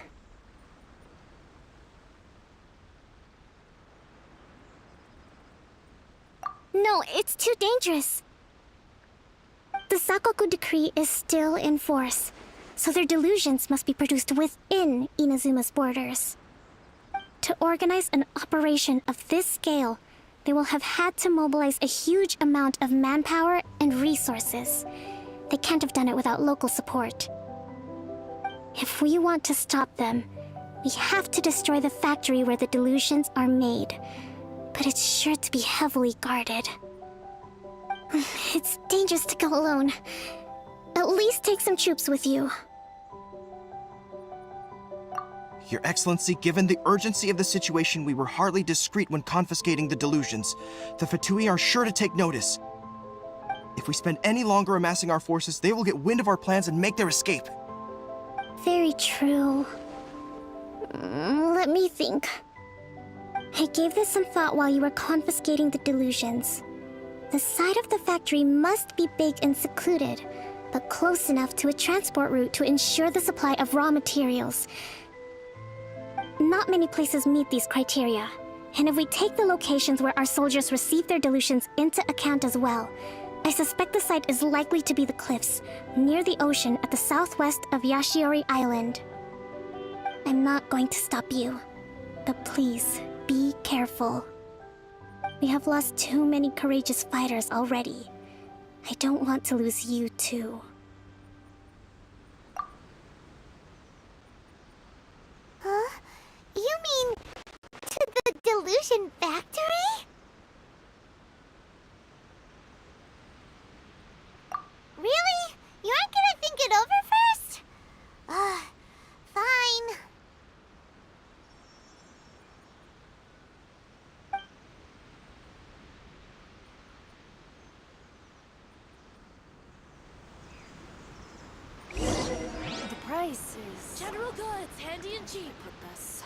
S7: No, it's too dangerous. The Sakoku decree is still in force, so their delusions must be produced within Inazuma's borders. To organize an operation of this scale, they will have had to mobilize a huge amount of manpower and resources. They can't have done it without local support. If we want to stop them, we have to destroy the factory where the delusions are made. But it's sure to be heavily guarded. It's dangerous to go alone. At least take some troops with you.
S16: Your Excellency, given the urgency of the situation, we were hardly discreet when confiscating the delusions. The Fatui are sure to take notice. If we spend any longer amassing our forces, they will get wind of our plans and make their escape.
S7: Very true. Let me think. I gave this some thought while you were confiscating the delusions. The side of the factory must be big and secluded, but close enough to a transport route to ensure the supply of raw materials. Not many places meet these criteria, and if we take the locations where our soldiers receive their delusions into account as well, I suspect the site is likely to be the cliffs, near the ocean at the southwest of Yashiori Island. I'm not going to stop you, but please, be careful. We have lost too many courageous fighters already. I don't want to lose you too.
S12: Huh? You mean to the delusion factory? Really? You aren't gonna think it over first? Fine.
S8: The price is... General goods, handy and cheap with this.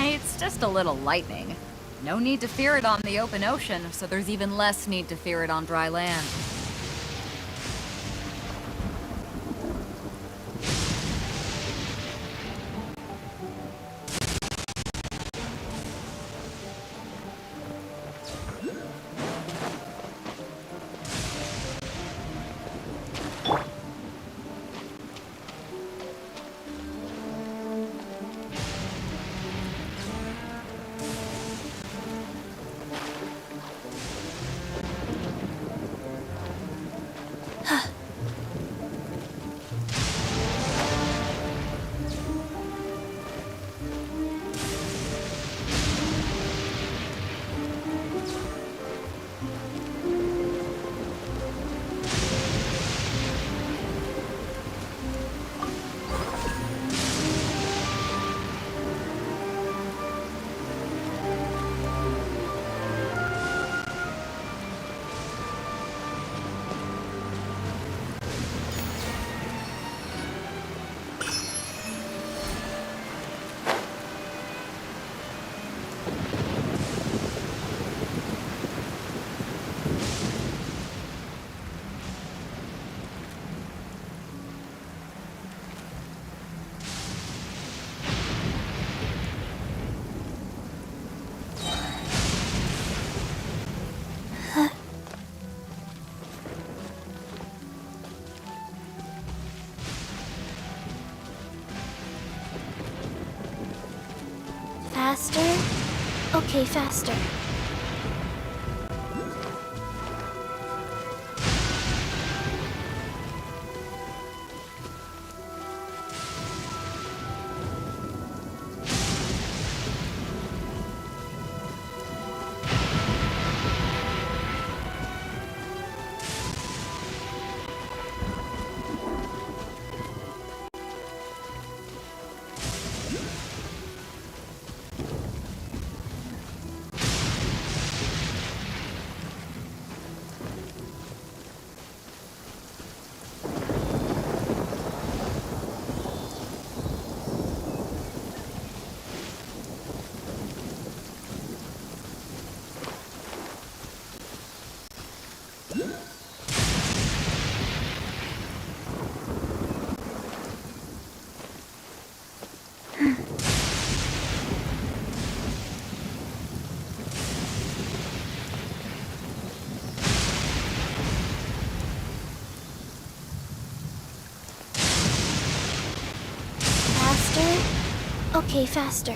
S2: It's just a little lightning. No need to fear it on the open ocean, so there's even less need to fear it on dry land.
S7: Faster? Okay, faster. Okay, faster.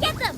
S12: Get them!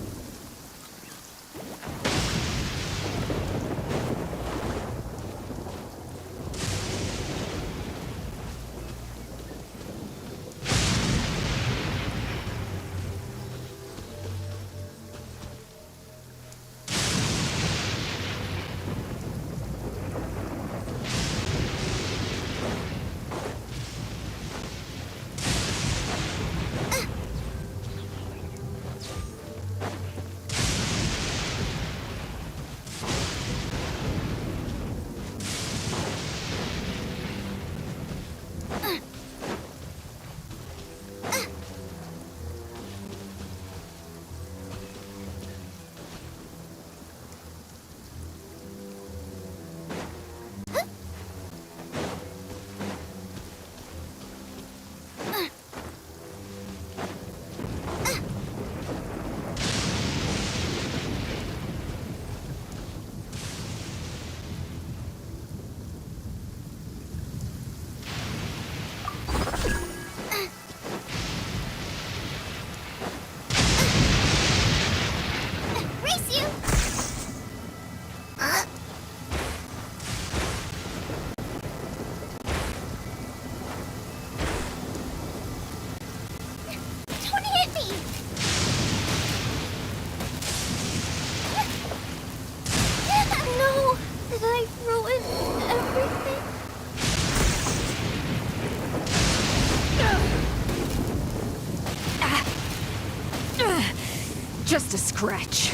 S2: Just a scratch.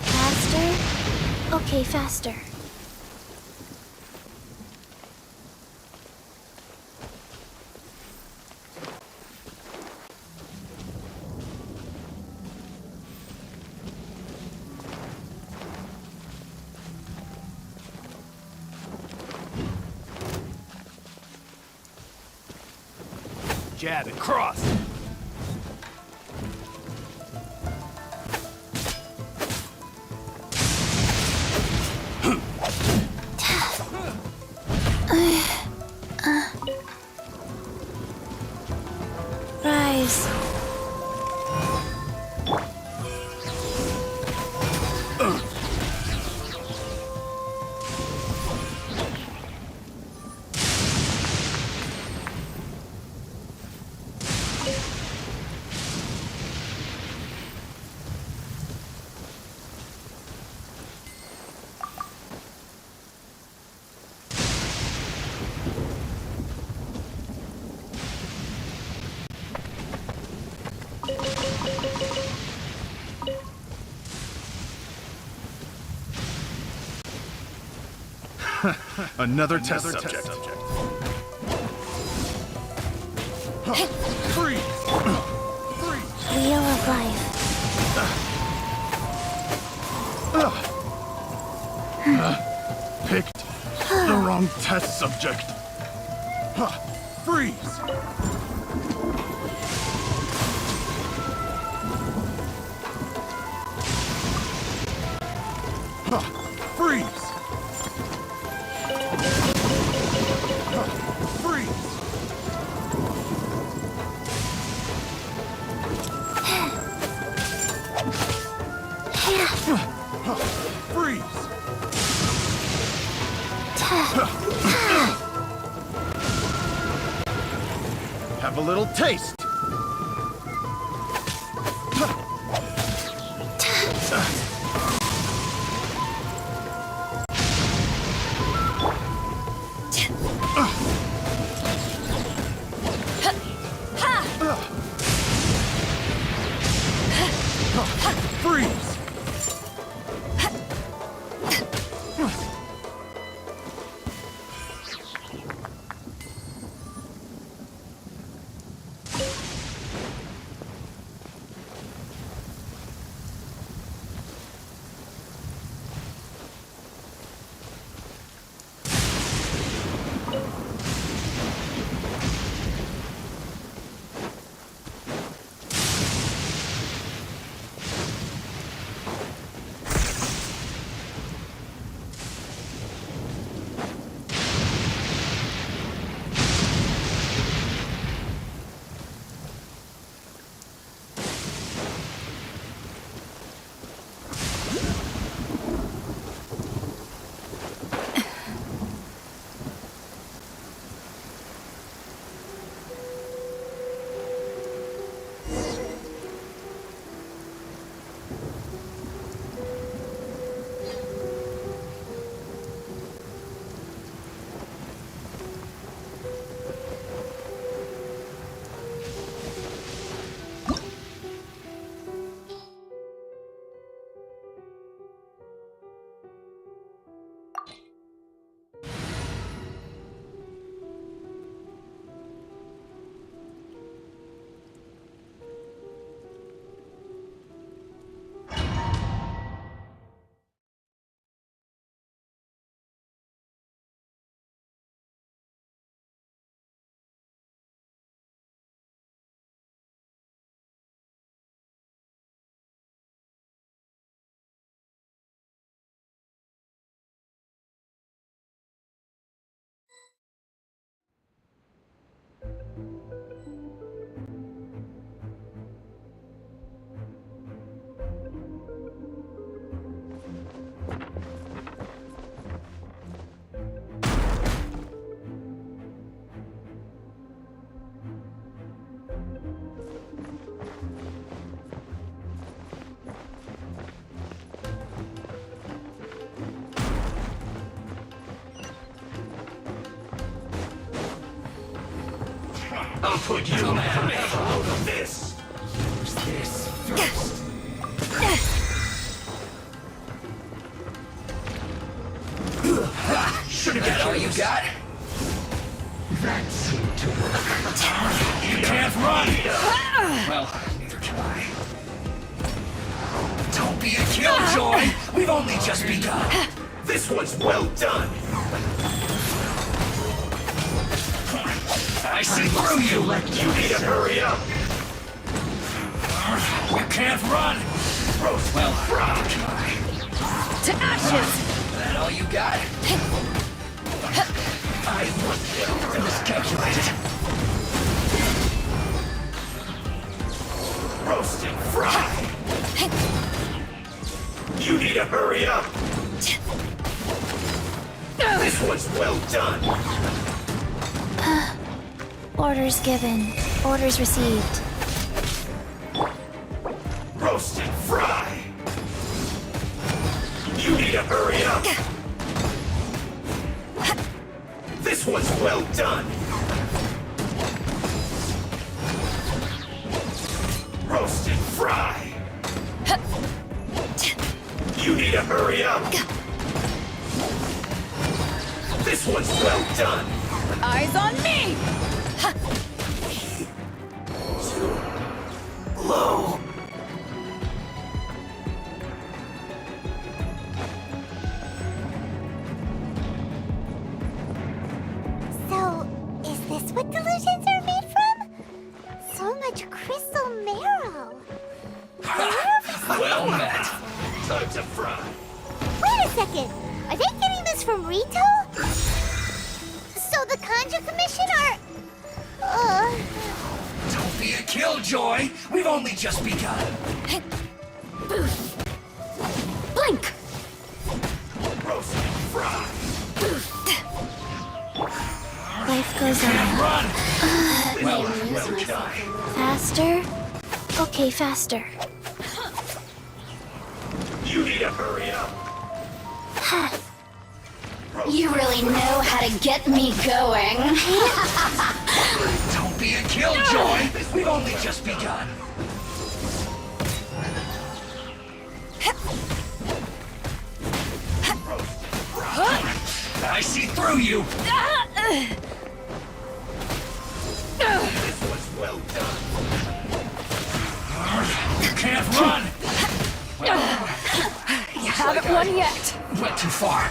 S7: Faster? Okay, faster.
S1: Jab and cross!
S7: Rise.
S9: Another test subject. Freeze!
S7: Wheel of life.
S9: Picked the wrong test subject. Freeze! Freeze! Freeze! Have a little taste. Freeze!
S17: I'll put you on a load of this. Use this first. Should have got all you got. That seemed to work. You can't run. Well, neither can I. Don't be a killjoy. We've only just begun. This one's well done. I see through you! You need to hurry up! You can't run! Roast well fried!
S8: To ashes!
S17: That all you got? I miscalculated. Roast and fry! You need to hurry up! This one's well done!
S12: Orders given. Orders received.
S17: Roast and fry! You need to hurry up! This one's well done! Roast and fry! You need to hurry up! This one's well done!
S8: Eyes on me!
S17: Low.
S12: So, is this what delusions are made from? So much crystal marrow.
S17: Well met. Time to fry.
S12: Wait a second. Are they getting this from Rito? So the Conjure Commission are...
S17: Don't be a killjoy. We've only just begun.
S8: Blink!
S17: Roast and fry.
S7: goes on.
S17: Run!
S7: Faster? Okay, faster.
S17: You need to hurry up.
S3: You really know how to get me going.
S17: Don't be a killjoy. We've only just begun. I see through you. This was well done. You can't run.
S8: You haven't won yet.
S17: Went too far.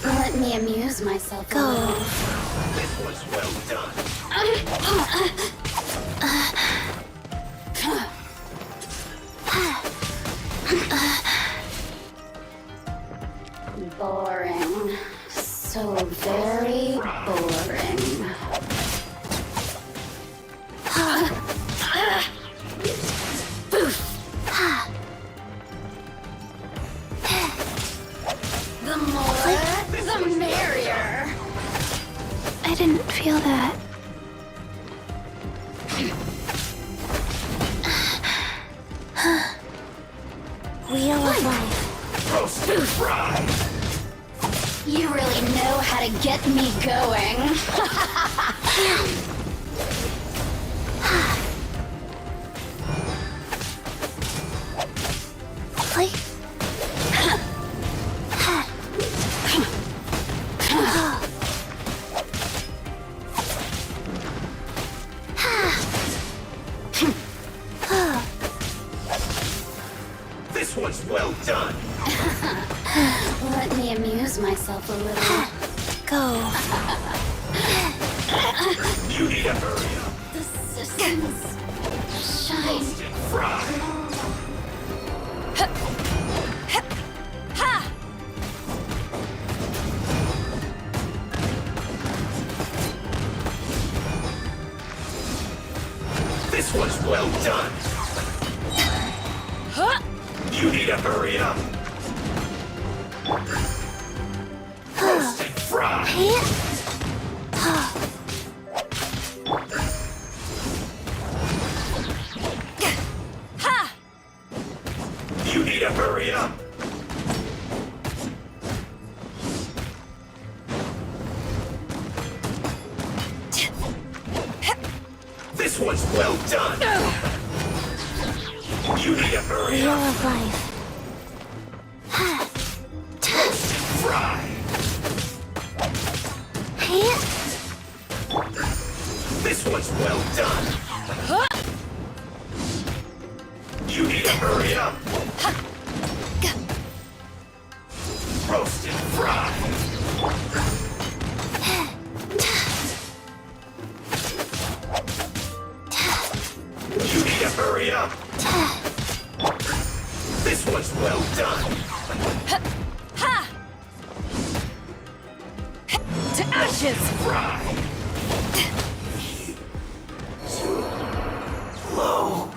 S3: Let me amuse myself.
S7: Go.
S17: This was well done.
S3: Boring. So very boring. The more, the merrier.
S7: I didn't feel that. Wheel of life.
S17: Roasted fried.
S3: You really know how to get me going.
S7: Play.
S17: This was well done.
S3: Let me amuse myself a little.
S7: Go.
S17: You need to hurry up.
S3: The systems shine.
S17: Roasted fried. This was well done. You need to hurry up. Roasted fried. You need to hurry up. This was well done. You need to hurry
S7: Wheel
S17: up.
S7: of life.
S17: Roasted fried. This was well done. You need to hurry up. Roasted fried. You need to hurry up. This was well done.
S8: To ashes.
S17: Fried. Too low.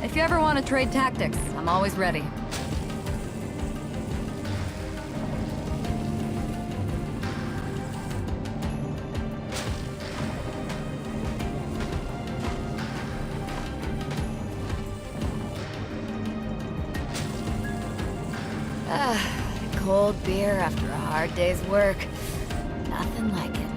S2: If you ever want to trade tactics, I'm always ready. Cold beer after a hard day's work. Nothing like it.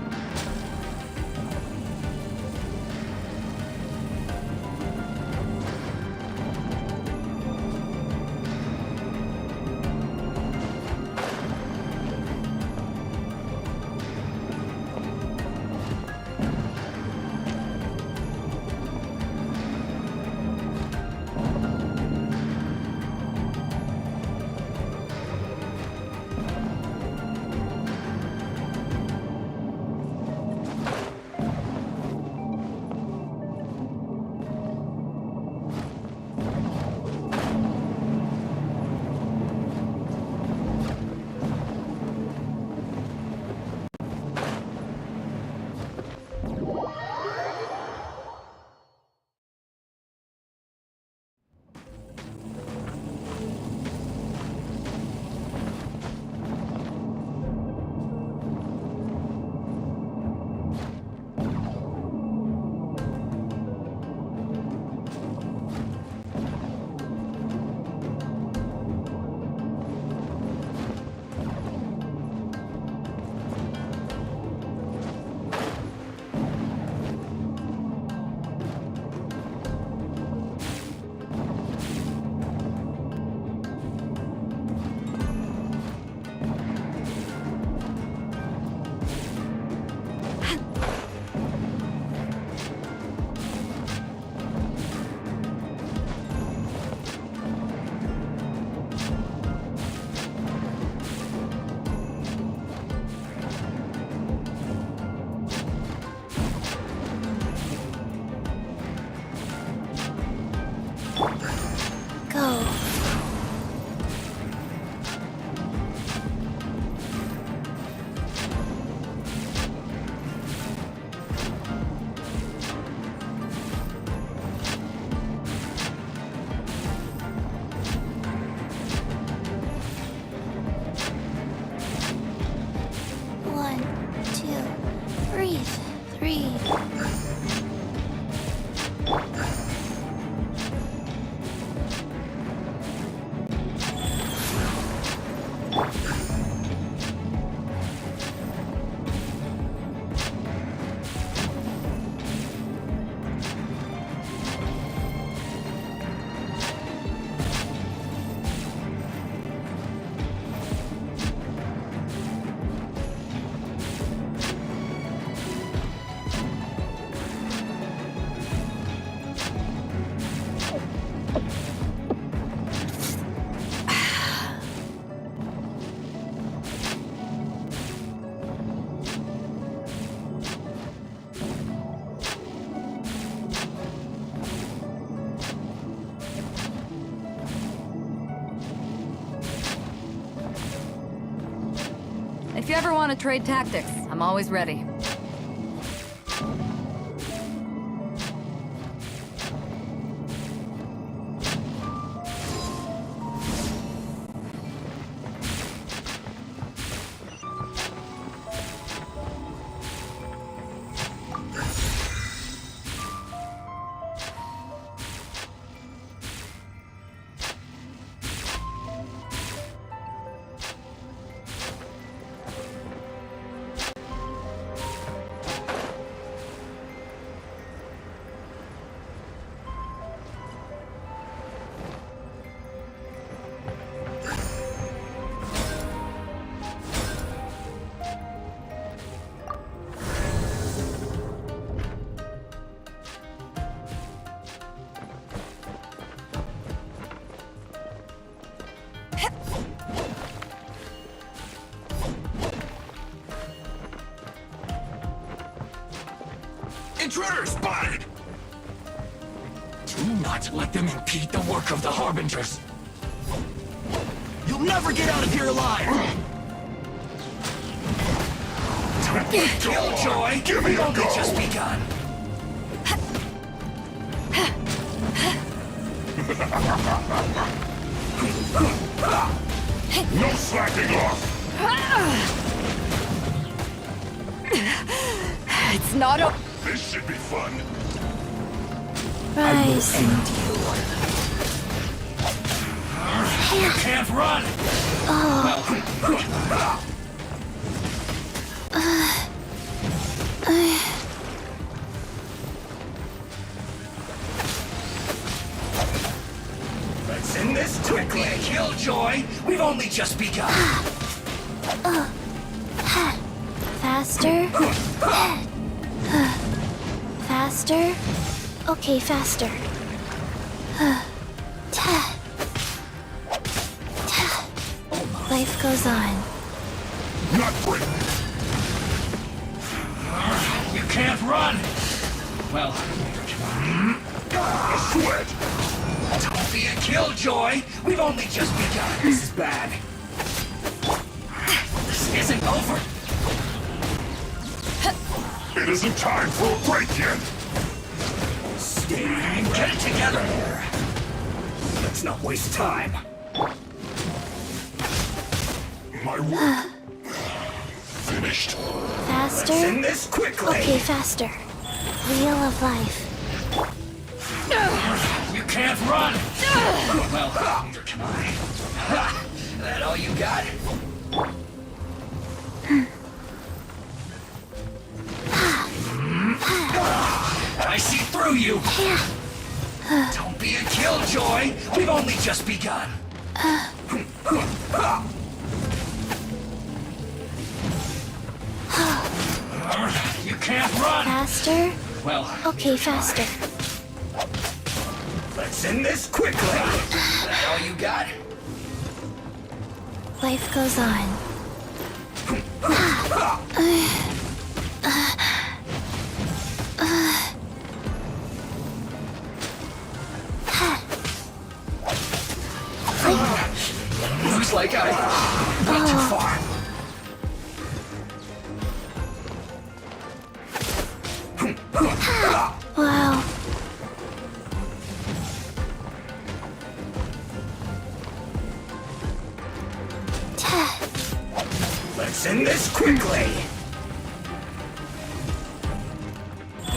S2: If you ever want to trade tactics, I'm always ready.
S17: Intruder spotted! Do not let them impede the work of the Harbingers. You'll never get out of here alive! Killjoy! Give me a go! Just begun! No slacking off!
S2: It's not a...
S17: This should be fun.
S8: Rise.
S17: You can't run! Let's end this quickly, Killjoy! We've only just begun!
S7: Faster. Faster. Okay, faster. Life goes on.
S17: Not break! You can't run! Well, sweat! Don't be a killjoy! We've only just begun! This is bad! This isn't over! It isn't time for a break yet! Stay and get it together! Let's not waste time! My work finished.
S7: Faster.
S17: Let's end this quickly!
S7: Okay, faster. Wheel of life.
S17: You can't run! Well, neither can I. That all you got? I see through you! Don't be a killjoy! We've only just begun! You can't run!
S7: Faster.
S17: Well,
S7: Okay, faster.
S17: let's end this quickly! That all you got?
S7: Life goes on.
S17: Looks like I went too far.
S7: Wow.
S17: Let's end this quickly!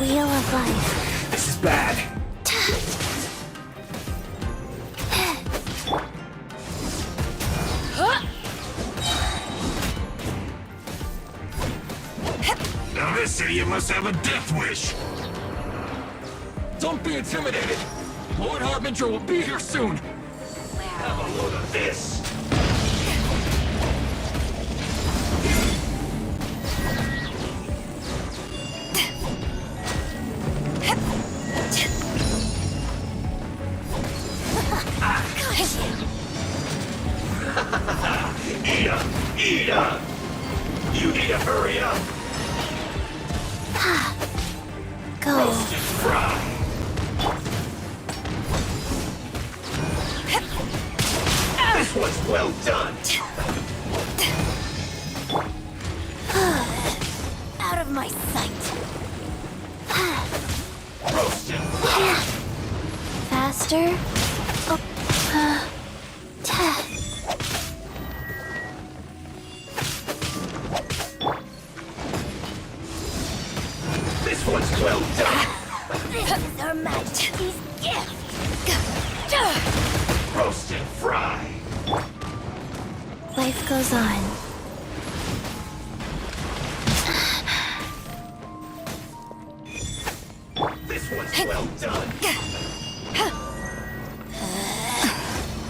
S7: Wheel of life.
S17: This is bad. Now this idiot must have a death wish. Don't be intimidated. Lord Harbinger will be here soon. Have a load of this. Eat up! You need to hurry up!
S7: Go.
S17: Roast and fry! This one's well done!
S8: Out of my sight.
S17: Roast and fry!
S7: Faster.
S17: This one's well done!
S8: This is Her Majesty's gift.
S17: Roast and fry!
S7: Life goes on.
S17: This one's well done!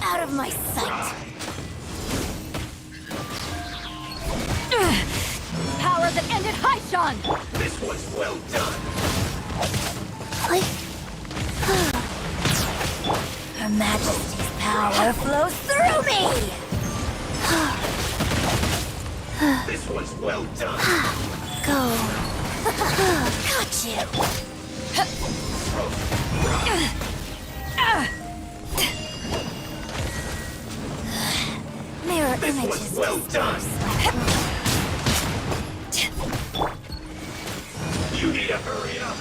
S8: Out of my sight. Power that ended Haishan.
S17: This one's well done!
S8: Her Majesty's power flows through me.
S17: This one's well done!
S7: Go.
S8: Got you. Mirror
S17: This
S8: images.
S17: one's well done! You need to hurry up!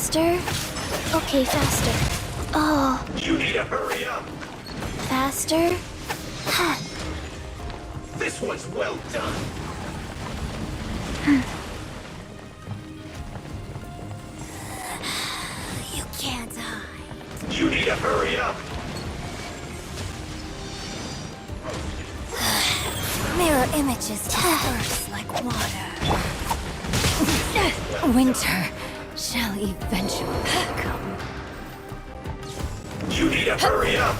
S7: Faster? Okay, faster. Oh.
S17: You need to hurry up.
S7: Faster?
S17: This one's well done.
S7: You can't hide.
S17: You need to hurry up.
S7: Mirror images disperse like water. Winter shall eventually come.
S17: You need to hurry up.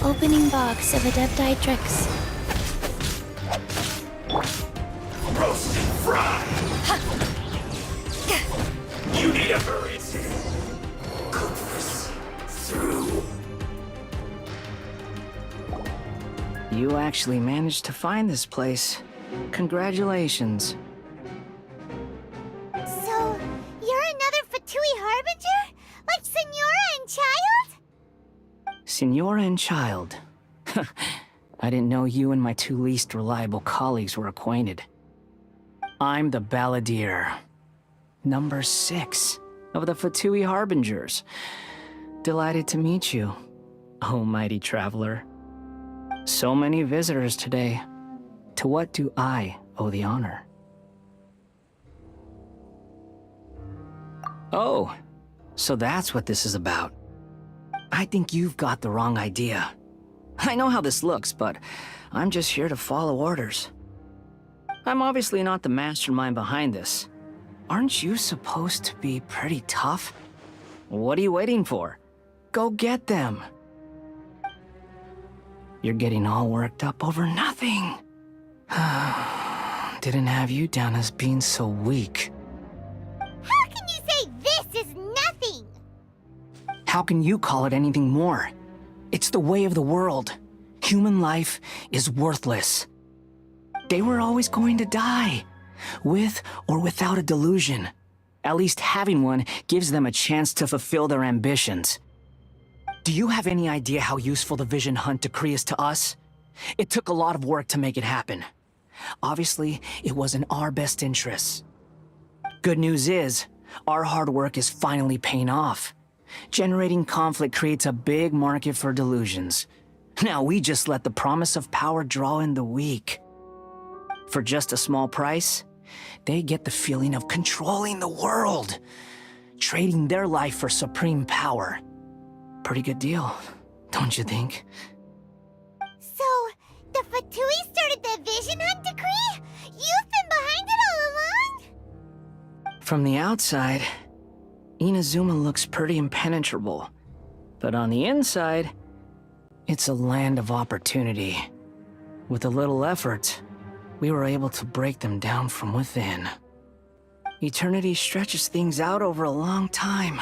S7: Opening box of Adeptitrix.
S17: Roast and fry. You need to hurry. Cook this through.
S18: You actually managed to find this place. Congratulations.
S12: So, you're another Fatui Harbinger? Like Senora and Child?
S18: Senora and Child. I didn't know you and my two least reliable colleagues were acquainted. I'm the Balladeer. Number 6 of the Fatui Harbingers. Delighted to meet you, oh mighty traveler. So many visitors today. To what do I owe the honor? Oh, so that's what this is about. I think you've got the wrong idea. I know how this looks, but I'm just here to follow orders. I'm obviously not the mastermind behind this. Aren't you supposed to be pretty tough? What are you waiting for? Go get them. You're getting all worked up over nothing. Didn't have you down as being so weak.
S12: How can you say this is nothing?
S18: How can you call it anything more? It's the way of the world. Human life is worthless. They were always going to die, with or without a delusion. At least having one gives them a chance to fulfill their ambitions. Do you have any idea how useful the Vision Hunt decree is to us? It took a lot of work to make it happen. Obviously, it was in our best interests. Good news is, our hard work is finally paying off. Generating conflict creates a big market for delusions. Now we just let the promise of power draw in the weak. For just a small price, they get the feeling of controlling the world, trading their life for supreme power. Pretty good deal, don't you think?
S12: So, the Fatui started the Vision Hunt decree? You've been behind it all along?
S18: From the outside, Inazuma looks pretty impenetrable. But on the inside, it's a land of opportunity. With a little effort, we were able to break them down from within. Eternity stretches things out over a long time,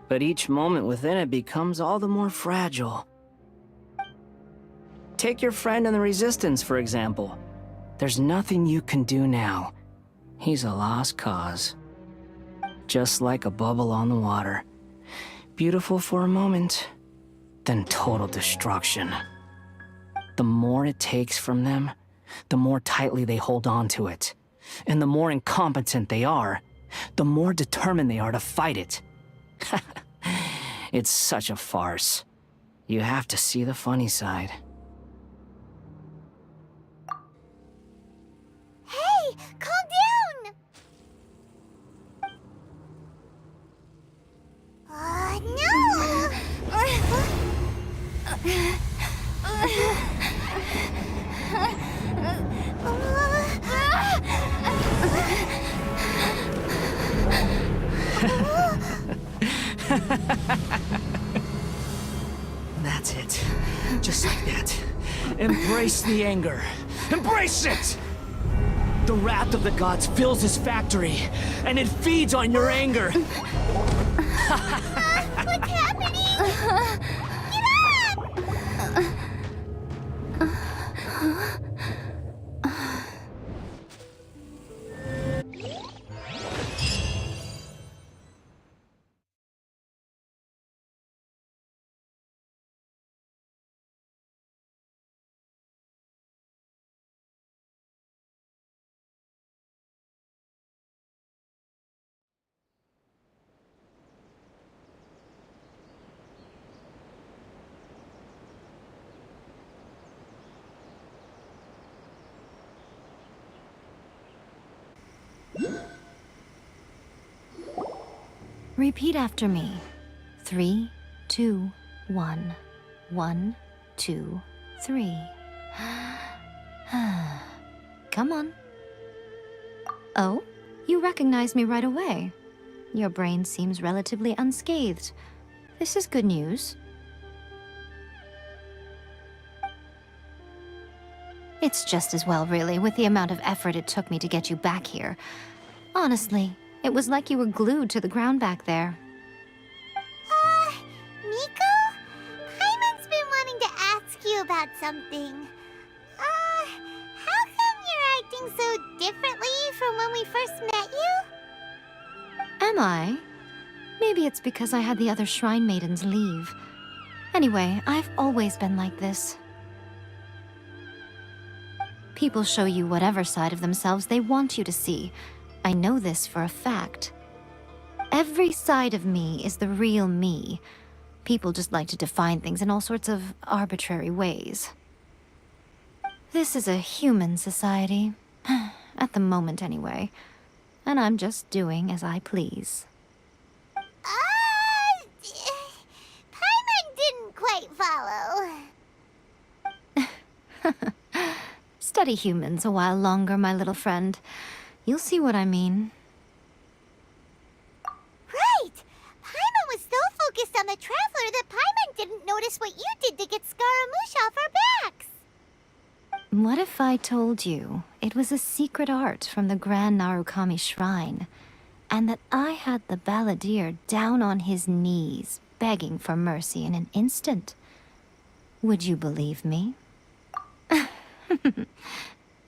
S18: but each moment within it becomes all the more fragile. Take your friend in the Resistance, for example. There's nothing you can do now. He's a lost cause. Just like a bubble on the water. Beautiful for a moment, then total destruction. The more it takes from them, the more tightly they hold on to it. And the more incompetent they are, the more determined they are to fight it. It's such a farce. You have to see the funny side.
S12: Hey, calm down! No!
S18: That's it. Just like that. Embrace the anger. Embrace it! The wrath of the gods fills this factory, and it feeds on your anger.
S12: What's happening?
S8: Repeat after me. 3, 2, 1. 1, 2, 3. Come on. Oh, you recognize me right away. Your brain seems relatively unscathed. This is good news. It's just as well, really, with the amount of effort it took me to get you back here. Honestly, it was like you were glued to the ground back there.
S12: Miko? Paimon's been wanting to ask you about something. How come you're acting so differently from when we first met you?
S8: Am I? Maybe it's because I had the other Shrine Maidens leave. Anyway, I've always been like this. People show you whatever side of themselves they want you to see. I know this for a fact. Every side of me is the real me. People just like to define things in all sorts of arbitrary ways. This is a human society. At the moment, anyway. And I'm just doing as I please.
S12: Paimon didn't quite follow.
S8: Study humans a while longer, my little friend. You'll see what I mean.
S12: Right! Paimon was so focused on the Traveler that Paimon didn't notice what you did to get Scaramouche off our backs.
S8: What if I told you it was a secret art from the Grand Narukami Shrine, and that I had the balladeer down on his knees, begging for mercy in an instant? Would you believe me?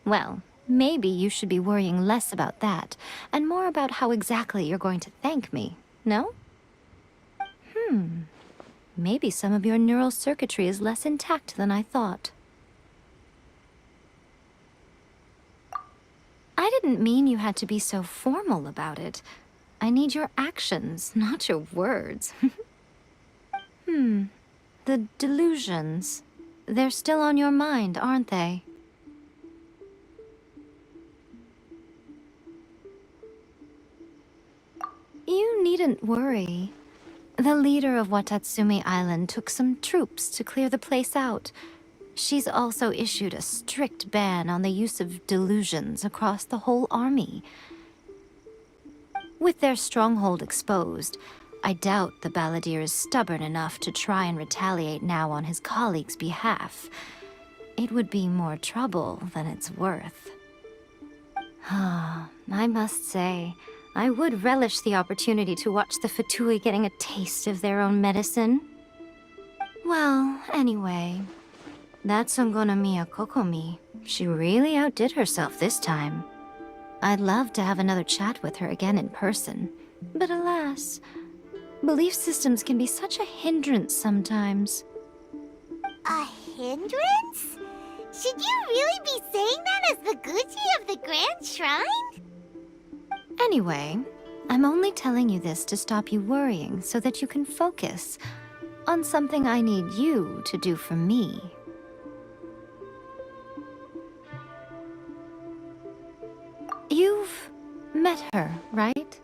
S8: Well, maybe you should be worrying less about that, and more about how exactly you're going to thank me, no? Maybe some of your neural circuitry is less intact than I thought. I didn't mean you had to be so formal about it. I need your actions, not your words. The delusions. They're still on your mind, aren't they? You needn't worry. The leader of Watatsumi Island took some troops to clear the place out. She's also issued a strict ban on the use of delusions across the whole army. With their stronghold exposed, I doubt the balladeer is stubborn enough to try and retaliate now on his colleagues' behalf. It would be more trouble than it's worth. I must say, I would relish the opportunity to watch the Fatui getting a taste of their own medicine. Well, anyway, that Sangonomiya Kokomi, she really outdid herself this time. I'd love to have another chat with her again in person, but alas, belief systems can be such a hindrance sometimes.
S12: A hindrance? Should you really be saying that as the Gucci of the Grand Shrine?
S8: Anyway, I'm only telling you this to stop you worrying so that you can focus on something I need you to do for me. You've met her, right?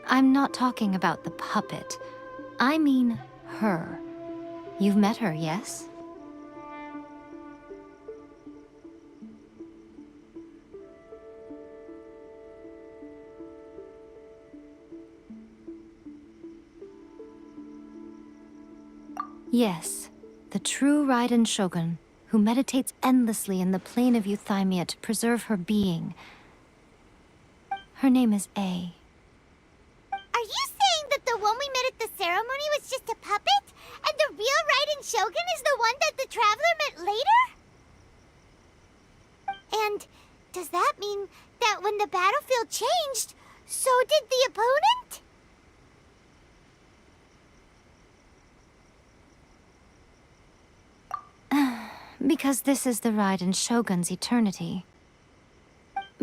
S8: I'm not talking about the puppet. I mean her. You've met her, yes? Yes, the true Raiden Shogun, who meditates endlessly in the plane of euthymia to preserve her being. Her name is A.
S12: Are you saying that the one we met at the ceremony was just a puppet? And the real Raiden Shogun is the one that the Traveler met later? And does that mean that when the battlefield changed, so did the opponent?
S8: Because this is the Raiden Shogun's eternity.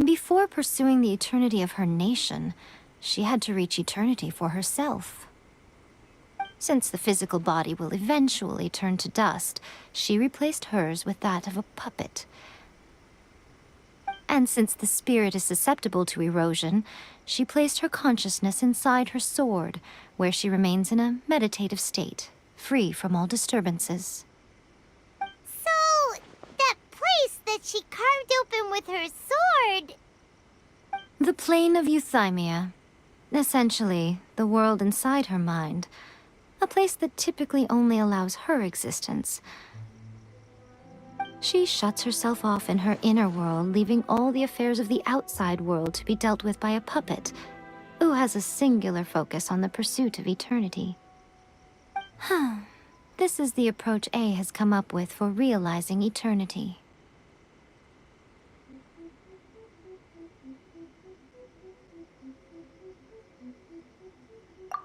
S8: Before pursuing the eternity of her nation, she had to reach eternity for herself. Since the physical body will eventually turn to dust, she replaced hers with that of a puppet. And since the spirit is susceptible to erosion, she placed her consciousness inside her sword, where she remains in a meditative state, free from all disturbances.
S12: So, that place that she carved open with her sword...
S8: The plane of euthymia. Essentially, the world inside her mind. A place that typically only allows her existence. She shuts herself off in her inner world, leaving all the affairs of the outside world to be dealt with by a puppet, who has a singular focus on the pursuit of eternity. This is the approach A has come up with for realizing eternity.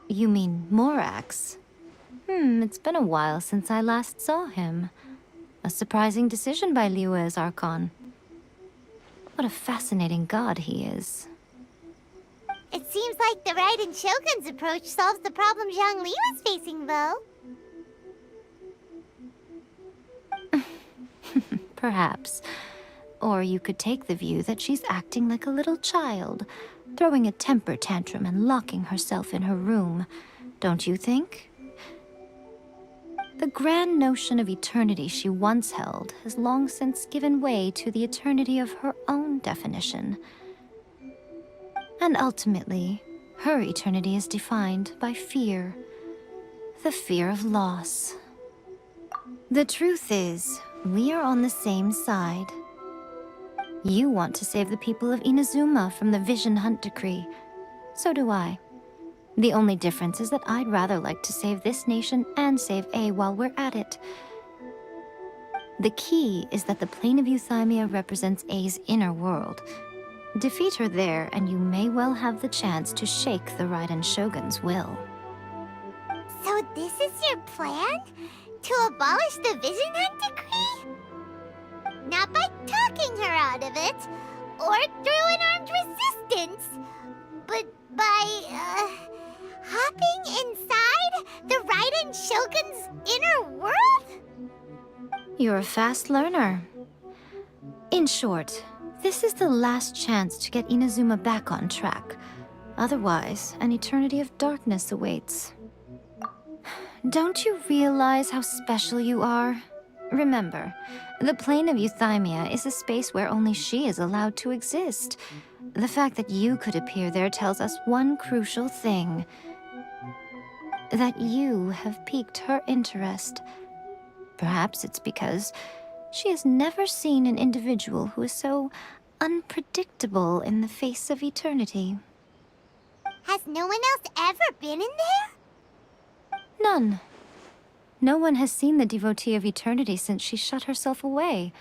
S8: You mean Morax? It's been a while since I last saw him. A surprising decision by Liyue's Archon. What a fascinating god he is.
S12: It seems like the Raiden Shogun's approach solves the problem Zhang Li was facing, though.
S8: Perhaps. Or you could take the view that she's acting like a little child, throwing a temper tantrum and locking herself in her room. Don't you think? The grand notion of eternity she once held has long since given way to the eternity of her own definition. And ultimately, her eternity is defined by fear. The fear of loss. The truth is, we are on the same side. You want to save the people of Inazuma from the Vision Hunt decree. So do I. The only difference is that I'd rather like to save this nation and save A while we're at it. The key is that the plane of euthymia represents A's inner world. Defeat her there, and you may well have the chance to shake the Raiden Shogun's will.
S12: So this is your plan? To abolish the Vision Hunt decree? Not by talking her out of it, or through an armed resistance, but by, hopping inside the Raiden Shogun's inner world?
S8: You're a fast learner. In short, this is the last chance to get Inazuma back on track. Otherwise, an eternity of darkness awaits. Don't you realize how special you are? Remember, the plane of euthymia is a space where only she is allowed to exist. The fact that you could appear there tells us one crucial thing. That you have piqued her interest. Perhaps it's because she has never seen an individual who is so unpredictable in the face of eternity.
S12: Has no one else ever been in there?
S8: None. No one has seen the devotee of eternity since she shut herself away.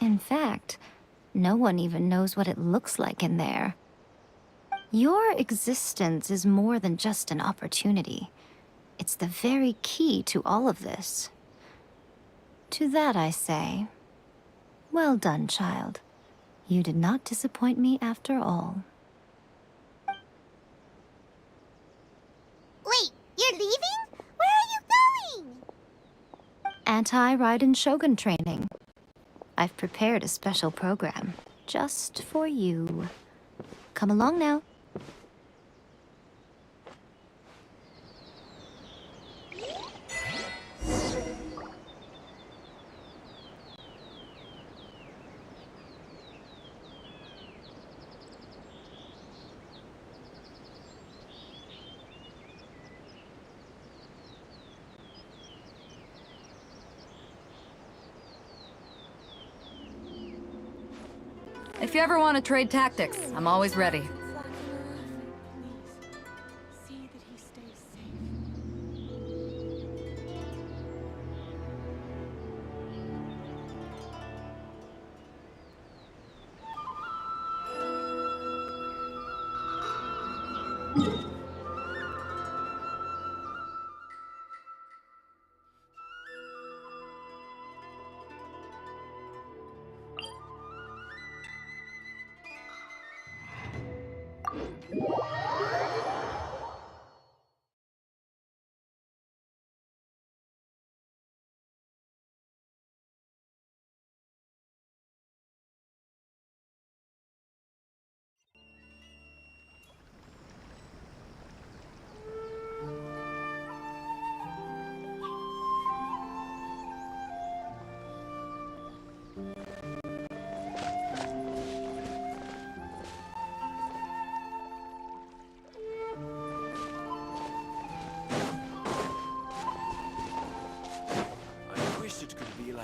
S8: In fact, no one even knows what it looks like in there. Your existence is more than just an opportunity. It's the very key to all of this. To that I say, well done, child. You did not disappoint me after all.
S12: Wait, you're leaving? Where are you going?
S8: Anti-Raiden Shogun training. I've prepared a special program just for you. Come along now.
S2: If you ever want to trade tactics, I'm always ready.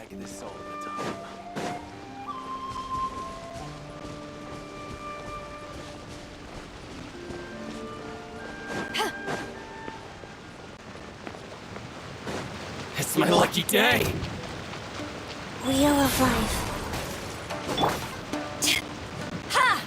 S11: like this all the time. It's my lucky day!
S6: Wheel of Life.
S2: Ha!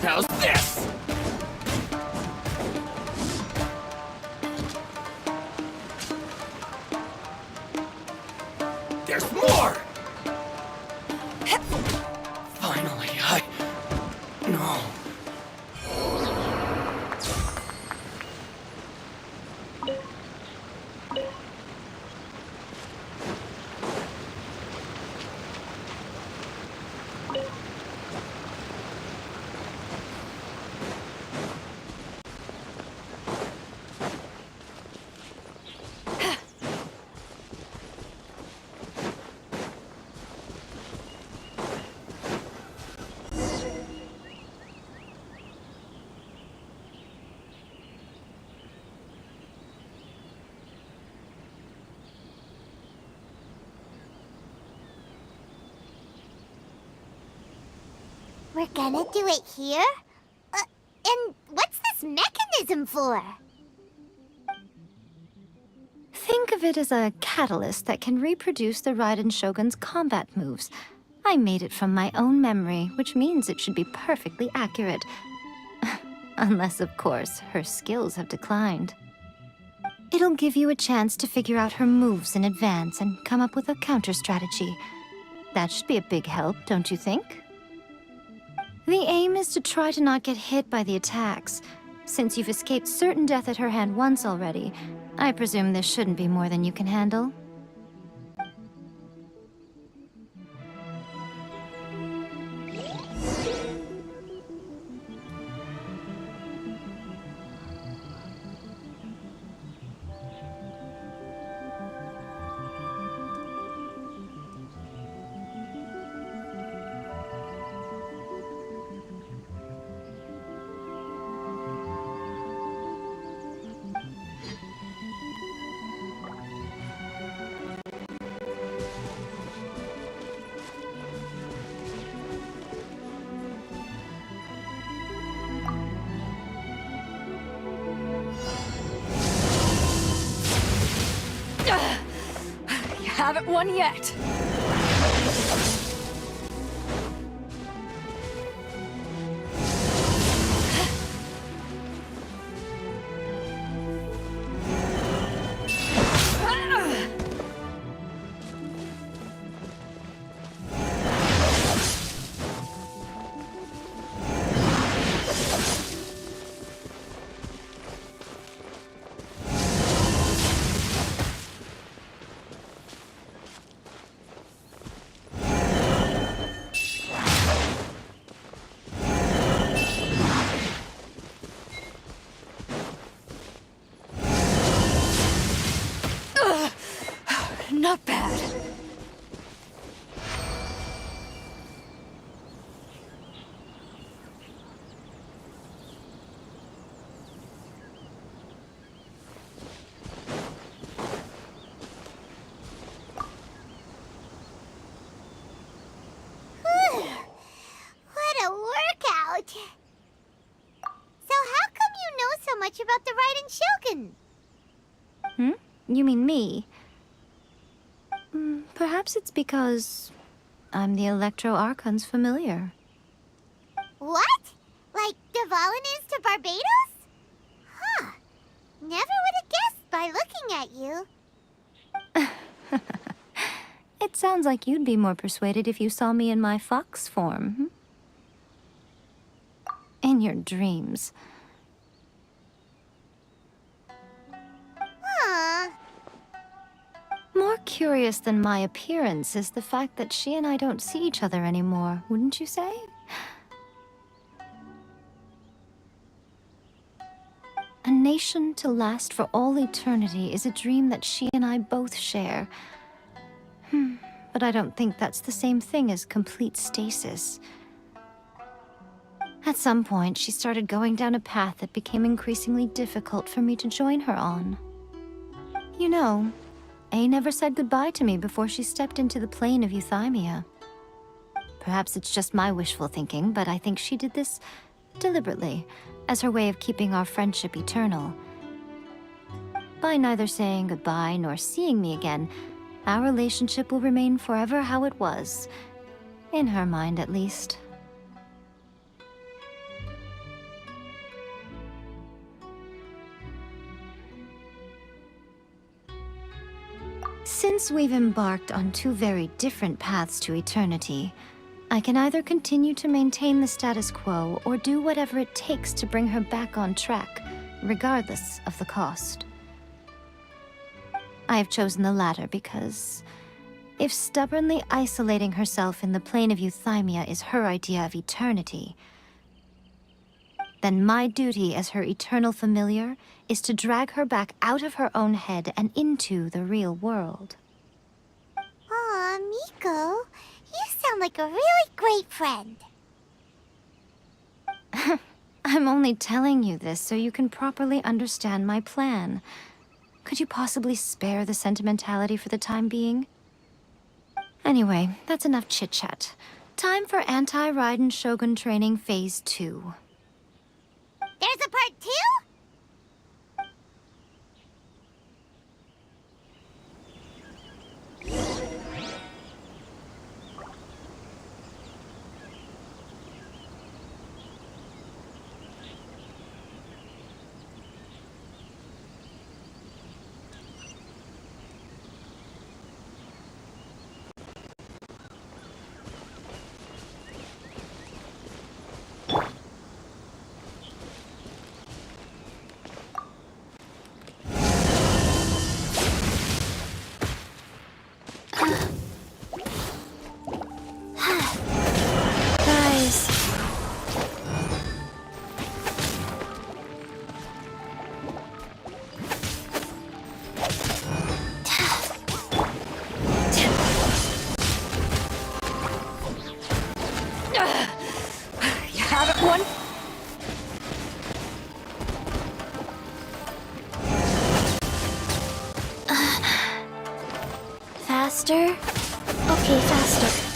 S11: How's this? There's more! Finally, No.
S12: We're gonna do it here? And what's this mechanism for?
S8: Think of it as a catalyst that can reproduce the Raiden Shogun's combat moves. I made it from my own memory, which means it should be perfectly accurate. Unless, of course, her skills have declined. It'll give you a chance to figure out her moves in advance and come up with a counter strategy. That should be a big help, don't you think? The aim is to try to not get hit by the attacks. Since you've escaped certain death at her hand once already, I presume this shouldn't be more than you can handle.
S2: You haven't won yet. Not bad.
S12: What a workout! So how come you know so much about the Raiden Shogun?
S8: You mean me? Perhaps it's because I'm the Electro Archon's familiar.
S12: What? Like Devalin is to Barbados? Huh. Never would have guessed by looking at you.
S8: It sounds like you'd be more persuaded if you saw me in my fox form. In your dreams.
S12: Huh?
S8: More curious than my appearance is the fact that she and I don't see each other anymore, wouldn't you say? A nation to last for all eternity is a dream that she and I both share. But I don't think that's the same thing as complete stasis. At some point, she started going down a path that became increasingly difficult for me to join her on. You know, A never said goodbye to me before she stepped into the plane of euthymia. Perhaps it's just my wishful thinking, but I think she did this deliberately, as her way of keeping our friendship eternal. By neither saying goodbye nor seeing me again, our relationship will remain forever how it was. In her mind, at least. Since we've embarked on two very different paths to eternity, I can either continue to maintain the status quo or do whatever it takes to bring her back on track, regardless of the cost. I have chosen the latter because if stubbornly isolating herself in the plane of euthymia is her idea of eternity, then my duty as her eternal familiar is to drag her back out of her own head and into the real world.
S12: Aw, Miko, you sound like a really great friend.
S8: I'm only telling you this so you can properly understand my plan. Could you possibly spare the sentimentality for the time being? Anyway, that's enough chit-chat. Time for Anti-Raiden Shogun Training Phase 2.
S12: There's a part 2?
S7: Faster? Okay, faster.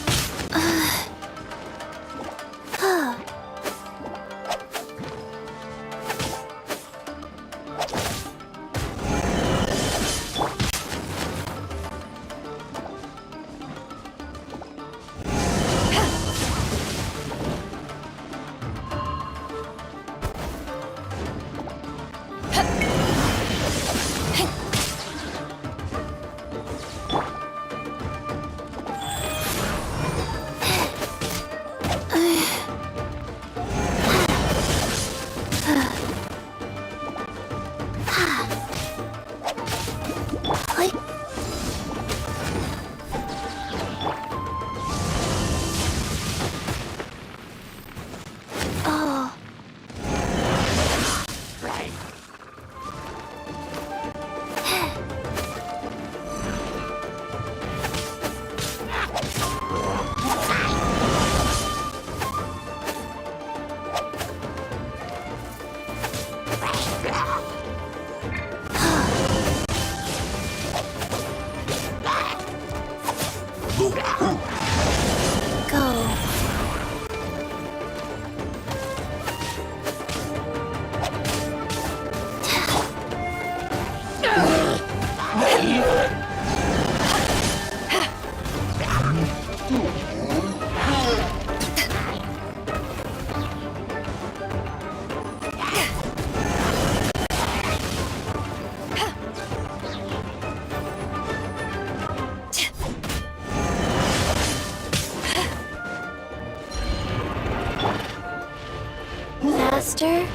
S7: Faster?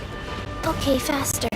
S7: Okay, faster.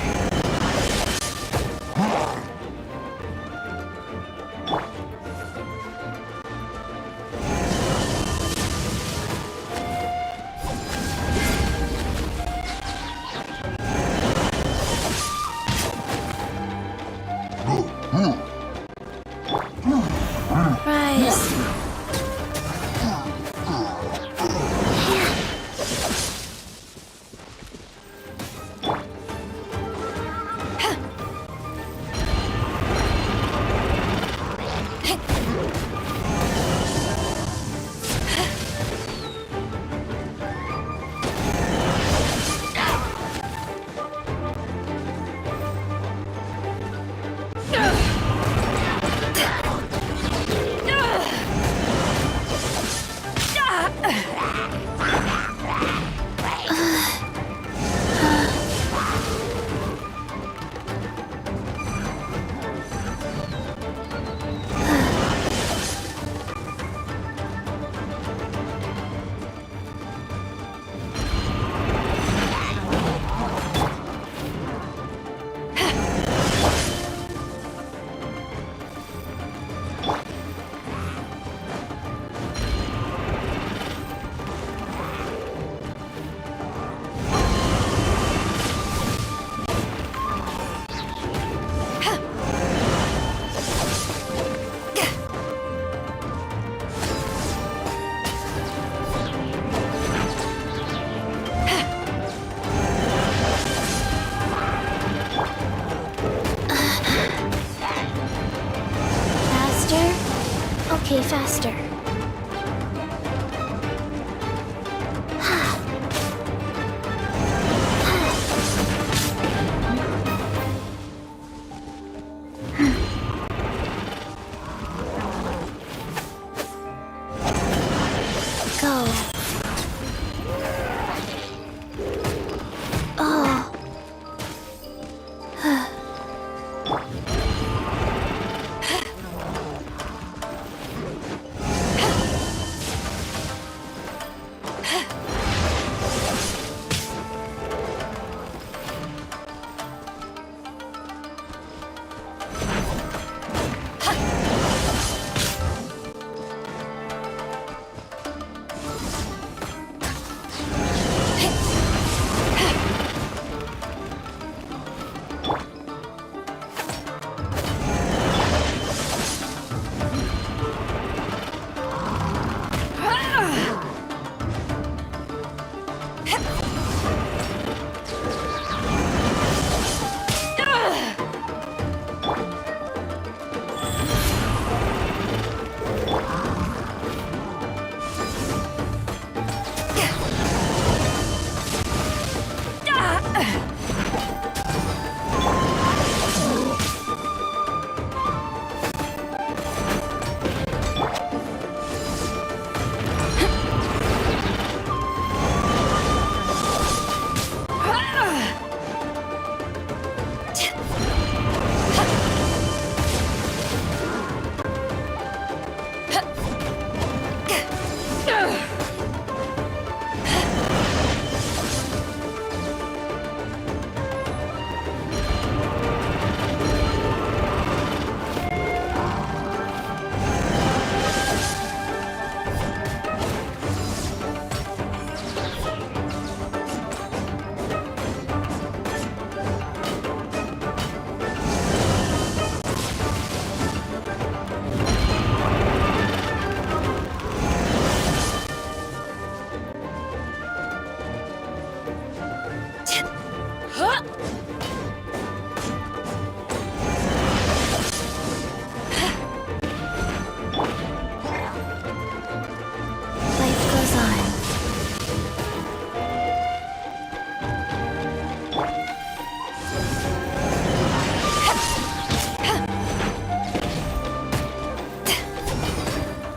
S6: Life goes on.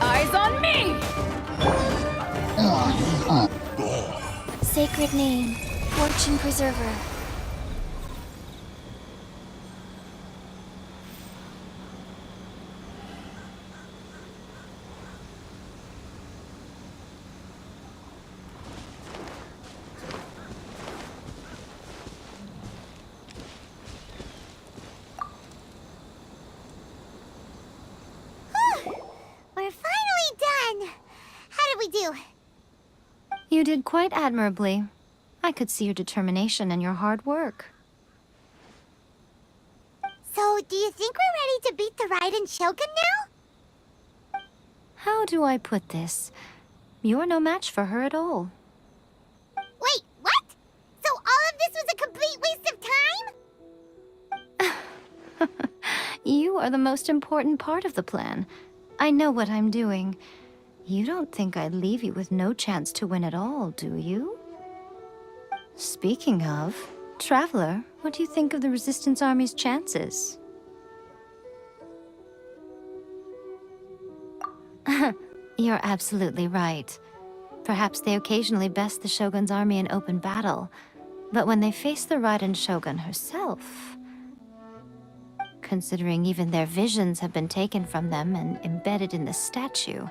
S2: Eyes on me!
S6: Sacred name, fortune preserver.
S12: We're finally done. How did we do?
S8: You did quite admirably. I could see your determination and your hard work.
S12: So, do you think we're ready to beat the Raiden Shogun now?
S8: How do I put this? You're no match for her at all.
S12: Wait, what? So all of this was a complete waste of time?
S8: You are the most important part of the plan. I know what I'm doing. You don't think I'd leave you with no chance to win at all, do you? Speaking of, Traveler, what do you think of the Resistance Army's chances? You're absolutely right. Perhaps they occasionally best the Shogun's army in open battle, but when they face the Raiden Shogun herself... Considering even their visions have been taken from them and embedded in the statue,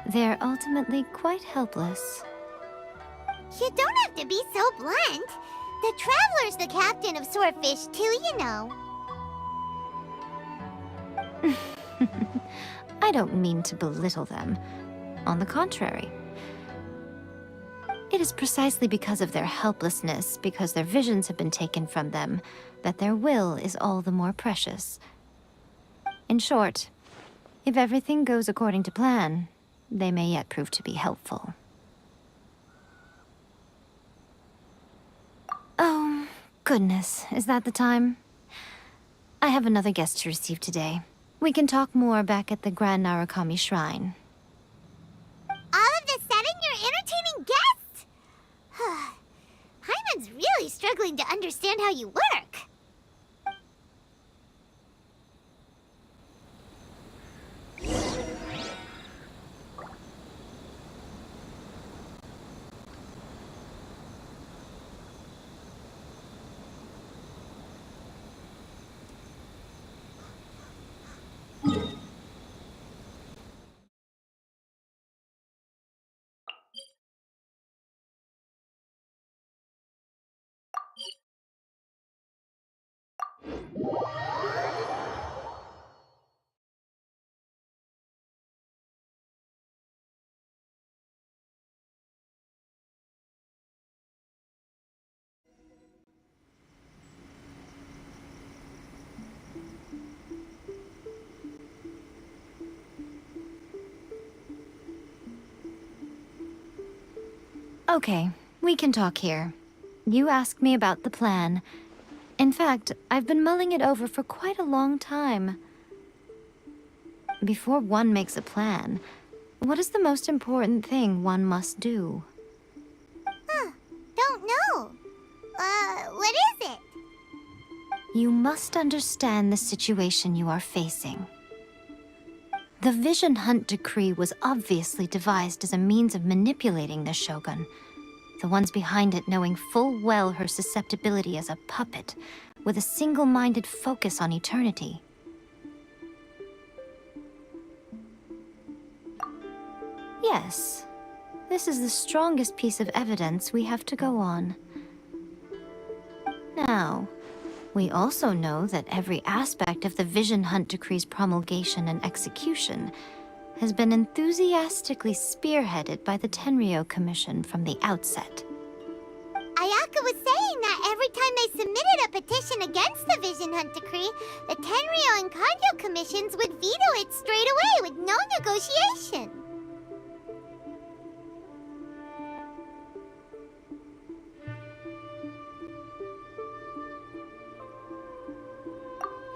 S8: they're ultimately quite helpless.
S12: You don't have to be so blunt. The Traveler's the captain of Swordfish too, you know.
S8: I don't mean to belittle them. On the contrary. It is precisely because of their helplessness, because their visions have been taken from them, that their will is all the more precious. In short, if everything goes according to plan, they may yet prove to be helpful. Oh, goodness, is that the time? I have another guest to receive today. We can talk more back at the Grand Narukami Shrine.
S12: All of the sudden, you're entertaining guests? Paimon's really struggling to understand how you work.
S8: Okay, We can talk here. You asked me about the plan. In fact, I've been mulling it over for quite a long time. Before one makes a plan, what is the most important thing one must do?
S12: Don't know. What is it?
S8: You must understand the situation you are facing. The Vision Hunt Decree was obviously devised as a means of manipulating the Shogun, the ones behind it knowing full well her susceptibility as a puppet, with a single-minded focus on eternity. Yes, this is the strongest piece of evidence we have to go on. Now, we also know that every aspect of the Vision Hunt Decree's promulgation and execution has been enthusiastically spearheaded by the Tenryou Commission from the outset.
S12: Ayaka was saying that every time they submitted a petition against the Vision Hunt Decree, the Tenryou and Kanjo commissions would veto it straight away with no negotiation.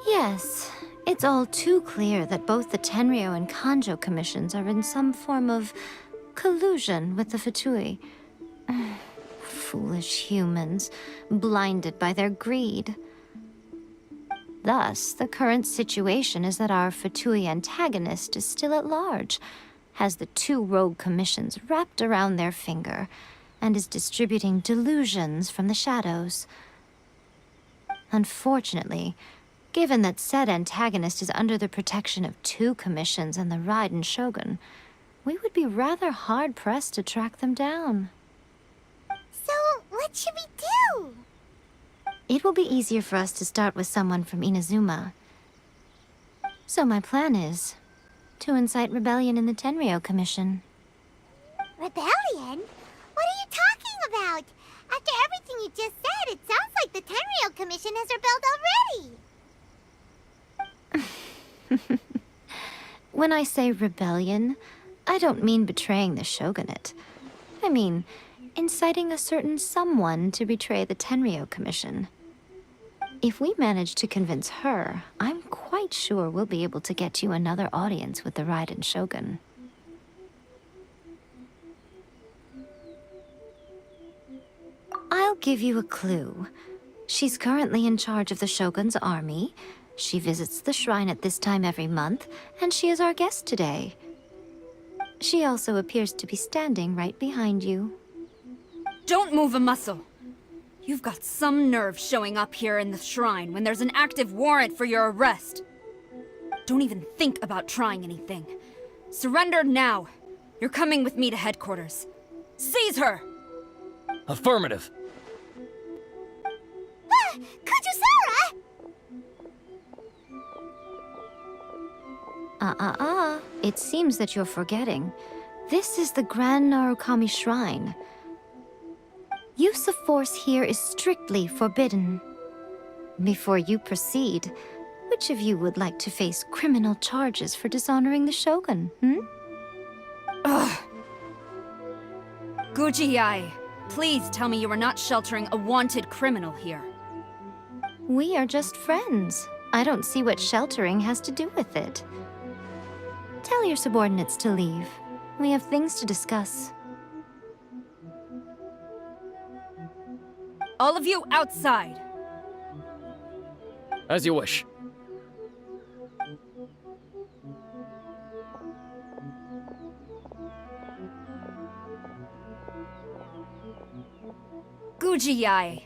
S8: Yes, it's all too clear that both the Tenryou and Kanjo commissions are in some form of collusion with the Fatui. Foolish humans, blinded by their greed. Thus, the current situation is that our Fatui antagonist is still at large, has the two rogue commissions wrapped around their finger, and is distributing delusions from the shadows. Unfortunately, given that said antagonist is under the protection of two commissions and the Raiden Shogun, we would be rather hard-pressed to track them down.
S12: So, what should we do?
S8: It will be easier for us to start with someone from Inazuma. So my plan is to incite rebellion in the Tenryou Commission.
S12: Rebellion? What are you talking about? After everything you just said, it sounds like the Tenryou Commission has rebelled already.
S8: When I say rebellion, I don't mean betraying the shogunate. I mean inciting a certain someone to betray the Tenryou Commission. If we manage to convince her, I'm quite sure we'll be able to get you another audience with the Raiden Shogun. I'll give you a clue. She's currently in charge of the Shogun's army. She visits the shrine at this time every month, and she is our guest today. She also appears to be standing right behind you.
S2: Don't move a muscle. You've got some nerve showing up here in the shrine when there's an active warrant for your arrest. Don't even think about trying anything. Surrender now. You're coming with me to headquarters. Seize her!
S11: Affirmative.
S12: Kujusara!
S8: It seems that you're forgetting. This is the Grand Narukami Shrine. Use of force here is strictly forbidden. Before you proceed, which of you would like to face criminal charges for dishonoring the Shogun,
S2: Ugh. Guji-ai, please tell me you are not sheltering a wanted criminal here.
S8: We are just friends. I don't see what sheltering has to do with it. Tell your subordinates to leave. We have things to discuss.
S2: All of you outside.
S11: As you wish.
S2: Guji-ai,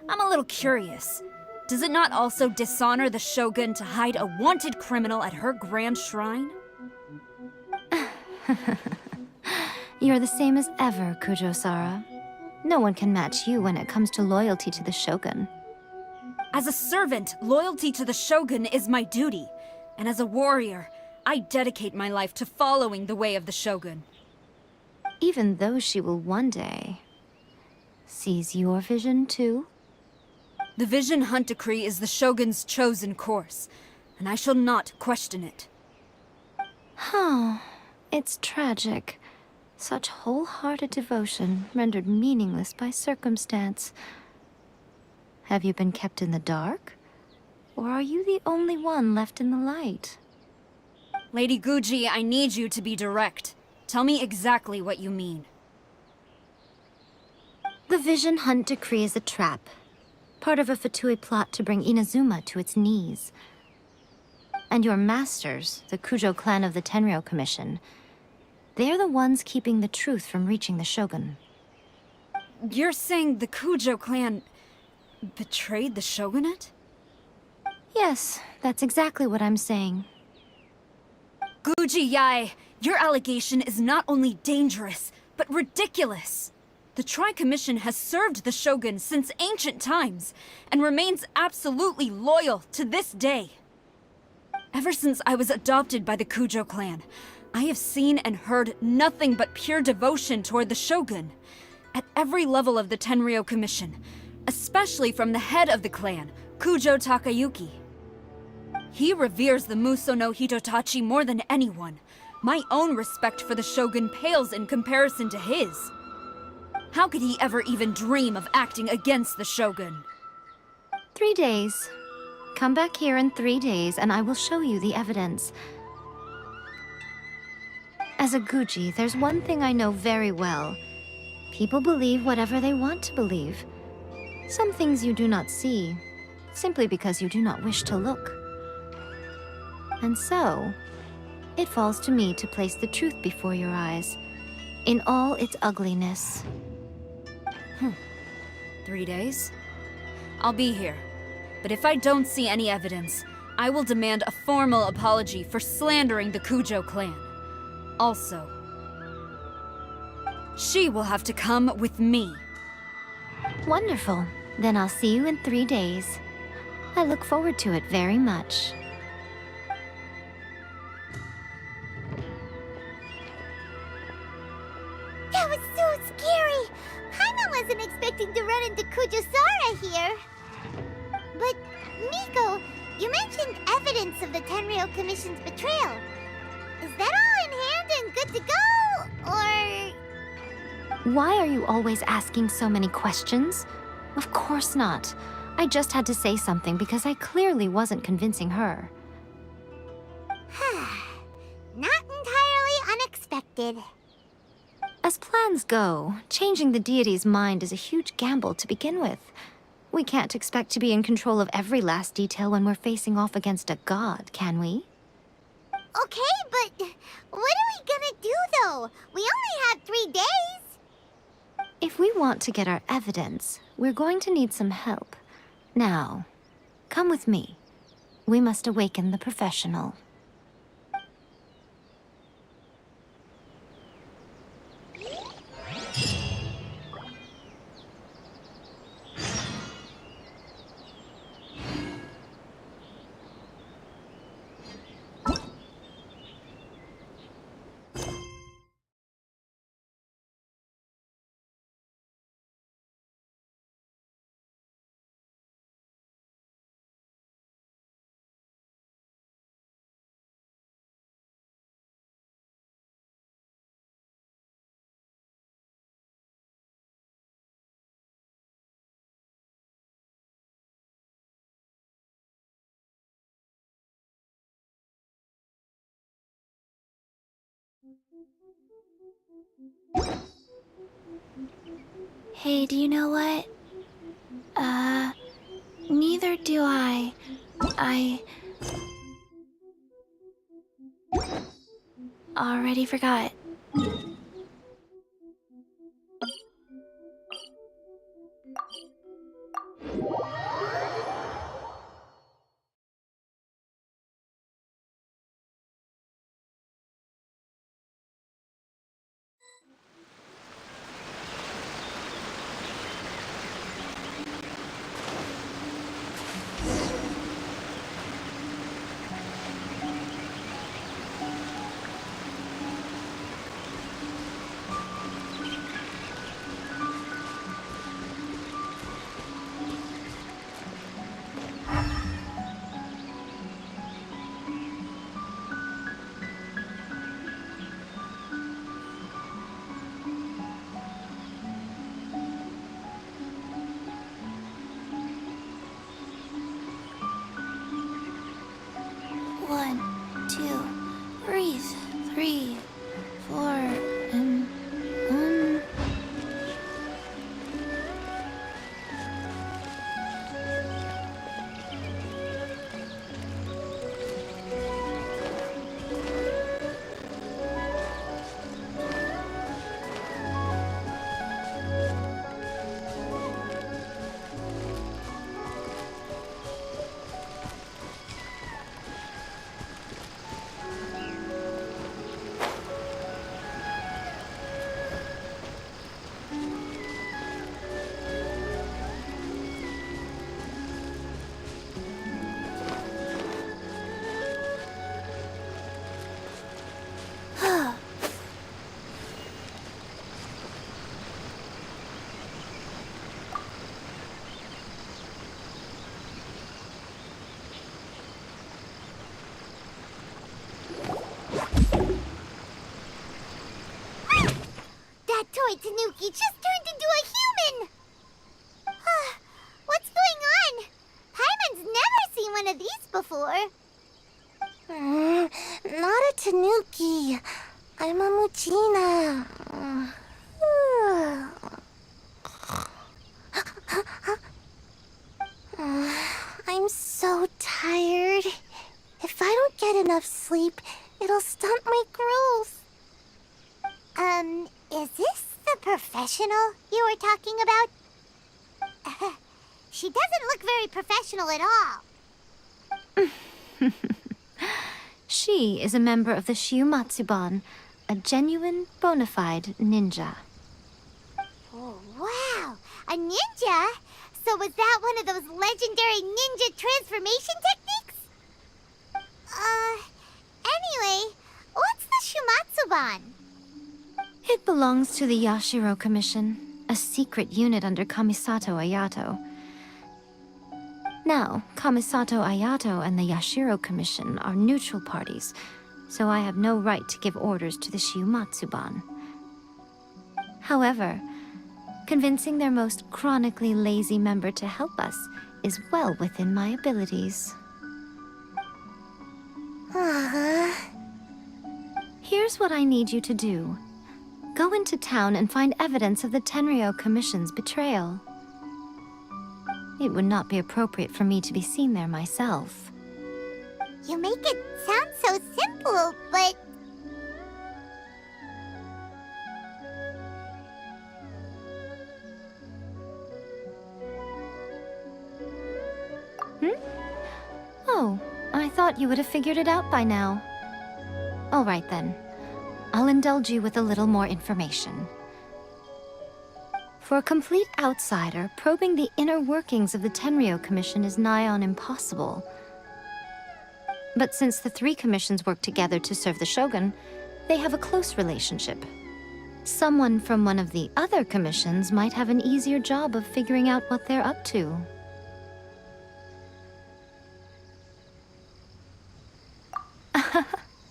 S2: I'm a little curious. Does it not also dishonor the Shogun to hide a wanted criminal at her grand shrine?
S8: You're the same as ever, Kujo-sara. No one can match you when it comes to loyalty to the Shogun.
S2: As a servant, loyalty to the Shogun is my duty. And as a warrior, I dedicate my life to following the way of the Shogun.
S8: Even though she will one day seize your vision too?
S2: The Vision Hunt Decree is the Shogun's chosen course, and I shall not question it.
S8: Huh. It's tragic. Such wholehearted devotion rendered meaningless by circumstance. Have you been kept in the dark? Or are you the only one left in the light?
S2: Lady Guji, I need you to be direct. Tell me exactly what you mean.
S8: The Vision Hunt decree is a trap. Part of a Fatui plot to bring Inazuma to its knees. And your masters, the Kujo clan of the Tenryou Commission, they're the ones keeping the truth from reaching the Shogun.
S2: You're saying the Kujo clan betrayed the shogunate?
S8: Yes, that's exactly what I'm saying.
S2: Guji Yae, your allegation is not only dangerous, but ridiculous. The Tri-Commission has served the Shogun since ancient times, and remains absolutely loyal to this day. Ever since I was adopted by the Kujo clan, I have seen and heard nothing but pure devotion toward the Shogun. At every level of the Tenryou Commission, especially from the head of the clan, Kujo Takayuki. He reveres the Muso no Hitotachi more than anyone. My own respect for the Shogun pales in comparison to his. How could he ever even dream of acting against the Shogun?
S8: 3 days. Come back here in 3 days and I will show you the evidence. As a Guji, there's one thing I know very well. People believe whatever they want to believe. Some things you do not see, simply because you do not wish to look. And so, it falls to me to place the truth before your eyes, in all its ugliness.
S2: 3 days? I'll be here. But if I don't see any evidence, I will demand a formal apology for slandering the Kujo clan. Also, she will have to come with me.
S8: Wonderful. Then I'll see you in 3 days. I look forward to it very much.
S12: That was so scary! Paimon wasn't expecting to run into Kujosara here. But, Miko, you mentioned evidence of the Tenryou Commission's betrayal. Is that all in hand and good to go, or...?
S8: Why are you always asking so many questions? Of course not. I just had to say something because I clearly wasn't convincing her.
S12: Not entirely unexpected.
S8: As plans go, changing the deity's mind is a huge gamble to begin with. We can't expect to be in control of every last detail when we're facing off against a god, can we?
S12: Okay, but what are we gonna do, though? We only have 3 days!
S8: If we want to get our evidence, we're going to need some help. Now, come with me. We must awaken the professional.
S6: Hey, do you know what? Neither do I. I already forgot.
S12: Tanuki just turned into a human! What's going on? Paimon's never seen one of these before.
S6: Not a Tanuki. I'm a Muchina. I'm so tired. If I don't get enough sleep, it'll stunt my growth.
S12: Is this the professional you were talking about? She doesn't look very professional at all.
S8: She is a member of the Shiumatsuban, a genuine, bona fide ninja.
S12: Oh, wow! A ninja? So was that one of those legendary ninja transformation techniques? Anyway, what's the Shumatsuban?
S8: It belongs to the Yashiro Commission, a secret unit under Kamisato Ayato. Now, Kamisato Ayato and the Yashiro Commission are neutral parties, so I have no right to give orders to the Shiumatsuban. However, convincing their most chronically lazy member to help us is well within my abilities. Here's what I need you to do. Go into town and find evidence of the Tenryo Commission's betrayal. It would not be appropriate for me to be seen there myself.
S12: You make it sound so simple, but...
S8: Oh, I thought you would have figured it out by now. All right then. I'll indulge you with a little more information. For a complete outsider, probing the inner workings of the Tenryo Commission is nigh on impossible. But since the three commissions work together to serve the Shogun, they have a close relationship. Someone from one of the other commissions might have an easier job of figuring out what they're up to.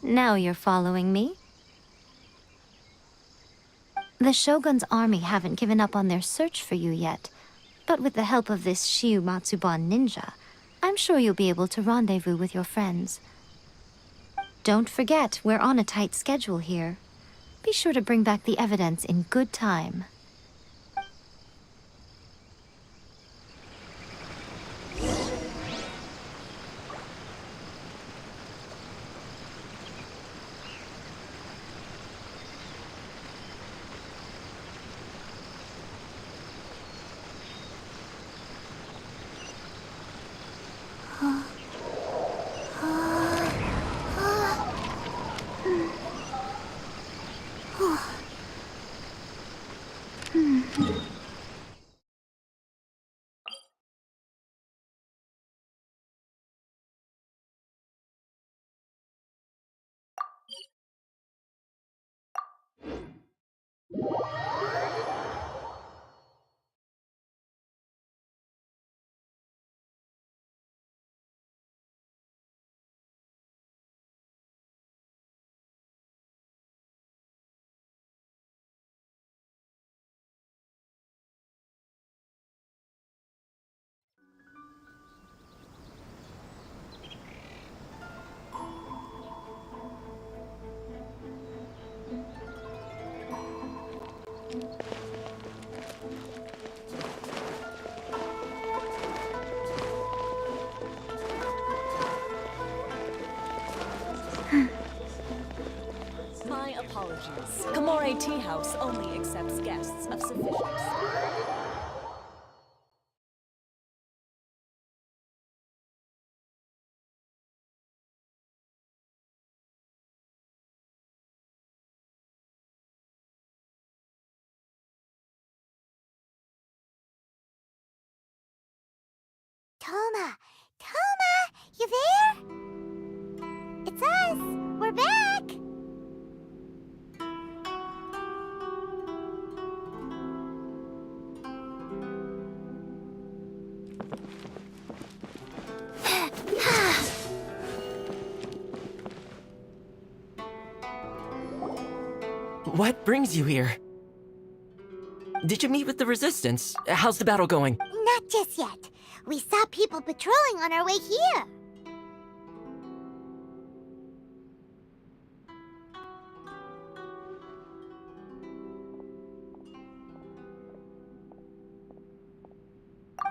S8: Now you're following me. The Shogun's army haven't given up on their search for you yet, but with the help of this Shiumatsuban ninja, I'm sure you'll be able to rendezvous with your friends. Don't forget, we're on a tight schedule here. Be sure to bring back the evidence in good time.
S19: My apologies. Kamore Tea House only accepts guests of sufficient.
S12: Toma! Toma! You there? It's us! We're back!
S20: What brings you here? Did you meet with the Resistance? How's the battle going?
S12: Not just yet. We saw people patrolling on our way here.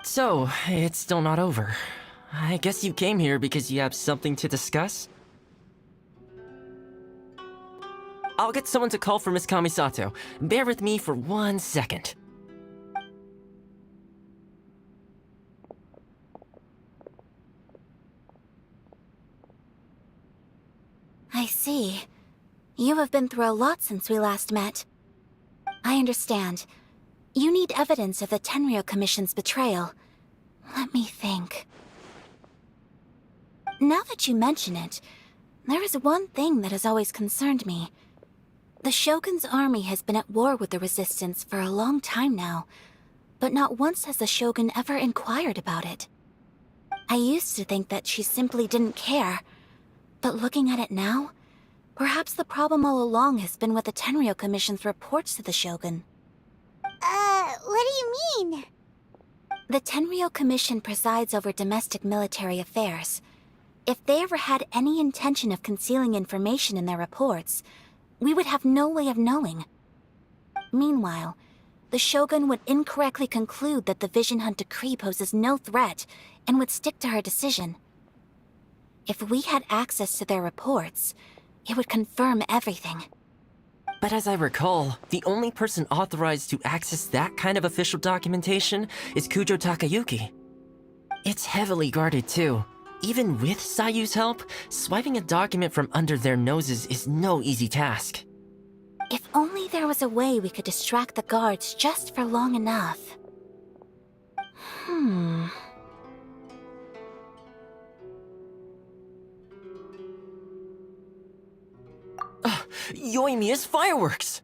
S20: So, it's still not over. I guess you came here because you have something to discuss? I'll get someone to call for Miss Kamisato. Bear with me for 1 second.
S3: I see. You have been through a lot since we last met. I understand. You need evidence of the Tenryou Commission's betrayal. Let me think. Now that you mention it, there is one thing that has always concerned me. The Shogun's army has been at war with the Resistance for a long time now, but not once has the Shogun ever inquired about it. I used to think that she simply didn't care, but looking at it now, perhaps the problem all along has been with the Tenryou Commission's reports to the Shogun.
S12: What do you mean?
S3: The Tenryou Commission presides over domestic military affairs. If they ever had any intention of concealing information in their reports, we would have no way of knowing. Meanwhile, the Shogun would incorrectly conclude that the Vision Hunt decree poses no threat and would stick to her decision. If we had access to their reports, it would confirm everything.
S20: But as I recall, the only person authorized to access that kind of official documentation is Kujo Takayuki. It's heavily guarded too. Even with Sayu's help, swiping a document from under their noses is no easy task.
S3: If only there was a way we could distract the guards just for long enough.
S20: Yoimiya's fireworks!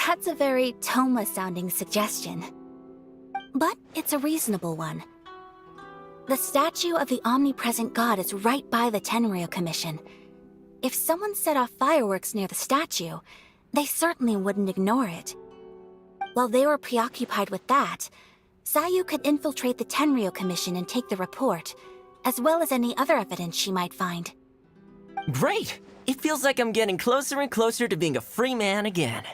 S3: That's a very Toma-sounding suggestion. But it's a reasonable one. The statue of the omnipresent god is right by the Tenryou Commission. If someone set off fireworks near the statue, they certainly wouldn't ignore it. While they were preoccupied with that, Sayu could infiltrate the Tenryou Commission and take the report, as well as any other evidence she might find.
S20: Great! It feels like I'm getting closer and closer to being a free man again.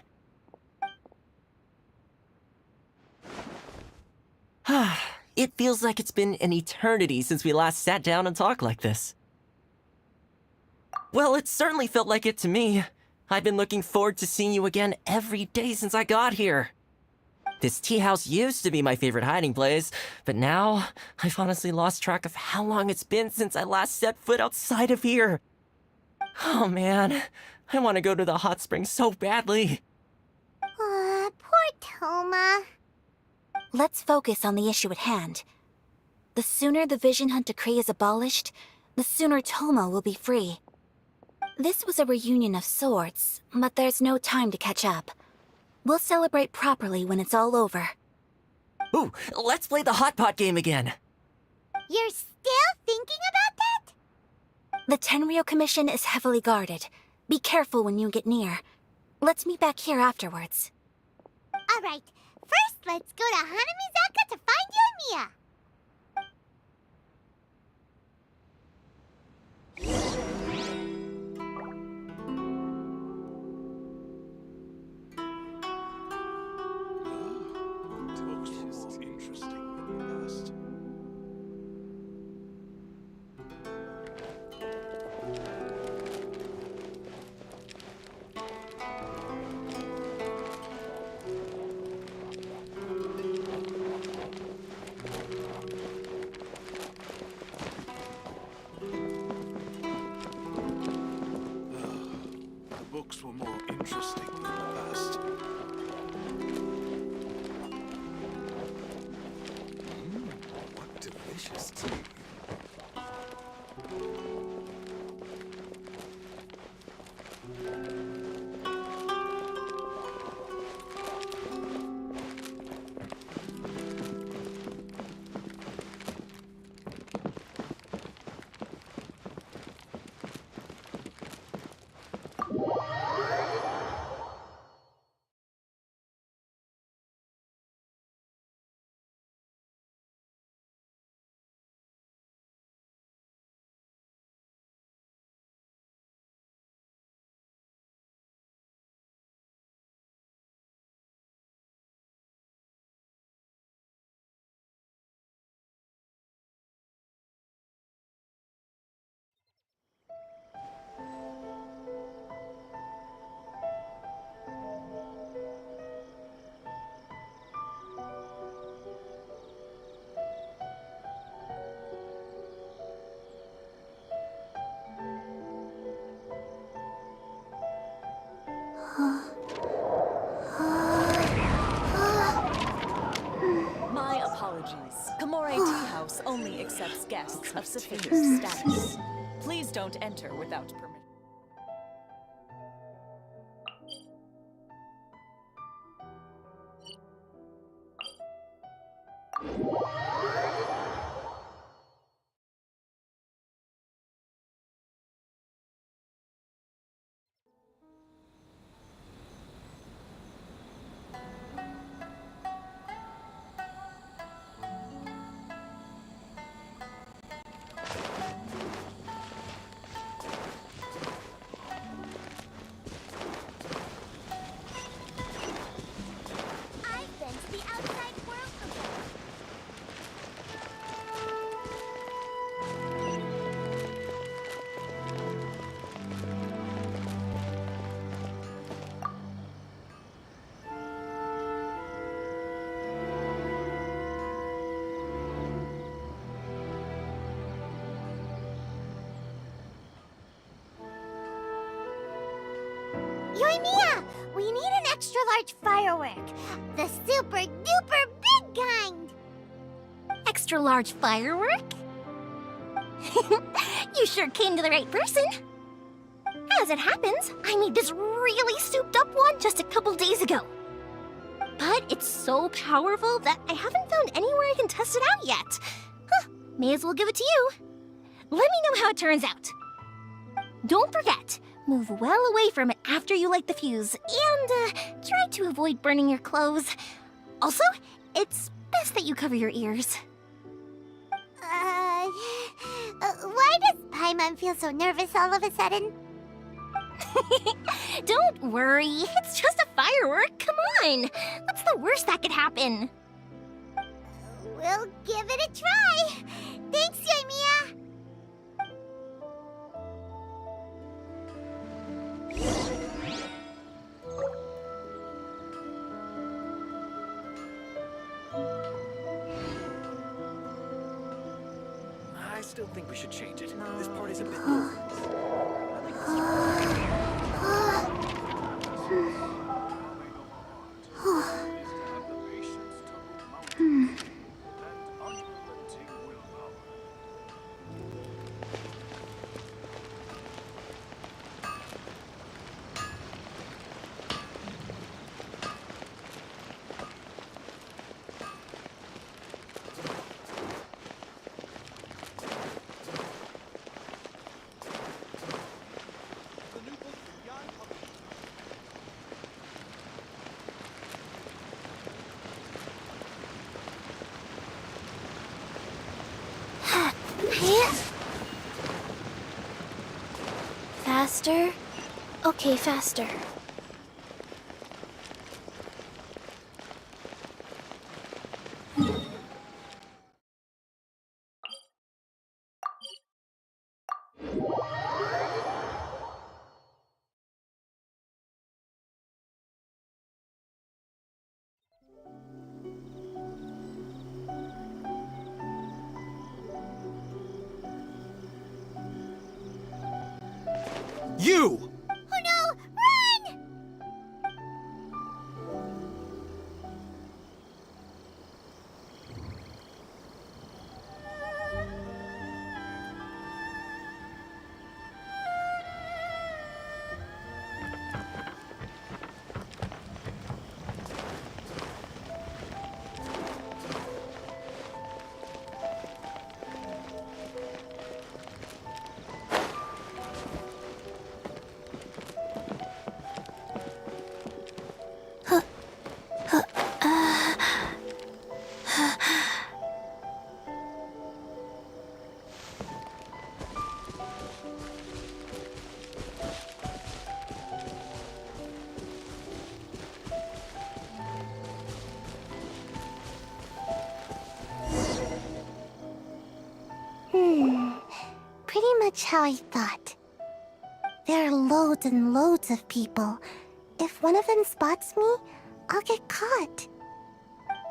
S20: It feels like it's been an eternity since we last sat down and talked like this. Well, it certainly felt like it to me. I've been looking forward to seeing you again every day since I got here. This tea house used to be my favorite hiding place, but now I've honestly lost track of how long it's been since I last set foot outside of here. Oh man, I want to go to the hot springs so badly.
S12: Poor Toma.
S3: Let's focus on the issue at hand. The sooner the Vision Hunt decree is abolished, the sooner Toma will be free. This was a reunion of sorts, but there's no time to catch up. We'll celebrate properly when it's all over.
S20: Ooh, let's play the hot pot game again.
S12: You're still thinking about that?
S3: The Tenryou Commission is heavily guarded. Be careful when you get near. Let's meet back here afterwards.
S12: Alright, first let's go to Hanamizaka to find Yoimiya.
S19: Apologies. Kamore Tea House only accepts guests of sufficient status. Please don't enter without permission.
S12: I've been to the outside world before. Yoimiya! We need an extra large firework. The super duper big kind.
S3: Extra large firework? You sure came to the right person. As it happens, I made this really souped up one just a couple days ago. But it's so powerful that I haven't found anywhere I can test it out yet. Huh, may as well give it to you. Let me know how it turns out. Don't forget, move well away from it after you light the fuse, and try to avoid burning your clothes. Also, it's best that you cover your ears.
S12: Why does Paimon feel so nervous all of a sudden?
S3: Don't worry, it's just a firework, come on! What's the worst that could happen?
S12: We'll give it a try. Thanks, Yoimiya.
S5: I still think we should change it. This party's a bit boring.
S6: Faster? Okay, faster.
S1: You!
S12: Oh no! Run!
S6: Pretty much how I thought. There are loads and loads of people. If one of them spots me, I'll get caught.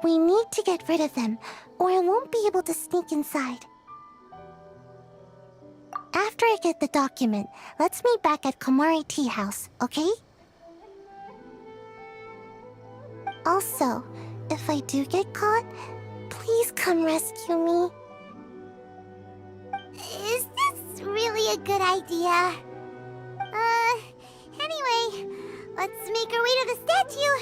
S6: We need to get rid of them, or I won't be able to sneak inside. After I get the document, let's meet back at Komari Tea House, okay? Also, if I do get caught, please come rescue me.
S12: Is this really a good idea? Anyway, let's make our way to the statue.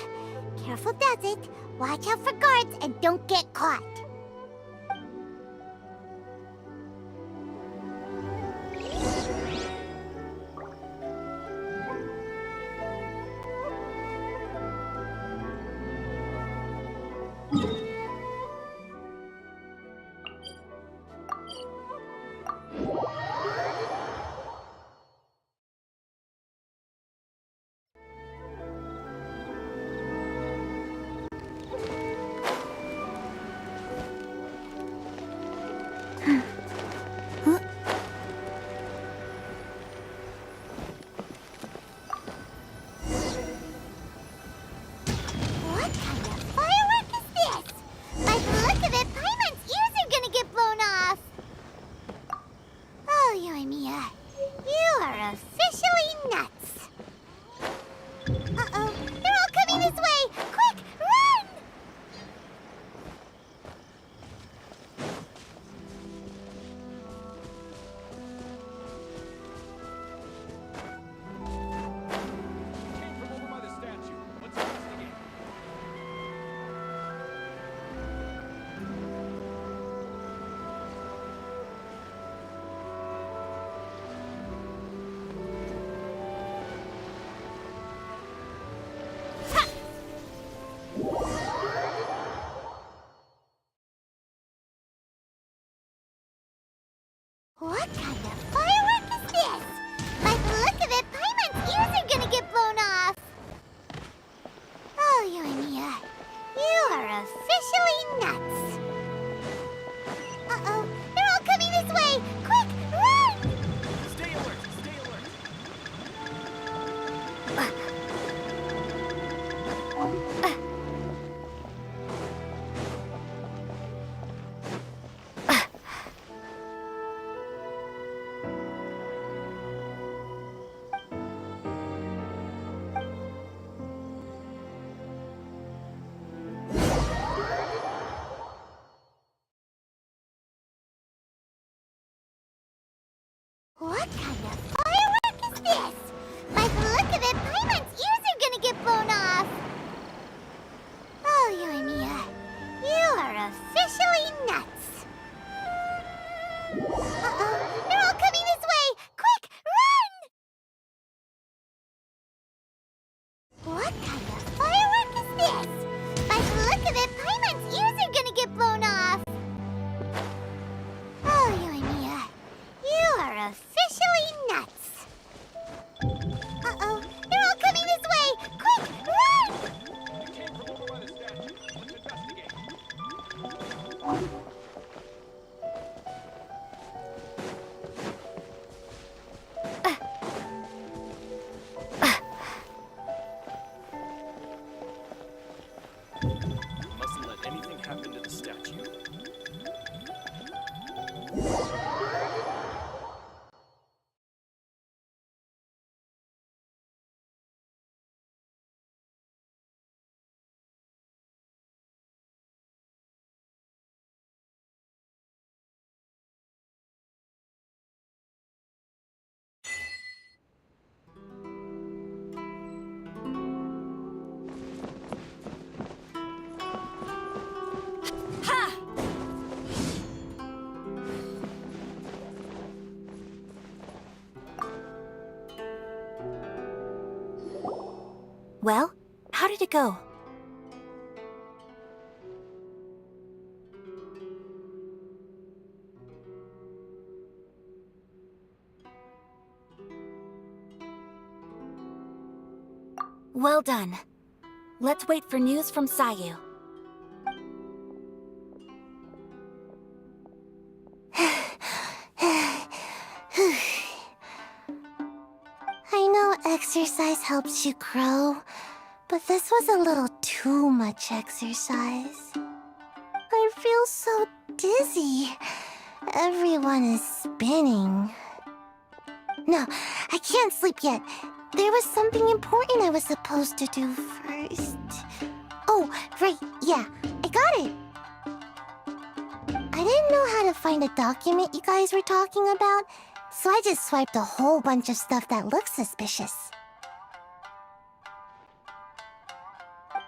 S12: Careful does it. Watch out for guards and don't get caught. What kind of firework is this? By the look of it, Paimon's ears are gonna get blown off. Oh, Yoimiya, you are officially nuts. Uh-oh, they're all coming this way! Quick, run! What kind of firework is this? By the look of it, Paimon's ears are gonna get blown off. Oh, Yoimiya, you are officially nuts. Uh-oh, they're all coming this way! Quick, run!
S5: Stay alert! Stay alert!
S12: What kind of firework is this? By the look of it, Paimon's ears are gonna get blown off. Oh, Yoimiya, you are officially nuts. Uh-oh, they're all coming this way! Quick, run! What kind of firework is this? By the look of it, Paimon's ears are gonna get blown off. Oh, Yoimiya, you are officially nuts. Uh-oh, they're all coming this way! Quick, run!
S5: You came from over by the statue. Let's investigate.
S11: Mustn't let anything happen to the statue.
S3: Well, how did it go? Well done. Let's wait for news from Sayu.
S6: I know exercise helps you grow, but this was a little too much exercise. I feel so dizzy. Everyone is spinning. No, I can't sleep yet. There was something important I was supposed to do first. Oh, right, yeah, I got it. didn't know how to find a document you guys were talking about, so I just swiped a whole bunch of stuff that looks suspicious.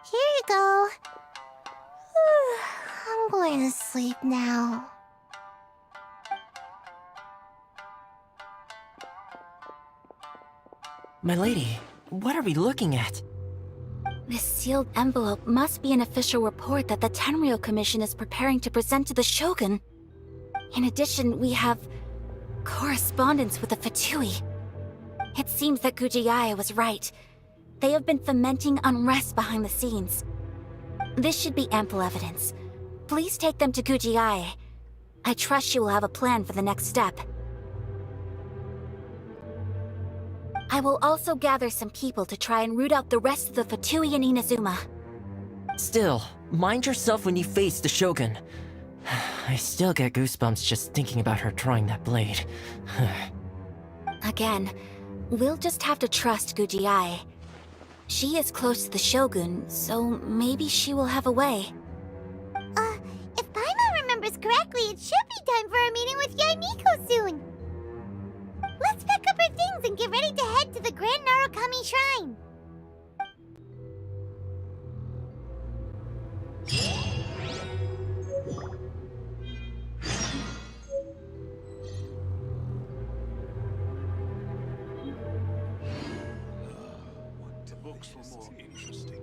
S6: Here you go. I'm going to sleep now.
S20: My lady, what are we looking at?
S3: This sealed envelope must be an official report that the Tenryou Commission is preparing to present to the Shogun. In addition, we have correspondence with the Fatui. It seems that Gujiae was right. They have been fomenting unrest behind the scenes. This should be ample evidence. Please take them to Gujiae. I trust you will have a plan for the next step. I will also gather some people to try and root out the rest of the Fatui in Inazuma.
S20: Still, mind yourself when you face the Shogun. I still get goosebumps just thinking about her drawing that blade.
S3: Again, we'll just have to trust Gujiae. She is close to the Shogun, so maybe she will have a way.
S12: If Paimon remembers correctly, it should be time for a meeting with Yaimiko soon. Let's pack up our things and get ready to head to the Grand Narukami Shrine.
S5: Books were more interesting.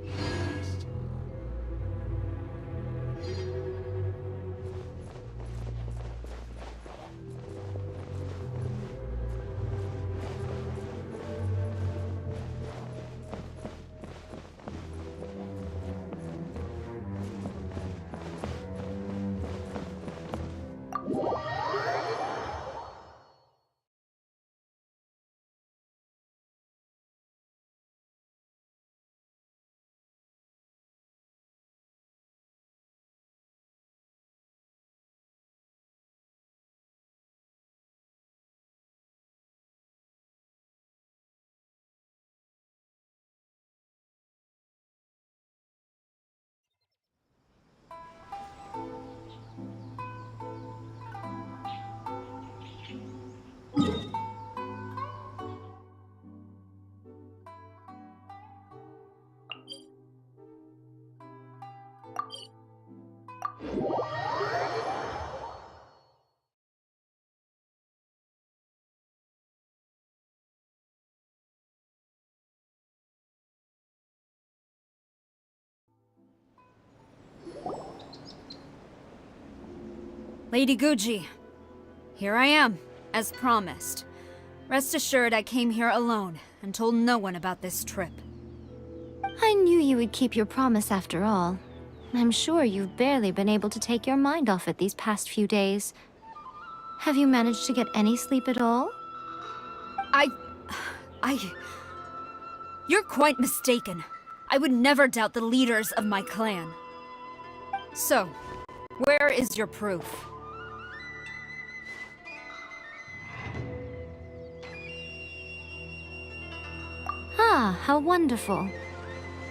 S2: Lady Guji, here I am, as promised. Rest assured I came here alone and told no one about this trip.
S8: I knew you would keep your promise after all. I'm sure you've barely been able to take your mind off it these past few days. Have you managed to get any sleep at all?
S2: You're quite mistaken. I would never doubt the leaders of my clan. So, where is your proof?
S8: Ah, how wonderful.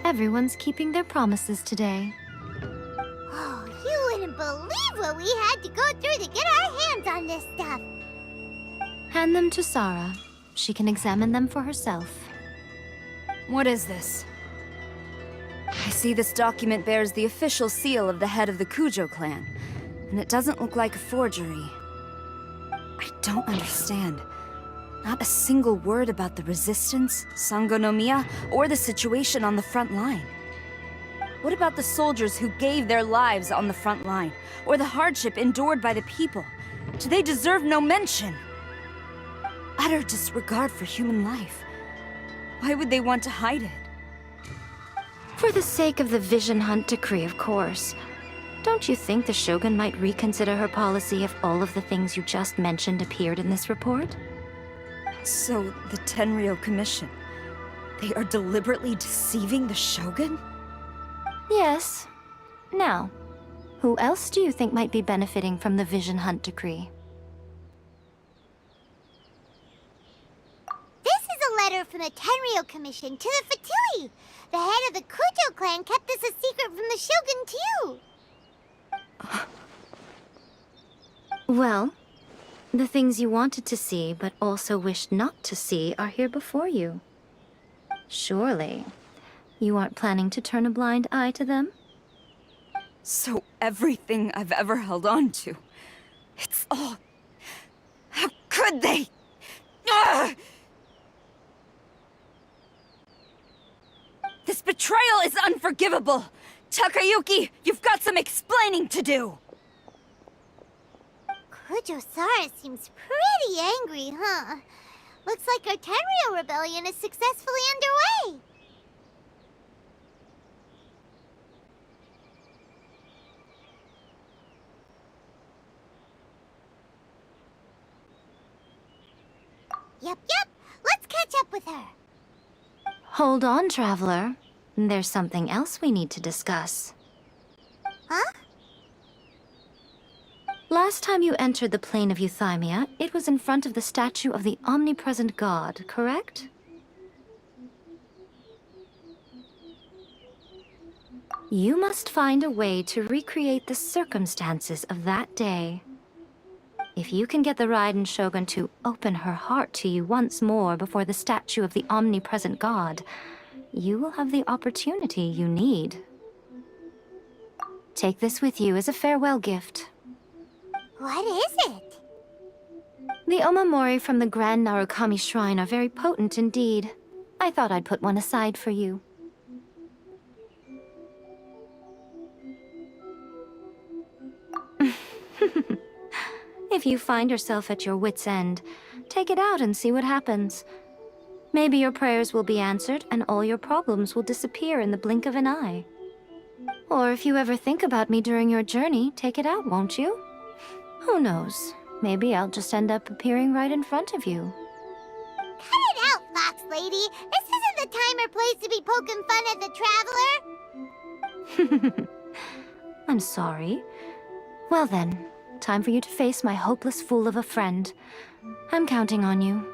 S8: Everyone's keeping their promises today.
S12: Oh, you wouldn't believe what we had to go through to get our hands on this stuff.
S8: Hand them to Sarah. She can examine them for herself.
S2: What is this? I see this document bears the official seal of the head of the Kujo clan, and it doesn't look like a forgery. I don't understand. Not a single word about the resistance, Sangonomiya, or the situation on the front line. What about the soldiers who gave their lives on the front line, or the hardship endured by the people? Do they deserve no mention? Utter disregard for human life. Why would they want to hide it?
S8: For the sake of the Vision Hunt decree, of course. Don't you think the Shogun might reconsider her policy if all of the things you just mentioned appeared in this report?
S2: So, the Tenryou Commission, they are deliberately deceiving the Shogun?
S8: Yes. Now, who else do you think might be benefiting from the Vision Hunt decree?
S12: This is a letter from the Tenryou Commission to the Fatui. The head of the Kujo clan kept this a secret from the Shogun, too.
S8: Well, the things you wanted to see but also wished not to see are here before you. Surely, you aren't planning to turn a blind eye to them?
S2: So everything I've ever held on to, it's all... How could they? Ugh! This betrayal is unforgivable! Takayuki, you've got some explaining to do!
S12: Kujo-Sara seems pretty angry, huh? Looks like our Tenryou rebellion is successfully underway! Yep. Let's catch up with her.
S8: Hold on, Traveler. There's something else we need to discuss.
S12: Huh?
S8: Last time you entered the plane of Euthymia, it was in front of the statue of the omnipresent god, correct? You must find a way to recreate the circumstances of that day. If you can get the Raiden Shogun to open her heart to you once more before the statue of the omnipresent god, you will have the opportunity you need. Take this with you as a farewell gift.
S12: What is it?
S8: The omamori from the Grand Narukami Shrine are very potent indeed. I thought I'd put one aside for you. If you find yourself at your wit's end, take it out and see what happens. Maybe your prayers will be answered and all your problems will disappear in the blink of an eye. Or if you ever think about me during your journey, take it out, won't you? Who knows? Maybe I'll just end up appearing right in front of you.
S12: Cut it out, Fox Lady! This isn't the time or place to be poking fun at the Traveler!
S8: I'm sorry. Well then, time for you to face my hopeless fool of a friend. I'm counting on you.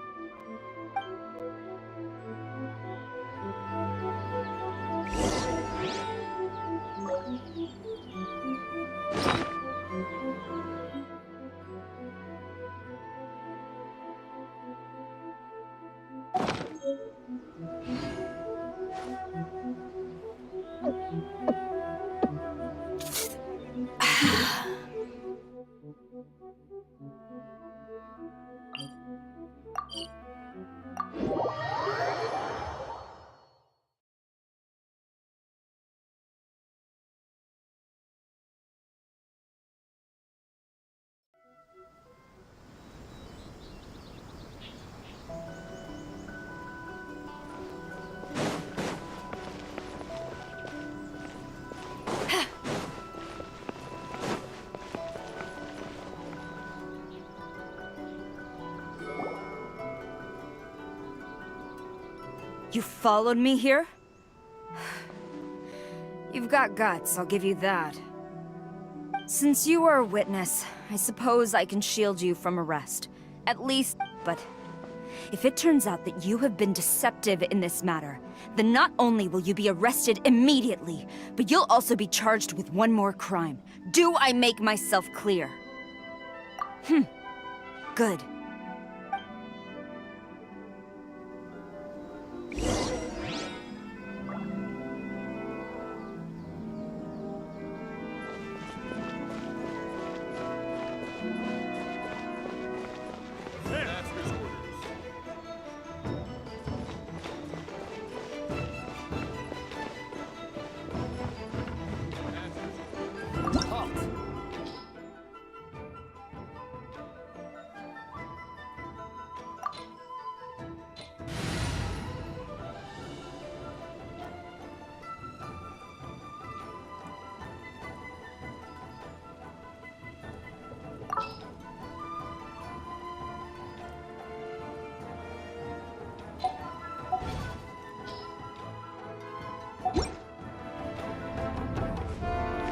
S2: You followed me here? You've got guts, I'll give you that. Since you are a witness, I suppose I can shield you from arrest. At least, but if it turns out that you have been deceptive in this matter, then not only will you be arrested immediately, but you'll also be charged with one more crime. Do I make myself clear? Good.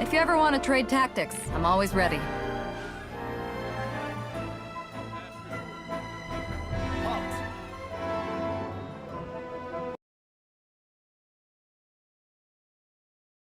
S2: If you ever want to trade tactics, I'm always ready.